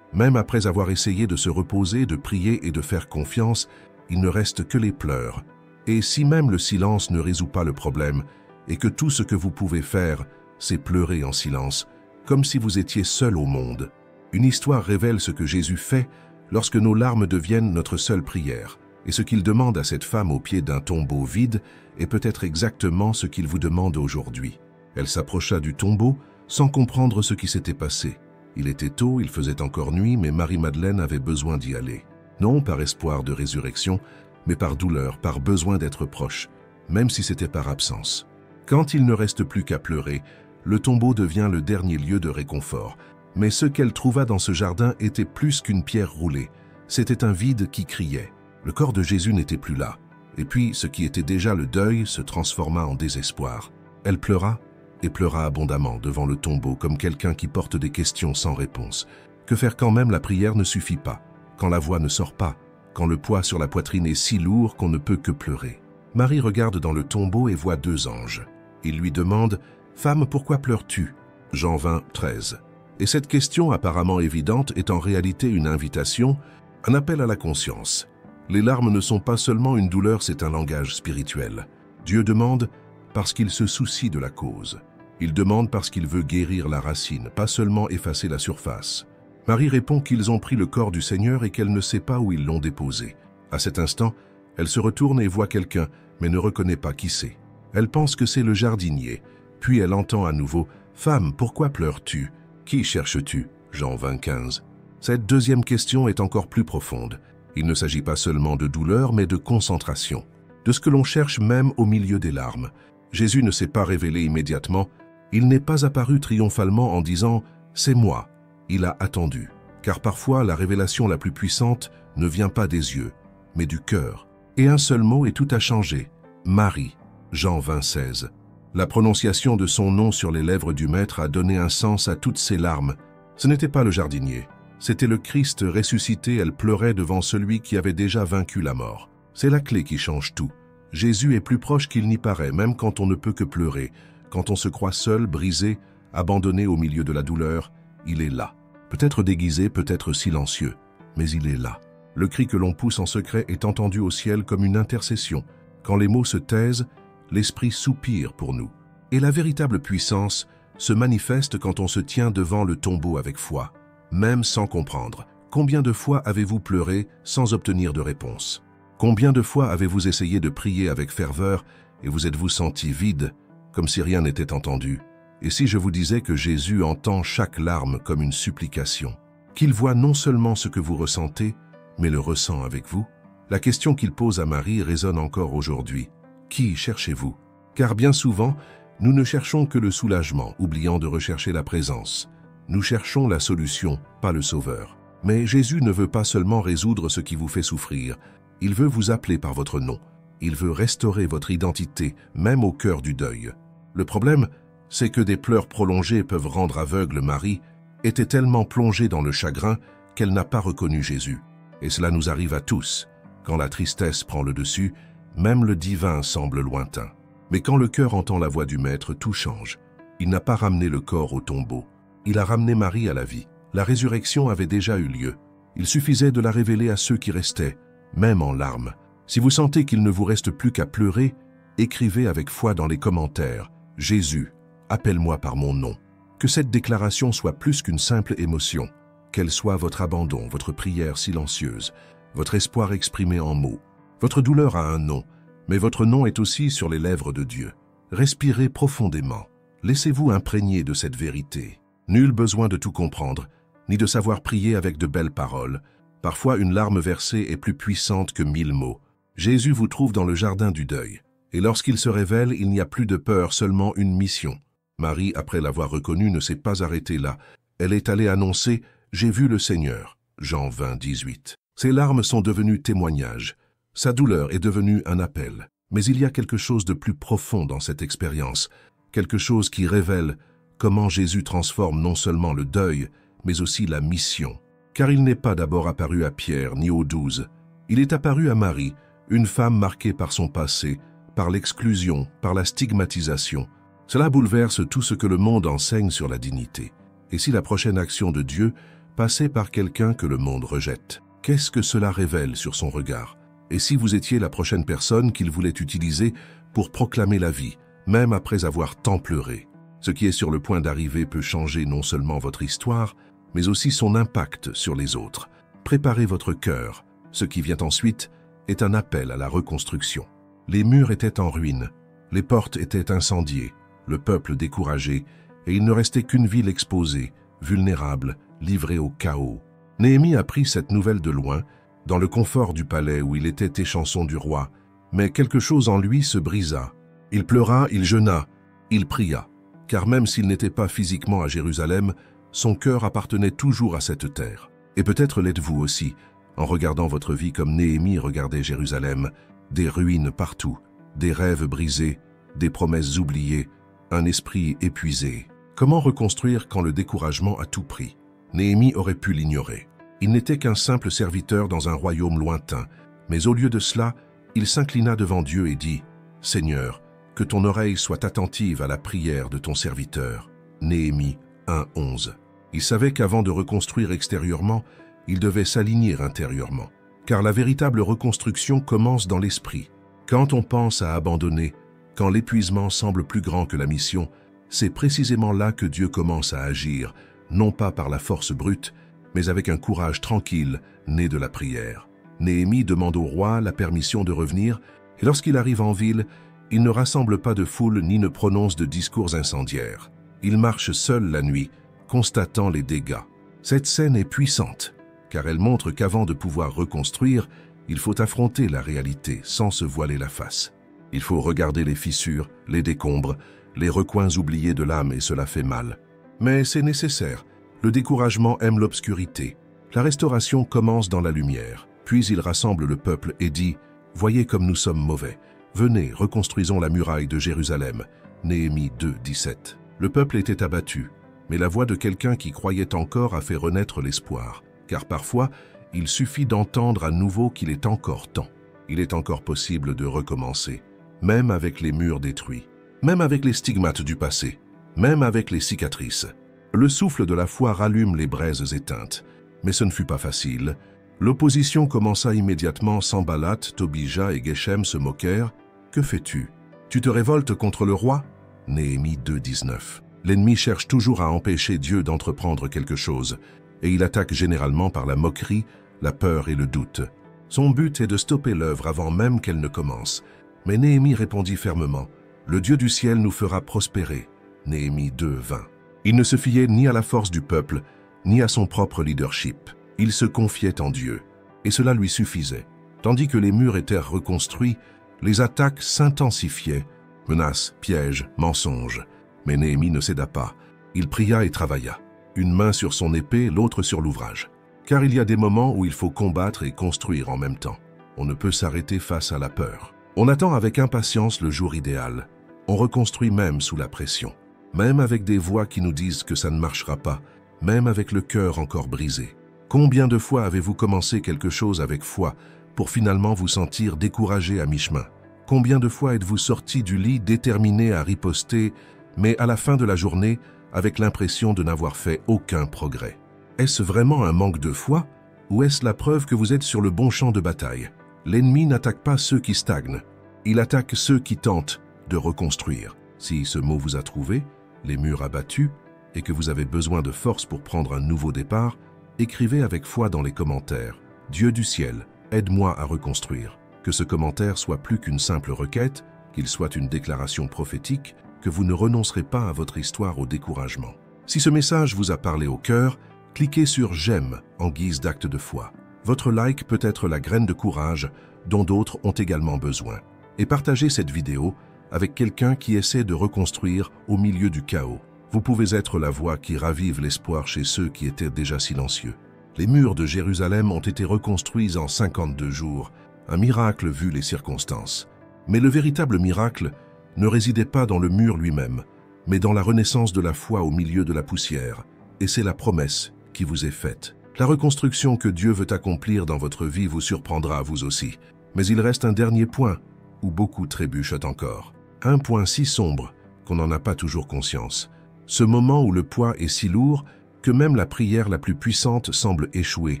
même après avoir essayé de se reposer, de prier et de faire confiance, il ne reste que les pleurs? Et si même le silence ne résout pas le problème, et que tout ce que vous pouvez faire, c'est pleurer en silence, comme si vous étiez seul au monde? Une histoire révèle ce que Jésus fait lorsque nos larmes deviennent notre seule prière. Et ce qu'il demande à cette femme au pied d'un tombeau vide est peut-être exactement ce qu'il vous demande aujourd'hui. Elle s'approcha du tombeau sans comprendre ce qui s'était passé. Il était tôt, il faisait encore nuit, mais Marie-Madeleine avait besoin d'y aller. Non par espoir de résurrection, mais par douleur, par besoin d'être proche, même si c'était par absence. Quand il ne reste plus qu'à pleurer, le tombeau devient le dernier lieu de réconfort. Mais ce qu'elle trouva dans ce jardin était plus qu'une pierre roulée. C'était un vide qui criait. Le corps de Jésus n'était plus là. Et puis, ce qui était déjà le deuil se transforma en désespoir. Elle pleura, et pleura abondamment devant le tombeau comme quelqu'un qui porte des questions sans réponse. Que faire quand même la prière ne suffit pas, quand la voix ne sort pas, quand le poids sur la poitrine est si lourd qu'on ne peut que pleurer. Marie regarde dans le tombeau et voit deux anges. Ils lui demandent « Femme, pourquoi pleures-tu » Jean 20, 13. Et cette question apparemment évidente est en réalité une invitation, un appel à la conscience. Les larmes ne sont pas seulement une douleur, c'est un langage spirituel. Dieu demande parce qu'il se soucie de la cause. Il demande parce qu'il veut guérir la racine, pas seulement effacer la surface. Marie répond qu'ils ont pris le corps du Seigneur et qu'elle ne sait pas où ils l'ont déposé. À cet instant, elle se retourne et voit quelqu'un, mais ne reconnaît pas qui c'est. Elle pense que c'est le jardinier, puis elle entend à nouveau « Femme, pourquoi pleures-tu ? Qui cherches-tu » Jean 20, 15. Cette deuxième question est encore plus profonde. Il ne s'agit pas seulement de douleur, mais de concentration. de ce que l'on cherche même au milieu des larmes. Jésus ne s'est pas révélé immédiatement, il n'est pas apparu triomphalement en disant « c'est moi ». Il a attendu, car parfois la révélation la plus puissante ne vient pas des yeux, mais du cœur. Et un seul mot et tout a changé. Marie, Jean 20,16. La prononciation de son nom sur les lèvres du Maître a donné un sens à toutes ces larmes. Ce n'était pas le jardinier, c'était le Christ ressuscité, elle pleurait devant celui qui avait déjà vaincu la mort. C'est la clé qui change tout. Jésus est plus proche qu'il n'y paraît, même quand on ne peut que pleurer. Quand on se croit seul, brisé, abandonné au milieu de la douleur, il est là. Peut-être déguisé, peut-être silencieux, mais il est là. Le cri que l'on pousse en secret est entendu au ciel comme une intercession. Quand les mots se taisent, l'Esprit soupire pour nous. Et la véritable puissance se manifeste quand on se tient devant le tombeau avec foi, même sans comprendre. Combien de fois avez-vous pleuré sans obtenir de réponse? Combien de fois avez-vous essayé de prier avec ferveur et vous êtes-vous senti vide, comme si rien n'était entendu? Et si je vous disais que Jésus entend chaque larme comme une supplication, qu'il voit non seulement ce que vous ressentez, mais le ressent avec vous? La question qu'il pose à Marie résonne encore aujourd'hui. Qui cherchez-vous? Car bien souvent, nous ne cherchons que le soulagement, oubliant de rechercher la présence. Nous cherchons la solution, pas le sauveur. Mais Jésus ne veut pas seulement résoudre ce qui vous fait souffrir. Il veut vous appeler par votre nom. Il veut restaurer votre identité, même au cœur du deuil. Le problème, c'est que des pleurs prolongés peuvent rendre aveugle. Marie était tellement plongée dans le chagrin qu'elle n'a pas reconnu Jésus. Et cela nous arrive à tous. Quand la tristesse prend le dessus, même le divin semble lointain. Mais quand le cœur entend la voix du Maître, tout change. Il n'a pas ramené le corps au tombeau. Il a ramené Marie à la vie. La résurrection avait déjà eu lieu. Il suffisait de la révéler à ceux qui restaient, même en larmes. Si vous sentez qu'il ne vous reste plus qu'à pleurer, écrivez avec foi dans les commentaires « Jésus, appelle-moi par mon nom ». Que cette déclaration soit plus qu'une simple émotion, qu'elle soit votre abandon, votre prière silencieuse, votre espoir exprimé en mots. Votre douleur a un nom, mais votre nom est aussi sur les lèvres de Dieu. Respirez profondément. Laissez-vous imprégner de cette vérité. Nul besoin de tout comprendre, ni de savoir prier avec de belles paroles. Parfois, une larme versée est plus puissante que 1000 mots. Jésus vous trouve dans le jardin du deuil. Et lorsqu'il se révèle, il n'y a plus de peur, seulement une mission. Marie, après l'avoir reconnu, ne s'est pas arrêtée là. Elle est allée annoncer « J'ai vu le Seigneur ». Jean 20, 18. Ses larmes sont devenues témoignages. Sa douleur est devenue un appel. Mais il y a quelque chose de plus profond dans cette expérience, quelque chose qui révèle comment Jésus transforme non seulement le deuil, mais aussi la mission. Car il n'est pas d'abord apparu à Pierre ni aux 12. Il est apparu à Marie, une femme marquée par son passé, par l'exclusion, par la stigmatisation. Cela bouleverse tout ce que le monde enseigne sur la dignité. Et si la prochaine action de Dieu passait par quelqu'un que le monde rejette? Qu'est-ce que cela révèle sur son regard? Et si vous étiez la prochaine personne qu'il voulait utiliser pour proclamer la vie, même après avoir tant pleuré? Ce qui est sur le point d'arriver peut changer non seulement votre histoire, mais aussi son impact sur les autres. Préparez votre cœur. Ce qui vient ensuite est un appel à la reconstruction. Les murs étaient en ruine, les portes étaient incendiées, le peuple découragé, et il ne restait qu'une ville exposée, vulnérable, livrée au chaos. Néhémie apprit cette nouvelle de loin, dans le confort du palais où il était échanson du roi, mais quelque chose en lui se brisa. Il pleura, il jeûna, il pria, car même s'il n'était pas physiquement à Jérusalem, son cœur appartenait toujours à cette terre. Et peut-être l'êtes-vous aussi, en regardant votre vie comme Néhémie regardait Jérusalem, des ruines partout, des rêves brisés, des promesses oubliées, un esprit épuisé. Comment reconstruire quand le découragement a tout pris? Néhémie aurait pu l'ignorer. Il n'était qu'un simple serviteur dans un royaume lointain, mais au lieu de cela, il s'inclina devant Dieu et dit « Seigneur, que ton oreille soit attentive à la prière de ton serviteur. » Néhémie 1:11. Il savait qu'avant de reconstruire extérieurement, il devait s'aligner intérieurement. Car la véritable reconstruction commence dans l'esprit. Quand on pense à abandonner, quand l'épuisement semble plus grand que la mission, c'est précisément là que Dieu commence à agir, non pas par la force brute, mais avec un courage tranquille, né de la prière. Néhémie demande au roi la permission de revenir, et lorsqu'il arrive en ville, il ne rassemble pas de foule ni ne prononce de discours incendiaires. Il marche seul la nuit, constatant les dégâts. Cette scène est puissante, car elle montre qu'avant de pouvoir reconstruire, Il faut affronter la réalité sans se voiler la face. Il faut regarder les fissures, les décombres, les recoins oubliés de l'âme et cela fait mal. Mais c'est nécessaire. Le découragement aime l'obscurité. La restauration commence dans la lumière. Puis il rassemble le peuple et dit « Voyez comme nous sommes mauvais. Venez, reconstruisons la muraille de Jérusalem. » Néhémie 2, 17. Le peuple était abattu, mais la voix de quelqu'un qui croyait encore a fait renaître l'espoir. Car parfois, il suffit d'entendre à nouveau qu'il est encore temps. Il est encore possible de recommencer, même avec les murs détruits, même avec les stigmates du passé, même avec les cicatrices. Le souffle de la foi rallume les braises éteintes. Mais ce ne fut pas facile. L'opposition commença immédiatement. Sanballat, Tobija et Geshem se moquèrent. « Que fais-tu? Tu te révoltes contre le roi » Néhémie 2, 19. L'ennemi cherche toujours à empêcher Dieu d'entreprendre quelque chose, et il attaque généralement par la moquerie, la peur et le doute. Son but est de stopper l'œuvre avant même qu'elle ne commence. Mais Néhémie répondit fermement « Le Dieu du ciel nous fera prospérer » Néhémie 2, 20. Il ne se fiait ni à la force du peuple, ni à son propre leadership. Il se confiait en Dieu, et cela lui suffisait. Tandis que les murs étaient reconstruits, les attaques s'intensifiaient, menaces, pièges, mensonges. Mais Néhémie ne céda pas. Il pria et travailla, une main sur son épée, l'autre sur l'ouvrage. Car il y a des moments où il faut combattre et construire en même temps. On ne peut s'arrêter face à la peur. On attend avec impatience le jour idéal. On reconstruit même sous la pression. Même avec des voix qui nous disent que ça ne marchera pas, même avec le cœur encore brisé. Combien de fois avez-vous commencé quelque chose avec foi pour finalement vous sentir découragé à mi-chemin? Combien de fois êtes-vous sorti du lit déterminé à riposter, mais à la fin de la journée, avec l'impression de n'avoir fait aucun progrès? Est-ce vraiment un manque de foi, ou est-ce la preuve que vous êtes sur le bon champ de bataille? L'ennemi n'attaque pas ceux qui stagnent, il attaque ceux qui tentent de reconstruire. Si ce mot vous a trouvé, les murs abattus, et que vous avez besoin de force pour prendre un nouveau départ, écrivez avec foi dans les commentaires « Dieu du ciel, aide-moi à reconstruire ». Que ce commentaire soit plus qu'une simple requête, qu'il soit une déclaration prophétique, que vous ne renoncerez pas à votre histoire au découragement. Si ce message vous a parlé au cœur, cliquez sur « J'aime » en guise d'acte de foi. Votre like peut être la graine de courage dont d'autres ont également besoin. Et partagez cette vidéo avec quelqu'un qui essaie de reconstruire au milieu du chaos. Vous pouvez être la voix qui ravive l'espoir chez ceux qui étaient déjà silencieux. Les murs de Jérusalem ont été reconstruits en 52 jours, un miracle vu les circonstances. Mais le véritable miracle ne résidait pas dans le mur lui-même, mais dans la renaissance de la foi au milieu de la poussière. Et c'est la promesse qui vous est faite. La reconstruction que Dieu veut accomplir dans votre vie vous surprendra vous aussi. Mais il reste un dernier point où beaucoup trébuchent encore. Un point si sombre qu'on n'en a pas toujours conscience. Ce moment où le poids est si lourd que même la prière la plus puissante semble échouer,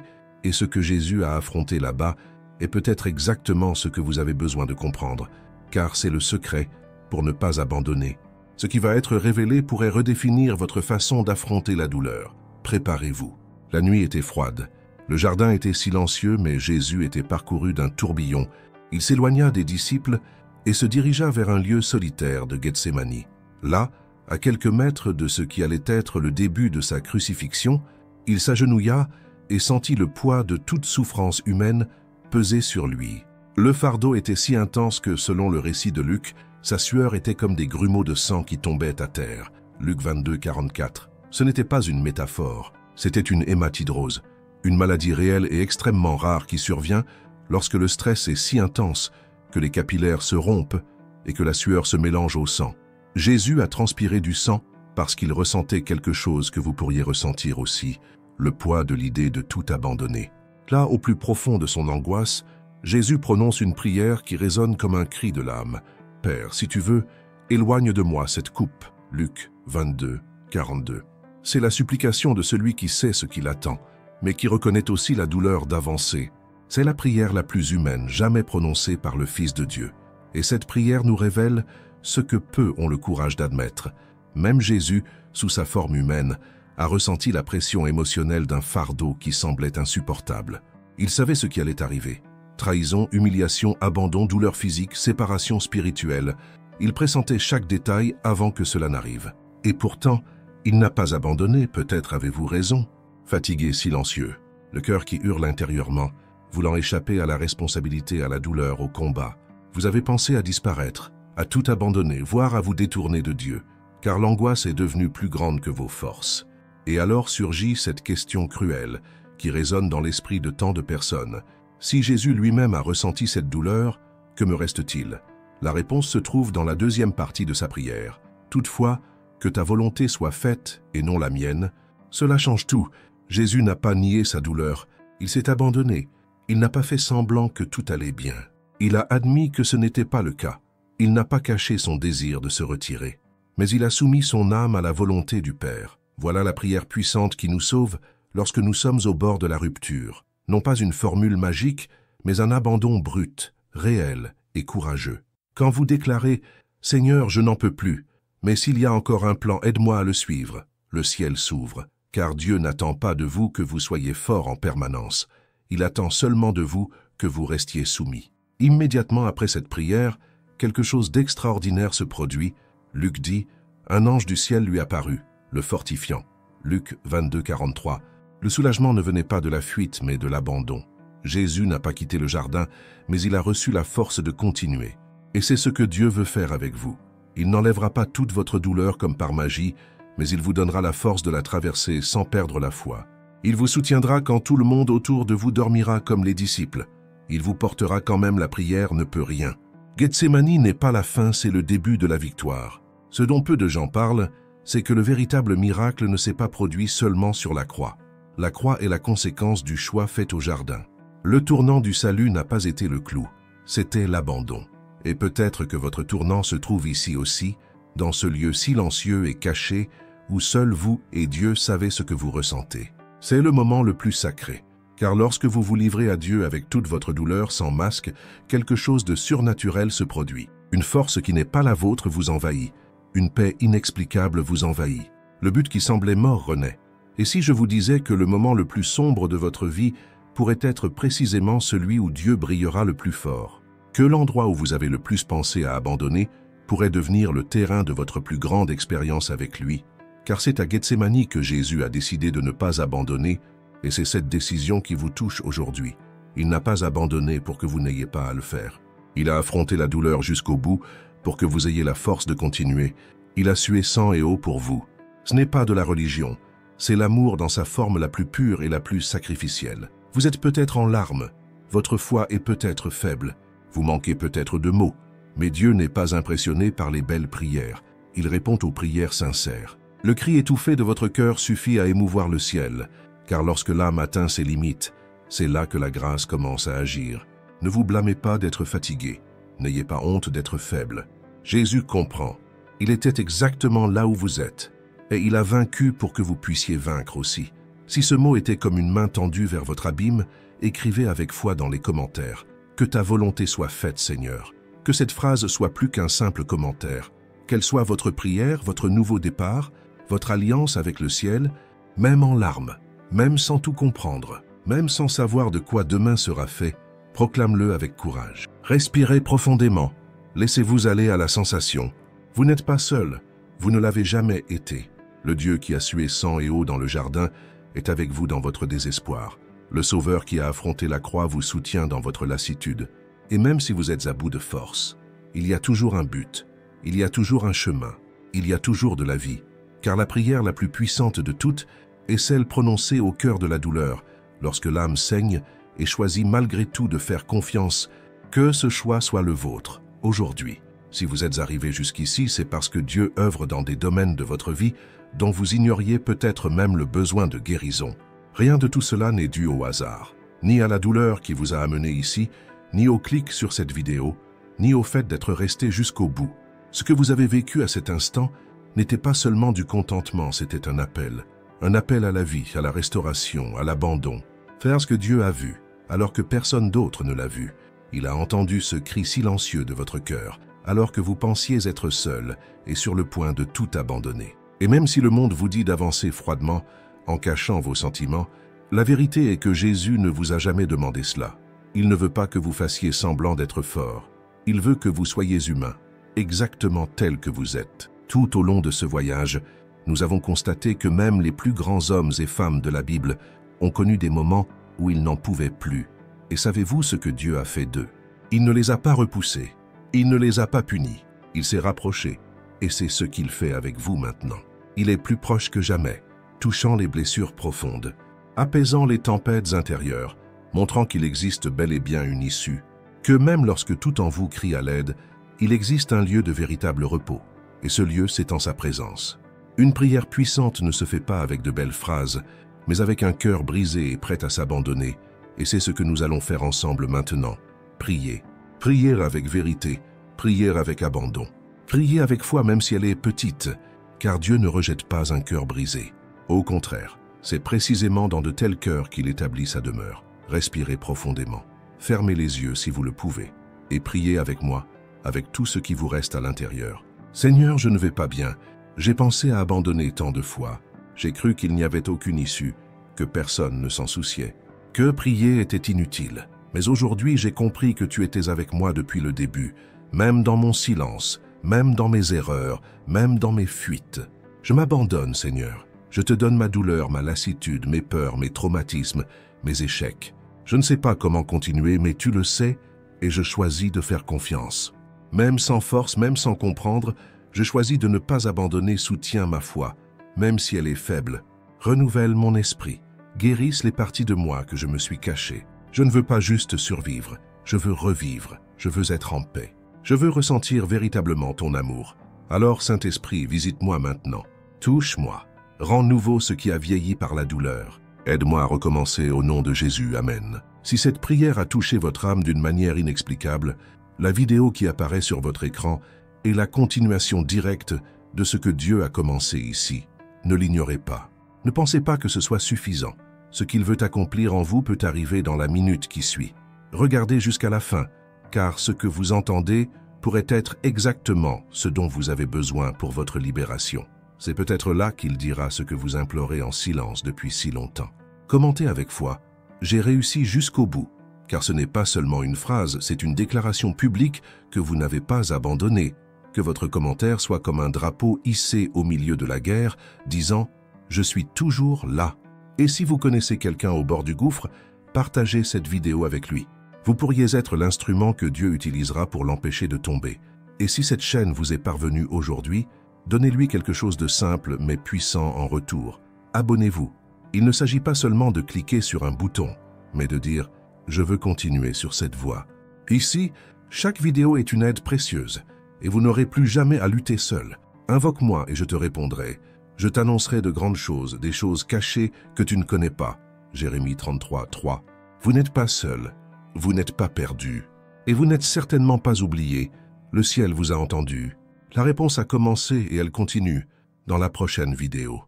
et ce que Jésus a affronté là-bas est peut-être exactement ce que vous avez besoin de comprendre, car c'est le secret pour ne pas abandonner. Ce qui va être révélé pourrait redéfinir votre façon d'affronter la douleur. Préparez-vous. La nuit était froide. Le jardin était silencieux, mais Jésus était parcouru d'un tourbillon. Il s'éloigna des disciples et se dirigea vers un lieu solitaire de Gethsémani. Là, à quelques mètres de ce qui allait être le début de sa crucifixion, il s'agenouilla et sentit le poids de toute souffrance humaine peser sur lui. Le fardeau était si intense que, selon le récit de Luc, sa sueur était comme des grumeaux de sang qui tombaient à terre. Luc 22, 44. Ce n'était pas une métaphore, c'était une hématidrose, une maladie réelle et extrêmement rare qui survient lorsque le stress est si intense que les capillaires se rompent et que la sueur se mélange au sang. Jésus a transpiré du sang parce qu'il ressentait quelque chose que vous pourriez ressentir aussi, le poids de l'idée de tout abandonner. Là, au plus profond de son angoisse, Jésus prononce une prière qui résonne comme un cri de l'âme. « Père, si tu veux, éloigne de moi cette coupe. » Luc 22, 42. C'est la supplication de celui qui sait ce qu'il attend, mais qui reconnaît aussi la douleur d'avancer. C'est la prière la plus humaine jamais prononcée par le Fils de Dieu. Et cette prière nous révèle ce que peu ont le courage d'admettre. Même Jésus, sous sa forme humaine, a ressenti la pression émotionnelle d'un fardeau qui semblait insupportable. Il savait ce qui allait arriver. Trahison, humiliation, abandon, douleur physique, séparation spirituelle. Il pressentait chaque détail avant que cela n'arrive. Et pourtant, il n'a pas abandonné, peut-être avez-vous raison. Fatigué, silencieux, le cœur qui hurle intérieurement, voulant échapper à la responsabilité, à la douleur, au combat. Vous avez pensé à disparaître, à tout abandonner, voire à vous détourner de Dieu, car l'angoisse est devenue plus grande que vos forces. Et alors surgit cette question cruelle qui résonne dans l'esprit de tant de personnes. Si Jésus lui-même a ressenti cette douleur, que me reste-t-il? La réponse se trouve dans la deuxième partie de sa prière. Toutefois, que ta volonté soit faite et non la mienne, cela change tout. Jésus n'a pas nié sa douleur, il s'est abandonné. Il n'a pas fait semblant que tout allait bien. Il a admis que ce n'était pas le cas. Il n'a pas caché son désir de se retirer. Mais il a soumis son âme à la volonté du Père. Voilà la prière puissante qui nous sauve lorsque nous sommes au bord de la rupture. Non pas une formule magique, mais un abandon brut, réel et courageux. Quand vous déclarez « Seigneur, je n'en peux plus, mais s'il y a encore un plan, aide-moi à le suivre », le ciel s'ouvre, car Dieu n'attend pas de vous que vous soyez fort en permanence. Il attend seulement de vous que vous restiez soumis. Immédiatement après cette prière, quelque chose d'extraordinaire se produit. Luc dit « Un ange du ciel lui apparut, le fortifiant ». Luc 22, 43. Le soulagement ne venait pas de la fuite, mais de l'abandon. Jésus n'a pas quitté le jardin, mais il a reçu la force de continuer. Et c'est ce que Dieu veut faire avec vous. Il n'enlèvera pas toute votre douleur comme par magie, mais il vous donnera la force de la traverser sans perdre la foi. Il vous soutiendra quand tout le monde autour de vous dormira comme les disciples. Il vous portera quand même la prière ne peut rien. Gethsémani n'est pas la fin, c'est le début de la victoire. Ce dont peu de gens parlent, c'est que le véritable miracle ne s'est pas produit seulement sur la croix. La croix est la conséquence du choix fait au jardin. Le tournant du salut n'a pas été le clou, c'était l'abandon. Et peut-être que votre tournant se trouve ici aussi, dans ce lieu silencieux et caché, où seul vous et Dieu savez ce que vous ressentez. C'est le moment le plus sacré, car lorsque vous vous livrez à Dieu avec toute votre douleur sans masque, quelque chose de surnaturel se produit. Une force qui n'est pas la vôtre vous envahit, une paix inexplicable vous envahit. Le but qui semblait mort renaît. Et si je vous disais que le moment le plus sombre de votre vie pourrait être précisément celui où Dieu brillera le plus fort, que l'endroit où vous avez le plus pensé à abandonner pourrait devenir le terrain de votre plus grande expérience avec lui, car c'est à Gethsémani que Jésus a décidé de ne pas abandonner, et c'est cette décision qui vous touche aujourd'hui. Il n'a pas abandonné pour que vous n'ayez pas à le faire. Il a affronté la douleur jusqu'au bout pour que vous ayez la force de continuer. Il a sué sang et eau pour vous. Ce n'est pas de la religion, c'est l'amour dans sa forme la plus pure et la plus sacrificielle. Vous êtes peut-être en larmes, votre foi est peut-être faible, vous manquez peut-être de mots, mais Dieu n'est pas impressionné par les belles prières, il répond aux prières sincères. Le cri étouffé de votre cœur suffit à émouvoir le ciel, car lorsque l'âme atteint ses limites, c'est là que la grâce commence à agir. Ne vous blâmez pas d'être fatigué, n'ayez pas honte d'être faible. Jésus comprend, il était exactement là où vous êtes, et il a vaincu pour que vous puissiez vaincre aussi. Si ce mot était comme une main tendue vers votre abîme, écrivez avec foi dans les commentaires « Que ta volonté soit faite, Seigneur ». Que cette phrase soit plus qu'un simple commentaire, qu'elle soit votre prière, votre nouveau départ, votre alliance avec le ciel, même en larmes, même sans tout comprendre, même sans savoir de quoi demain sera fait, proclame-le avec courage. Respirez profondément, laissez-vous aller à la sensation. Vous n'êtes pas seul, vous ne l'avez jamais été. Le Dieu qui a sué sang et eau dans le jardin est avec vous dans votre désespoir. Le Sauveur qui a affronté la croix vous soutient dans votre lassitude. Et même si vous êtes à bout de force, il y a toujours un but, il y a toujours un chemin, il y a toujours de la vie. Car la prière la plus puissante de toutes est celle prononcée au cœur de la douleur, lorsque l'âme saigne et choisit malgré tout de faire confiance, que ce choix soit le vôtre, aujourd'hui. Si vous êtes arrivé jusqu'ici, c'est parce que Dieu œuvre dans des domaines de votre vie dont vous ignoriez peut-être même le besoin de guérison. Rien de tout cela n'est dû au hasard, ni à la douleur qui vous a amené ici, ni au clic sur cette vidéo, ni au fait d'être resté jusqu'au bout. Ce que vous avez vécu à cet instant n'était pas seulement du contentement, c'était un appel à la vie, à la restauration, à l'abandon. Faire ce que Dieu a vu, alors que personne d'autre ne l'a vu. Il a entendu ce cri silencieux de votre cœur, alors que vous pensiez être seul et sur le point de tout abandonner. Et même si le monde vous dit d'avancer froidement, en cachant vos sentiments, la vérité est que Jésus ne vous a jamais demandé cela. Il ne veut pas que vous fassiez semblant d'être fort. Il veut que vous soyez humain, exactement tel que vous êtes. Tout au long de ce voyage, nous avons constaté que même les plus grands hommes et femmes de la Bible ont connu des moments où ils n'en pouvaient plus. Et savez-vous ce que Dieu a fait d'eux? Il ne les a pas repoussés, il ne les a pas punis, il s'est rapproché, et c'est ce qu'il fait avec vous maintenant. Il est plus proche que jamais, touchant les blessures profondes, apaisant les tempêtes intérieures, montrant qu'il existe bel et bien une issue, que même lorsque tout en vous crie à l'aide, il existe un lieu de véritable repos, et ce lieu, c'est en sa présence. Une prière puissante ne se fait pas avec de belles phrases, mais avec un cœur brisé et prêt à s'abandonner, et c'est ce que nous allons faire ensemble maintenant. Prier. Prier avec vérité, prier avec abandon. Prier avec foi même si elle est petite, car Dieu ne rejette pas un cœur brisé. Au contraire, c'est précisément dans de tels cœurs qu'il établit sa demeure. Respirez profondément. Fermez les yeux si vous le pouvez, et priez avec moi, avec tout ce qui vous reste à l'intérieur. Seigneur, je ne vais pas bien. J'ai pensé à abandonner tant de fois. J'ai cru qu'il n'y avait aucune issue, que personne ne s'en souciait, que prier était inutile. Mais aujourd'hui, j'ai compris que tu étais avec moi depuis le début, même dans mon silence, même dans mes erreurs, même dans mes fuites. Je m'abandonne, Seigneur. Je te donne ma douleur, ma lassitude, mes peurs, mes traumatismes, mes échecs. Je ne sais pas comment continuer, mais tu le sais, et je choisis de faire confiance. Même sans force, même sans comprendre, je choisis de ne pas abandonner, soutiens ma foi, même si elle est faible. Renouvelle mon esprit, guérisse les parties de moi que je me suis cachées. Je ne veux pas juste survivre, je veux revivre, je veux être en paix. Je veux ressentir véritablement ton amour. Alors, Saint-Esprit, visite-moi maintenant. Touche-moi, rends nouveau ce qui a vieilli par la douleur. Aide-moi à recommencer au nom de Jésus, Amen. Si cette prière a touché votre âme d'une manière inexplicable, la vidéo qui apparaît sur votre écran est la continuation directe de ce que Dieu a commencé ici. Ne l'ignorez pas. Ne pensez pas que ce soit suffisant. Ce qu'il veut accomplir en vous peut arriver dans la minute qui suit. Regardez jusqu'à la fin, car ce que vous entendez pourrait être exactement ce dont vous avez besoin pour votre libération. C'est peut-être là qu'il dira ce que vous implorez en silence depuis si longtemps. Commentez avec foi. J'ai réussi jusqu'au bout, car ce n'est pas seulement une phrase, c'est une déclaration publique que vous n'avez pas abandonnée. Que votre commentaire soit comme un drapeau hissé au milieu de la guerre, disant « Je suis toujours là ». Et si vous connaissez quelqu'un au bord du gouffre, partagez cette vidéo avec lui. Vous pourriez être l'instrument que Dieu utilisera pour l'empêcher de tomber. Et si cette chaîne vous est parvenue aujourd'hui, donnez-lui quelque chose de simple mais puissant en retour. Abonnez-vous. Il ne s'agit pas seulement de cliquer sur un bouton, mais de dire « Je veux continuer sur cette voie ». Ici, chaque vidéo est une aide précieuse, et vous n'aurez plus jamais à lutter seul. Invoque-moi et je te répondrai. Je t'annoncerai de grandes choses, des choses cachées que tu ne connais pas. Jérémie 33, 3. Vous n'êtes pas seul, vous n'êtes pas perdu, et vous n'êtes certainement pas oublié. Le ciel vous a entendu. La réponse a commencé et elle continue dans la prochaine vidéo.